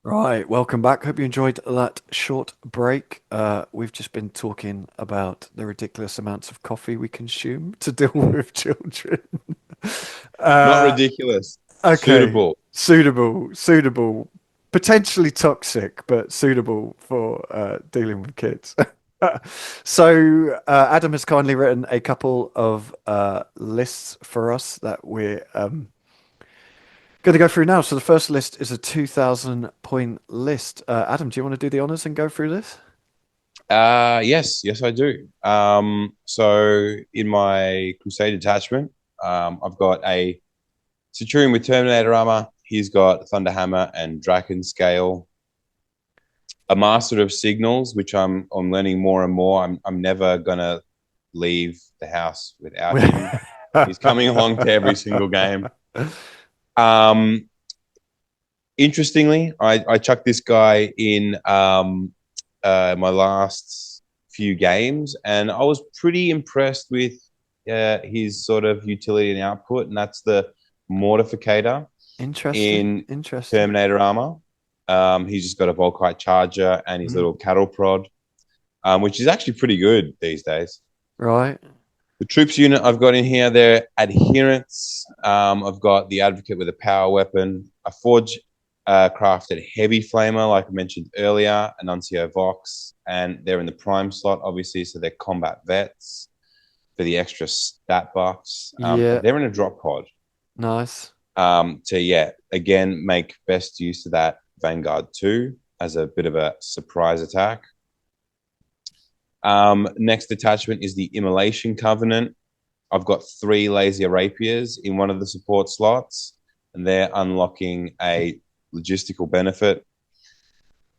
Right, welcome back. Hope you enjoyed that short break. We've just been talking about the ridiculous amounts of coffee we consume to deal with children. Not Uh, ridiculous. okay, Suitable. suitable, potentially toxic, but suitable for dealing with kids. So Adam has kindly written a couple of lists for us that we're going to go through now. So the first list is a 2,000 point list. Adam, do you want to do the honors and go through this? Yes, I do. So in my Crusade detachment, I've got a Centurion with Terminator armor. He's got Thunder Hammer and Draken Scale. A Master of Signals, which I'm learning more and more. I'm never gonna leave the house without him. He's coming along to every single game. Um, Interestingly, I chucked this guy in my last few games, and I was pretty impressed with his sort of utility and output, and that's the Mortificator. Interesting. in Interesting. Terminator armor. He's just got a Volkite charger and his little cattle prod, which is actually pretty good these days. Right. The troops unit I've got in here, they're adherents. I've got the advocate with a power weapon, a forge crafted heavy flamer, like I mentioned earlier, a Nuncio Vox, and they're in the prime slot, obviously, so they're combat vets for the extra stat buffs. Yeah. They're in a drop pod Nice. to, again, make best use of that Vanguard 2 as a bit of a surprise attack. Next detachment is the Immolation Covenant. I've got 3 Laser Rapiers in one of the support slots, and they're unlocking a logistical benefit.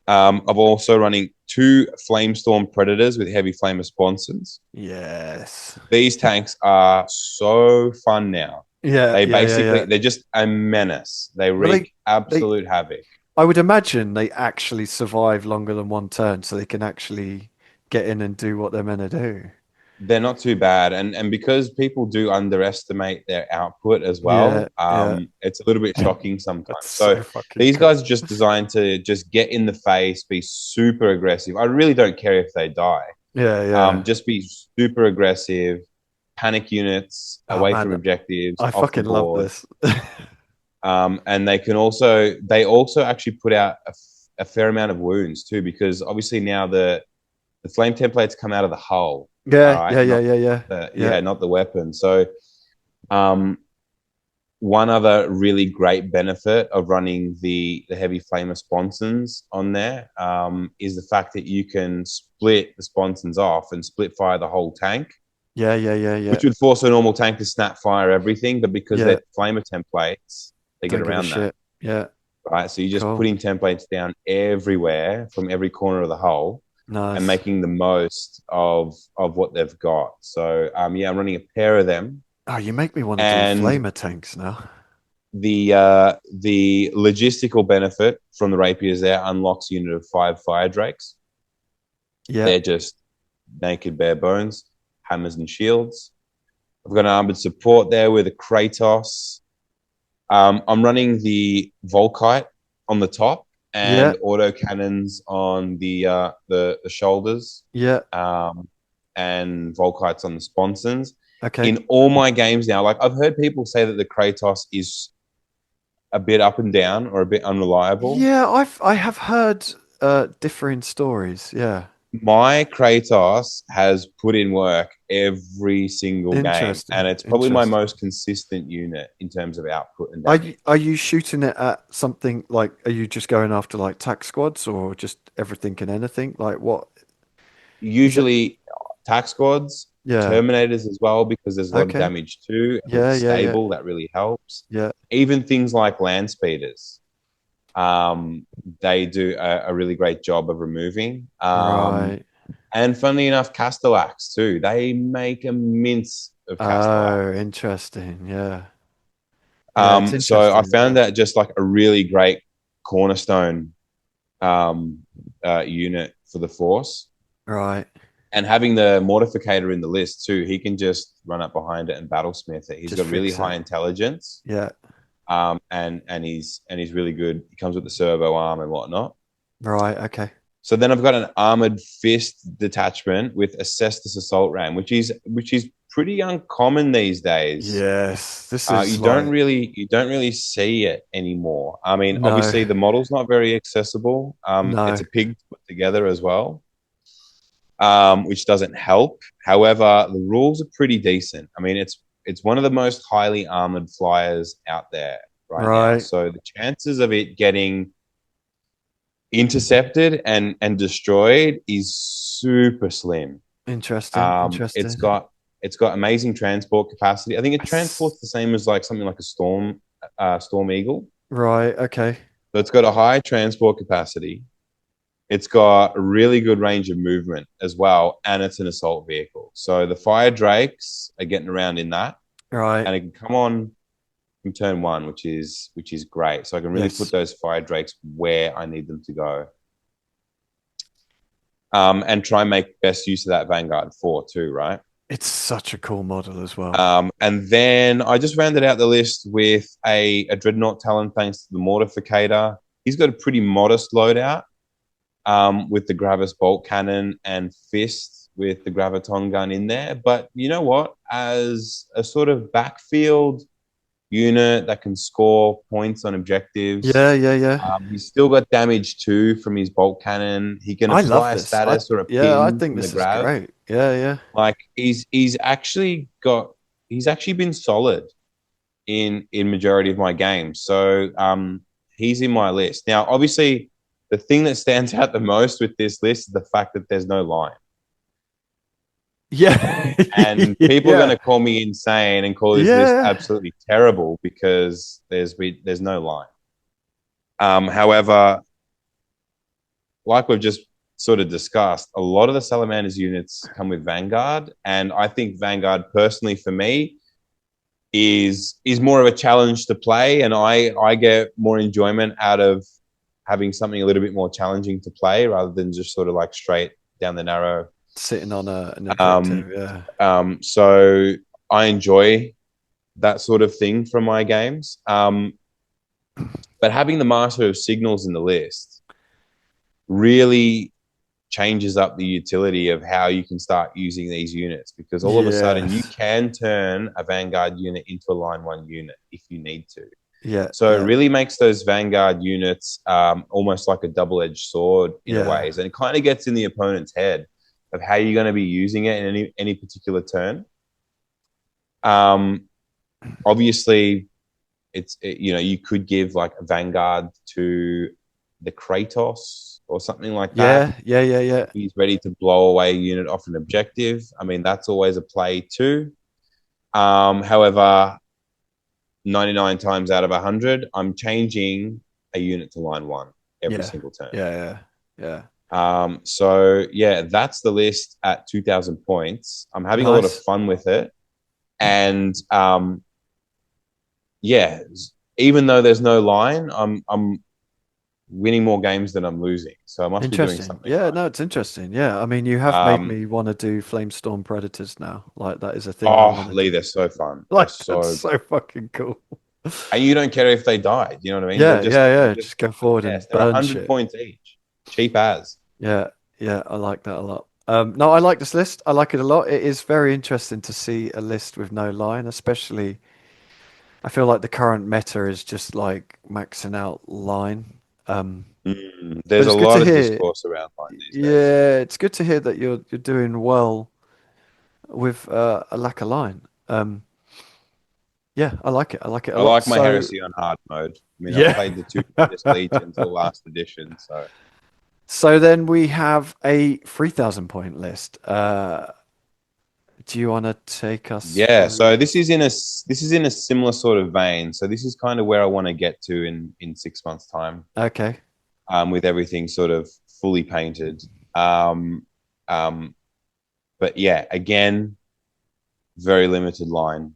I'm also running 2 Flamestorm Predators with heavy flamer sponsons. Yes. These tanks are so fun now. Yeah. They're just a menace. They Well, wreak absolute havoc. I would imagine they actually survive longer than one turn, so they can actually get in and do what they're meant to do. They're not too bad, and because people do underestimate their output as well, Yeah. it's a little bit shocking sometimes. That's So so fucking these cool. guys are just designed to just get in the face, be super aggressive. I really don't care if they die. Yeah. Just be super aggressive, panic units Oh away from man, objectives, I off the fucking love board. this. And they also actually put out a fair amount of wounds too, because obviously now the flame templates come out of the hull. All Yeah. right, Yeah. not the weapon. So, one other really great benefit of running the heavy flamer sponsons on there is the fact that you can split the sponsons off and split fire the whole tank. Yeah. Which would force a normal tank to snap fire everything, but because Yeah. they're flamer templates, they get Don't give a around that. shit. Yeah. Right, so you're just Cool. putting templates down everywhere from every corner of the hull. Nice. And making the most of what they've got. So I'm running a pair of them. Oh, you make me want to do And flamer tanks now. the logistical benefit from the rapiers there unlocks a unit of 5 fire drakes. Yeah. They're just naked bare bones, hammers and shields. I've got an armored support there with a Kratos. I'm running the Volkite on the top and auto cannons on the shoulders. Yeah. And Volkites on the sponsons. Okay. In all my games now, like I've heard people say that the Kratos is a bit up and down or a bit unreliable. Yeah, I have heard differing stories. Yeah. My Kratos has put in work every single game, and it's probably my most consistent unit in terms of output and damage. Are you shooting it at something like, are you just going after like tac squads or just everything and anything? Like what? Usually tac squads, Terminators as well, because there's a lot of damage too. It's stable, that really helps. Yeah. Even things like land speeders. They do a really great job of removing. Right. And funnily enough, Castellax too. They make a mince of Castellax. Oh, interesting. Yeah. So I found that just like a really great cornerstone unit for the force. Right. And having the mortificator in the list too, he can just run up behind it and battlesmith it. He's got really high intelligence. Yeah. And he's really good. He comes with the servo arm and whatnot. Right. Okay. So then I've got an armored fist detachment with a Cestus assault ram, which is pretty uncommon these days. Yes, this is you don't really see it anymore. I mean, obviously the model's not very accessible. It's a pig put together as well, which doesn't help. However, the rules are pretty decent. I mean, it's one of the most highly armored flyers out there right now. So the chances of it getting intercepted and destroyed is super slim. Interesting. It's got amazing transport capacity. I think it transports the same as like something like a Storm Eagle. Right. Okay. So it's got a high transport capacity. It's got a really good range of movement as well, and it's an assault vehicle. So the fire drakes are getting around in that, right? And it can come on from turn 1, which is great. So I can really put those fire drakes where I need them to go, and try and make best use of that Vanguard 4 too, right? It's such a cool model as well. And then I just rounded out the list with a Dreadnought Talon, thanks to the Mortificator. He's got a pretty modest loadout with the Gravis Bolt Cannon and Fist with the Graviton gun in there. But you know what? As a sort of backfield unit that can score points on objectives, Yeah, yeah, yeah. he's still got damage too from his bolt cannon. He can I love apply a this. status or a I pin think from the this is grav. great. Yeah, yeah. Like he's actually been solid in majority of my games. So he's in my list. Now, obviously, the thing that stands out the most with this list is the fact that there's no line. Yeah. And people are going to call me insane and call this list Yeah. absolutely terrible because there's no line. However, like we've just sort of discussed, a lot of the Salamanders units come with Vanguard, and I think Vanguard, personally for me, is more of a challenge to play, and I get more enjoyment out of having something a little bit more challenging to play rather than just sort of like straight down the narrow. Sitting on an objective, yeah. So I enjoy that sort of thing from my games. But having the Master of Signals in the list really changes up the utility of how you can start using these units, because all of a sudden you can turn a Vanguard unit into a line 1 unit if you need to. Yeah. So it really makes those Vanguard units almost like a double-edged sword in a ways, and it kind of gets in the opponent's head of how you're going to be using it in any particular turn. Obviously, you could give like a Vanguard to the Kratos or something like that. Yeah. He's ready to blow away a unit off an objective. I mean, that's always a play too. However, 99 times out of 100, I'm changing a unit to line 1 every single turn. Yeah. So yeah, that's the list at 2,000 points. I'm having a lot of fun with it. And yeah, even though there's no line, I'm winning more games than I'm losing. So I must be doing something. Yeah, right. no, it's interesting. Yeah, I mean, you have made me want to do Flamestorm Predators now. Like, that is a thing I want to Lee, do. they're so fun. Like, so that's so fucking cool. And you don't care if they die. You know what I mean? Yeah. Just go forward and they're burn 100 shit. points each. Cheap as. Yeah, I like that a lot. No, I like this list. I like it a lot. It is very interesting to see a list with no line, especially. I feel like the current meta is just like maxing out line. There's a it's good lot to of hear. discourse around line these days. Yeah, it's good to hear that you're doing well with a lack of line. Yeah, I like it. I like it a I lot. like my So heresy on hard mode. I mean, I've yeah. played the 2 previous legions the last edition, so So then we have a 3,000 point list. Do you want to take us yeah. through? So this is in a similar sort of vein. So this is kind of where I want to get to in 6 months' time. Okay. With everything sort of fully painted. But yeah, again, very limited line.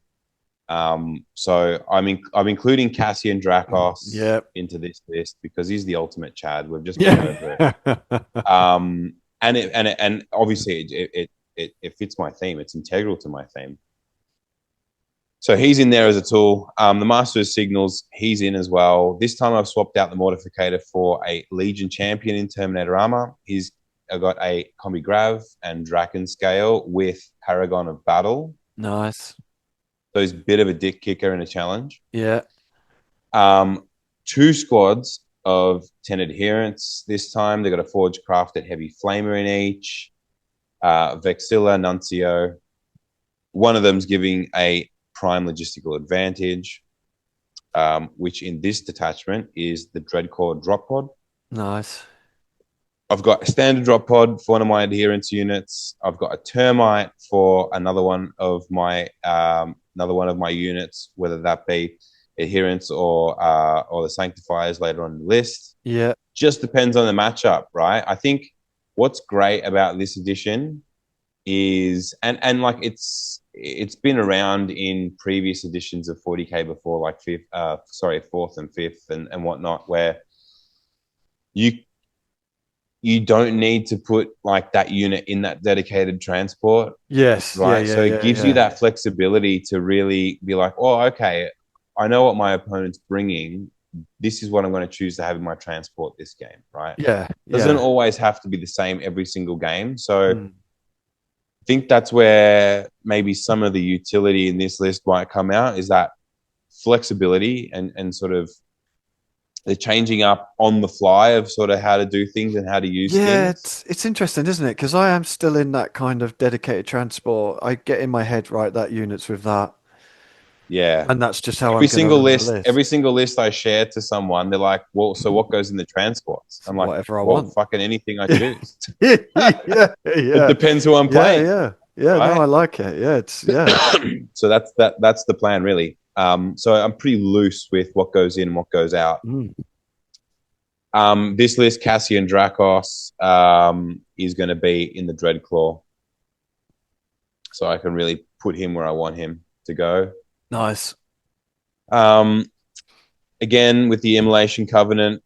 So I'm including Cassian Dracos into this list because he's the ultimate Chad. We've just been over it. And obviously it fits my theme. It's integral to my theme. So he's in there as a tool. The Master of Signals, he's in as well. This time I've swapped out the Mortificator for a Legion Champion in Terminator armor. I've got a Combi Grav and Draken Scale with Paragon of Battle. Nice. So he's a bit of a dick kicker in a challenge. Yeah. 2 squads of 10 adherents this time. They've got a Forge Crafted Heavy Flamer in each. Vexilla, Nuncio. One of them's giving a prime logistical advantage, which in this detachment is the Dreadcore Drop Pod. Nice. I've got a standard drop pod for one of my adherence units. I've got a termite for another one of my units, whether that be adherence or the sanctifiers later on in the list. Yeah. Just depends on the matchup, right? I think what's great about this edition is and like it's been around in previous editions of 40k before, like 4th and 5th and whatnot, where you don't need to put like that unit in that dedicated transport, Yes. right? Yeah. So it gives you that flexibility to really be like, oh, okay, I know what my opponent's bringing. This is what I'm going to choose to have in my transport this game, right? Yeah. Doesn't Yeah. always have to be the same every single game. So Mm. I think that's where maybe some of the utility in this list might come out, is that flexibility and sort of the changing up on the fly of sort of how to do things and how to use Yeah, things. it's interesting, isn't it? Because I am still in that kind of dedicated transport. I get in my head, right, that unit's with that, Yeah. and that's just how I'm going to run the Every list. single list I share to someone, they're like, well, so what goes in the transports? So I'm like, whatever I well, want. fucking anything I choose. Yeah, It yeah, depends who I'm playing, yeah. No, right? I like it. Yeah, it's yeah. So that's the plan, really. So I'm pretty loose with what goes in and what goes out. Mm. This list, Cassian Dracos, is going to be in the Dreadclaw. So I can really put him where I want him to go. Nice. Again, with the Immolation Covenant,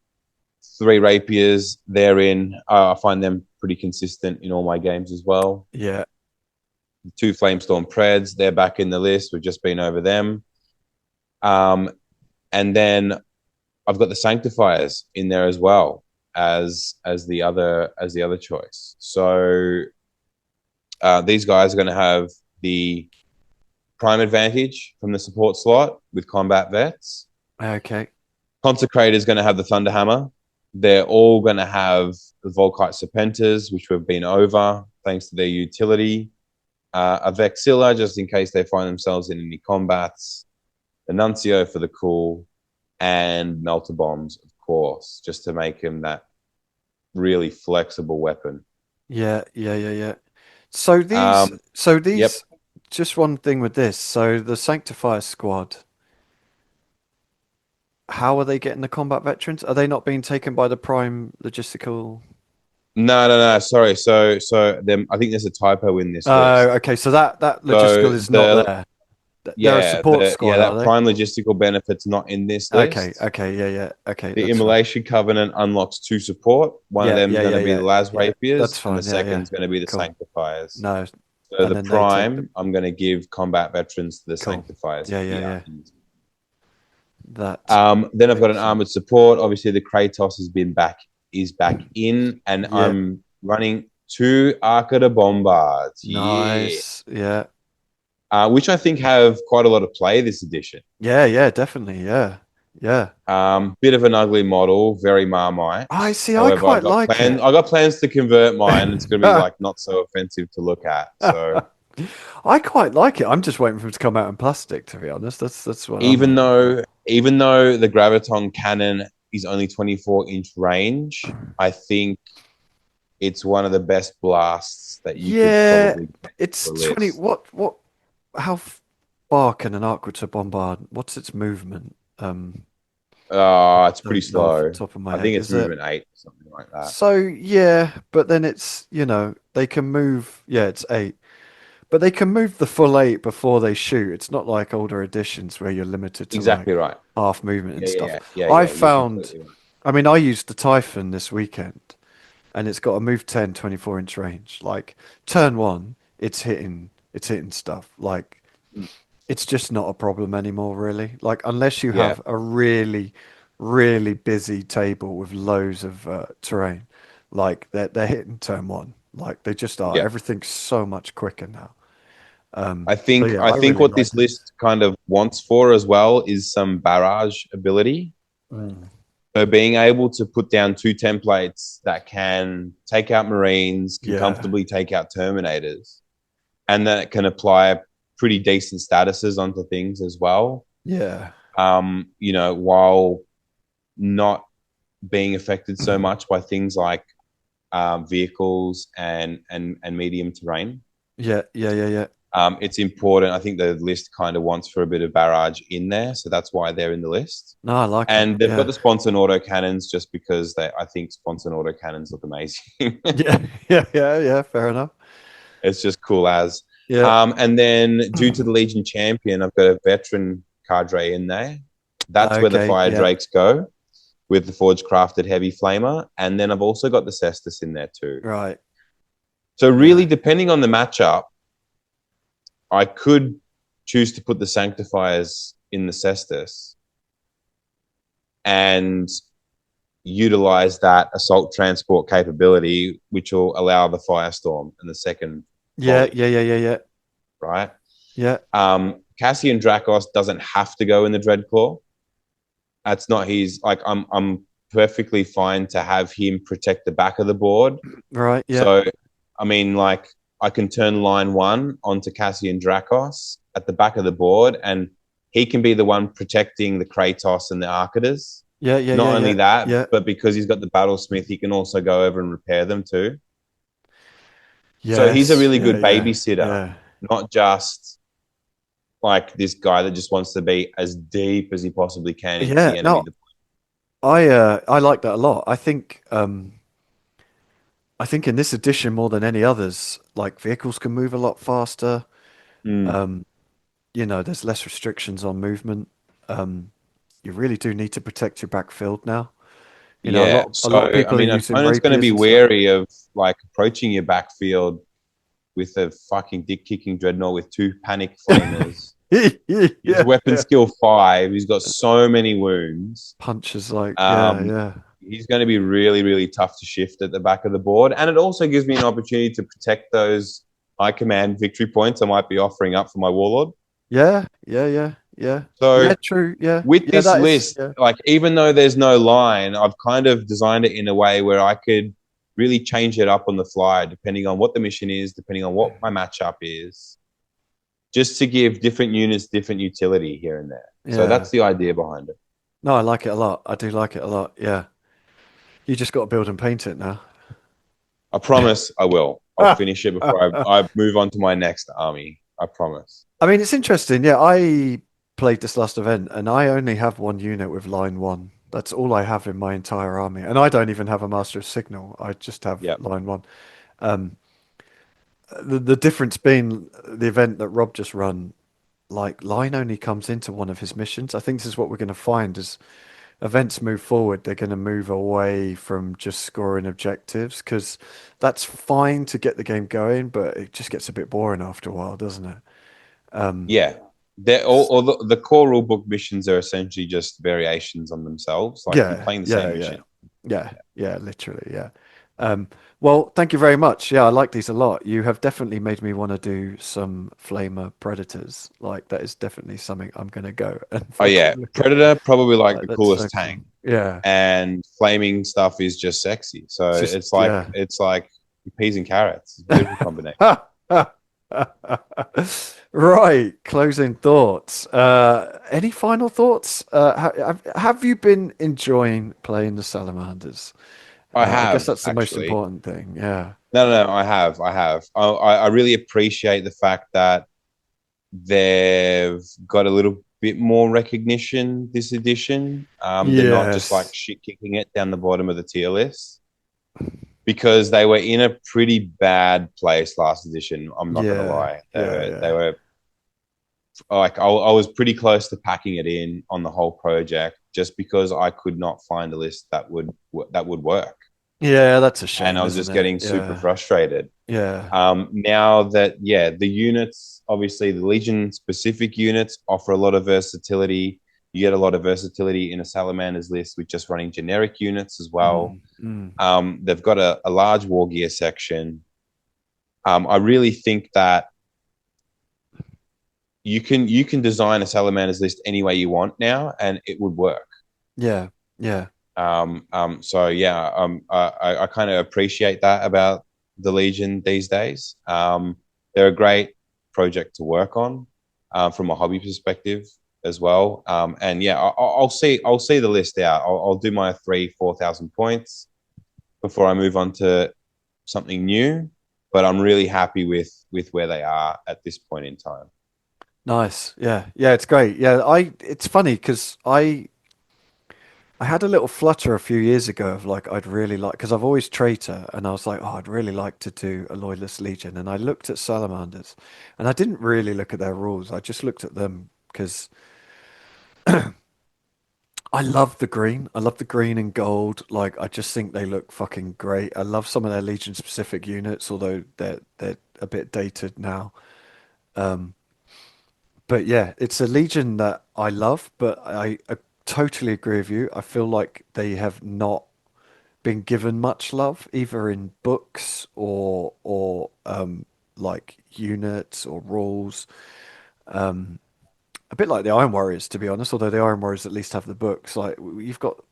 3 Rapiers, they're in. I find them pretty consistent in all my games as well. Yeah. 2 Flamestorm Preds, they're back in the list. We've just been over them. And then I've got the Sanctifiers in there as well as the other choice. So these guys are going to have the prime advantage from the support slot with combat vets. Okay. Consecrator is going to have the Thunderhammer. They're all going to have the Volkite Serpentas, which we've been over thanks to their utility. A Vexilla, just in case they find themselves in any combats. The Nuncio for the cool. And Melter Bombs, of course, just to make him that really flexible weapon. Yeah. So these, Yep. just one thing with this. So the Sanctifier squad, how are they getting the combat veterans? Are they not being taken by the prime logistical? No. Sorry. So I think there's a typo in this Oh, list. okay. So that logistical So is not there. They're a yeah, support squad, are that they? prime logistical benefit's not in this Okay, list. yeah. Okay, The that's fine. Immolation Covenant unlocks 2 support. One of them is going to be the Las Yeah. That's Rapiers, and the fine. second is Yeah. going to be the Cool. Sanctifiers. No, So and the then they take the prime, I'm going to give combat veterans to the cool. Sanctifiers Yeah. here. That Then I've got an makes armored support. Obviously, the Kratos is back in, and yeah. I'm running 2 Arca de Bombards. Nice. Yeah. Which I think have quite a lot of play this edition. Yeah, definitely. Yeah. Bit of an ugly model, very Marmite. I see. I However, quite like it. I got plans to convert mine. It's going to be like not so offensive to look at. So I quite like it. I'm just waiting for him to come out in plastic, to be honest. That's what I'm even looking for. though the Graviton cannon is only 24-inch range, I think it's one of the best blasts that you could probably get It's for 20. list. How far can an Arquiter bombard? What's its movement? It's pretty Don't know off the slow. top of my I head. think it's Is it? movement 8 or something like that. So yeah, but then it's, they can move. Yeah, it's 8. But they can move the full 8 before they shoot. It's not like older editions where you're limited to like Exactly right. half movement and stuff. Yeah. I You're found, completely right. I mean, I used the Typhon this weekend and it's got a move 10, 24-inch range. Like turn 1, it's hitting stuff. Like it's just not a problem anymore, really. Like unless you Yeah. have a really, really busy table with loads of terrain, like they're hitting turn 1. Like they just are. Yeah. Everything's so much quicker now. I think yeah, I think really what like this list kind of wants for as well is some barrage ability. So being able to put down 2 templates that can take out Marines, can Yeah. comfortably take out Terminators, and that can apply pretty decent statuses onto things as well. Yeah. While not being affected so much by things like vehicles and medium terrain. Yeah. It's important. I think the list kind of wants for a bit of barrage in there, so that's why they're in the list. No, I like And it. they've Yeah. got the sponsored auto cannons just because I think sponsored auto cannons look amazing. Yeah. Fair enough. It's just cool as. Yeah. And then due to the Legion Champion, I've got a veteran cadre in there. That's where the Okay, Fire yeah. Drakes go, with the Forge Crafted Heavy Flamer, and then I've also got the Cestus in there too. Right. So really, depending on the matchup, I could choose to put the Sanctifiers in the Cestus and utilize that assault transport capability, which will allow the Firestorm and the second volley, Yeah. right? Yeah. Cassian Dracos doesn't have to go in the Dreadclaw. That's not his. Like, I'm perfectly fine to have him protect the back of the board. Right. Yeah. So, I mean, like, I can turn line 1 onto Cassian Dracos at the back of the board, and he can be the one protecting the Kratos and the Arcaders. Yeah. Not only that, Yeah. but because he's got the Battlesmith, he can also go over and repair them too. Yes. So he's a really good Yeah. babysitter, not just like this guy that just wants to be as deep as he possibly can into the enemy. No, I like that a lot. I think in this edition more than any others, like vehicles can move a lot faster. You know, there's less restrictions on movement. You really do need to protect your backfield now. You know, Yeah. a lot of So, I people are mean, an using opponent's going to rapiers be and stuff. wary of like approaching your backfield with a fucking dick kicking dreadnought with 2 panic flamers. His weapon skill 5. He's got so many wounds. Punches like He's going to be really, really tough to shift at the back of the board, and it also gives me an opportunity to protect those high command victory points I might be offering up for my warlord. Yeah. So yeah, true. Yeah. with this that is- list, like even though there's no line, I've kind of designed it in a way where I could really change it up on the fly depending on what the mission is, depending on what my matchup is, just to give different units different utility here and there. So Yeah. that's the idea behind it. No, I like it a lot. I do like it a lot. Yeah. You just got to build and paint it now. I promise I will. I'll finish it before I move on to my next army. I promise. I mean, it's interesting. Yeah, I played this last event and I only have one unit with line 1. That's all I have in my entire army. And I don't even have a Master of Signal. I just have line 1. The difference being the event that Rob just run, like line only comes into one of his missions. I think this is what we're going to find as events move forward. They're going to move away from just scoring objectives because that's fine to get the game going, but it just gets a bit boring after a while, doesn't it? Yeah. All the core rulebook missions are essentially just variations on themselves. Like you're playing the same mission. Yeah, literally, yeah. Well, thank you very much. Yeah, I like these a lot. You have definitely made me want to do some Flamer Predators. Like that is definitely something I'm going to go and Oh yeah, Predator probably like the that's coolest so tank. cool. Yeah, And flaming stuff is just sexy. So it's like peas and carrots. It's a beautiful combination. Right. Closing thoughts. Any final thoughts? Have you been enjoying playing the Salamanders? I have. I guess that's the most actually. important thing. Yeah. No, I have. I really appreciate the fact that they've got a little bit more recognition this edition. They're not just like shit kicking it down the bottom of the tier list, because they were in a pretty bad place last edition. I'm not going to lie. They were like, I was pretty close to packing it in on the whole project just because I could not find a list that would work. Yeah, that's a shame. And I was just getting super frustrated. Yeah. Now that, the units, obviously the Legion specific units offer a lot of versatility. You get a lot of versatility in a Salamanders list with just running generic units as well. They've got a large Wargear section. I really think that you can design a Salamanders list any way you want now, and it would work. Yeah. So I kind of appreciate that about the Legion these days. They're a great project to work on from a hobby perspective as well. I'll see the list out. I'll do my 3,000-4,000 points before I move on to something new. But I'm really happy with where they are at this point in time. Nice. Yeah, it's great. Yeah, it's funny because I had a little flutter a few years ago of like I'd really like, because I've always traitor, and I was like, oh, I'd really like to do a Loyalist Legion, and I looked at Salamanders, and I didn't really look at their rules. I just looked at them because I love the green. I love the green and gold. Like, I just think they look fucking great. I love some of their Legion specific units, although they're a bit dated now. But yeah, it's a Legion that I love, but I totally agree with you. I feel like they have not been given much love, either in books or like units or rules. A bit like the Iron Warriors, to be honest. Although the Iron Warriors at least have the books. Like you've got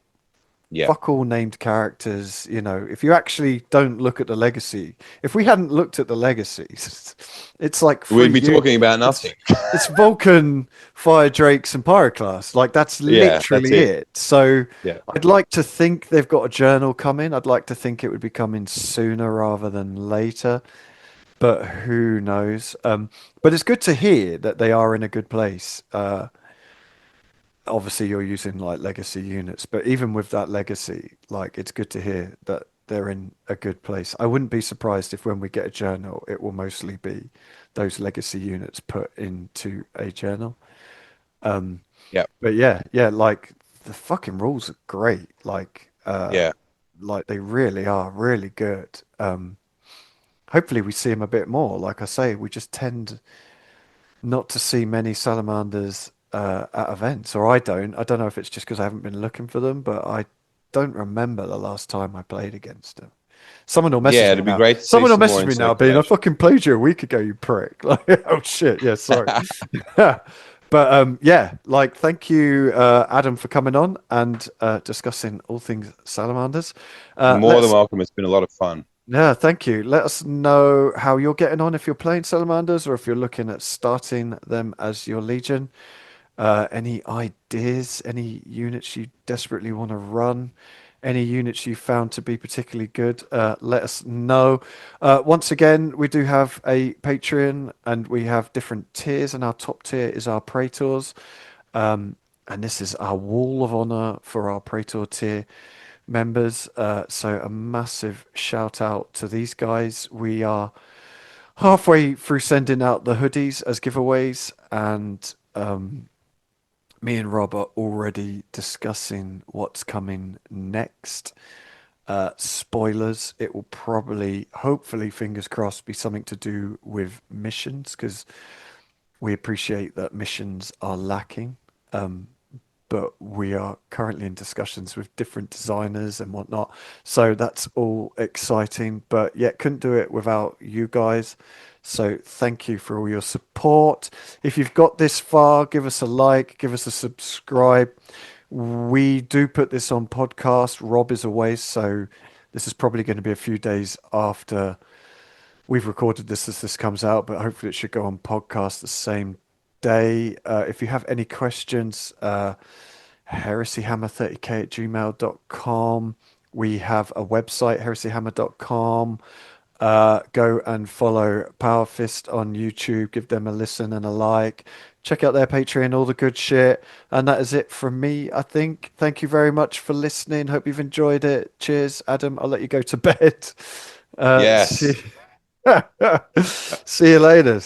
Yeah. fuck all named characters. You know, if you actually don't look at the legacy, if we hadn't looked at the legacies, it's like We'd be free. talking about It's nothing. it's Vulcan, Fire Drakes, and Pyroclast. Like that's Yeah, that's literally it. it. So Yeah. I'd like to think they've got a journal coming. I'd like to think it would be coming sooner rather than later, but who knows? But it's good to hear that they are in a good place. Obviously you're using like legacy units, but even with that legacy, like it's good to hear that they're in a good place. I wouldn't be surprised if when we get a journal, it will mostly be those legacy units put into a journal. Yeah. But yeah, like the fucking rules are great. Yeah. Like they really are really good. Hopefully we see them a bit more. Like I say, we just tend not to see many salamanders at events, or I don't. I don't know if it's just because I haven't been looking for them, but I don't remember the last time I played against them. Someone will message Yeah, me it'd be now. great to see Someone will some more message in me now, being, "I circulation. fucking played you a week ago, you prick!" Like, oh shit, yeah, sorry. But yeah, like, thank you, Adam, for coming on and discussing all things salamanders. More than Let's welcome. It's been a lot of fun. Yeah, thank you. Let us know how you're getting on if you're playing salamanders or if you're looking at starting them as your legion. Any ideas, any units you desperately want to run, any units you found to be particularly good, let us know. Once again, we do have a Patreon and we have different tiers, and our top tier is our Praetors. And this is our wall of honor for our Praetor tier members. So a massive shout out to these guys. We are halfway through sending out the hoodies as giveaways, and me and Rob are already discussing what's coming next. Spoilers, it will probably, hopefully, fingers crossed, be something to do with missions because we appreciate that missions are lacking. But we are currently in discussions with different designers and whatnot. So that's all exciting. But yet, couldn't do it without you guys. So thank you for all your support. If you've got this far, give us a like, give us a subscribe. We do put this on podcast. Rob is away, so this is probably going to be a few days after we've recorded this as this comes out, but hopefully it should go on podcast the same day. If you have any questions, heresyhammer30k@gmail.com. We have a website, heresyhammer.com. Go and follow Powerfist on YouTube. Give them a listen and a like. Check out their Patreon, all the good shit. And that is it from me, I think. Thank you very much for listening. Hope you've enjoyed it. Cheers, Adam. I'll let you go to bed. Yes. See, see you later.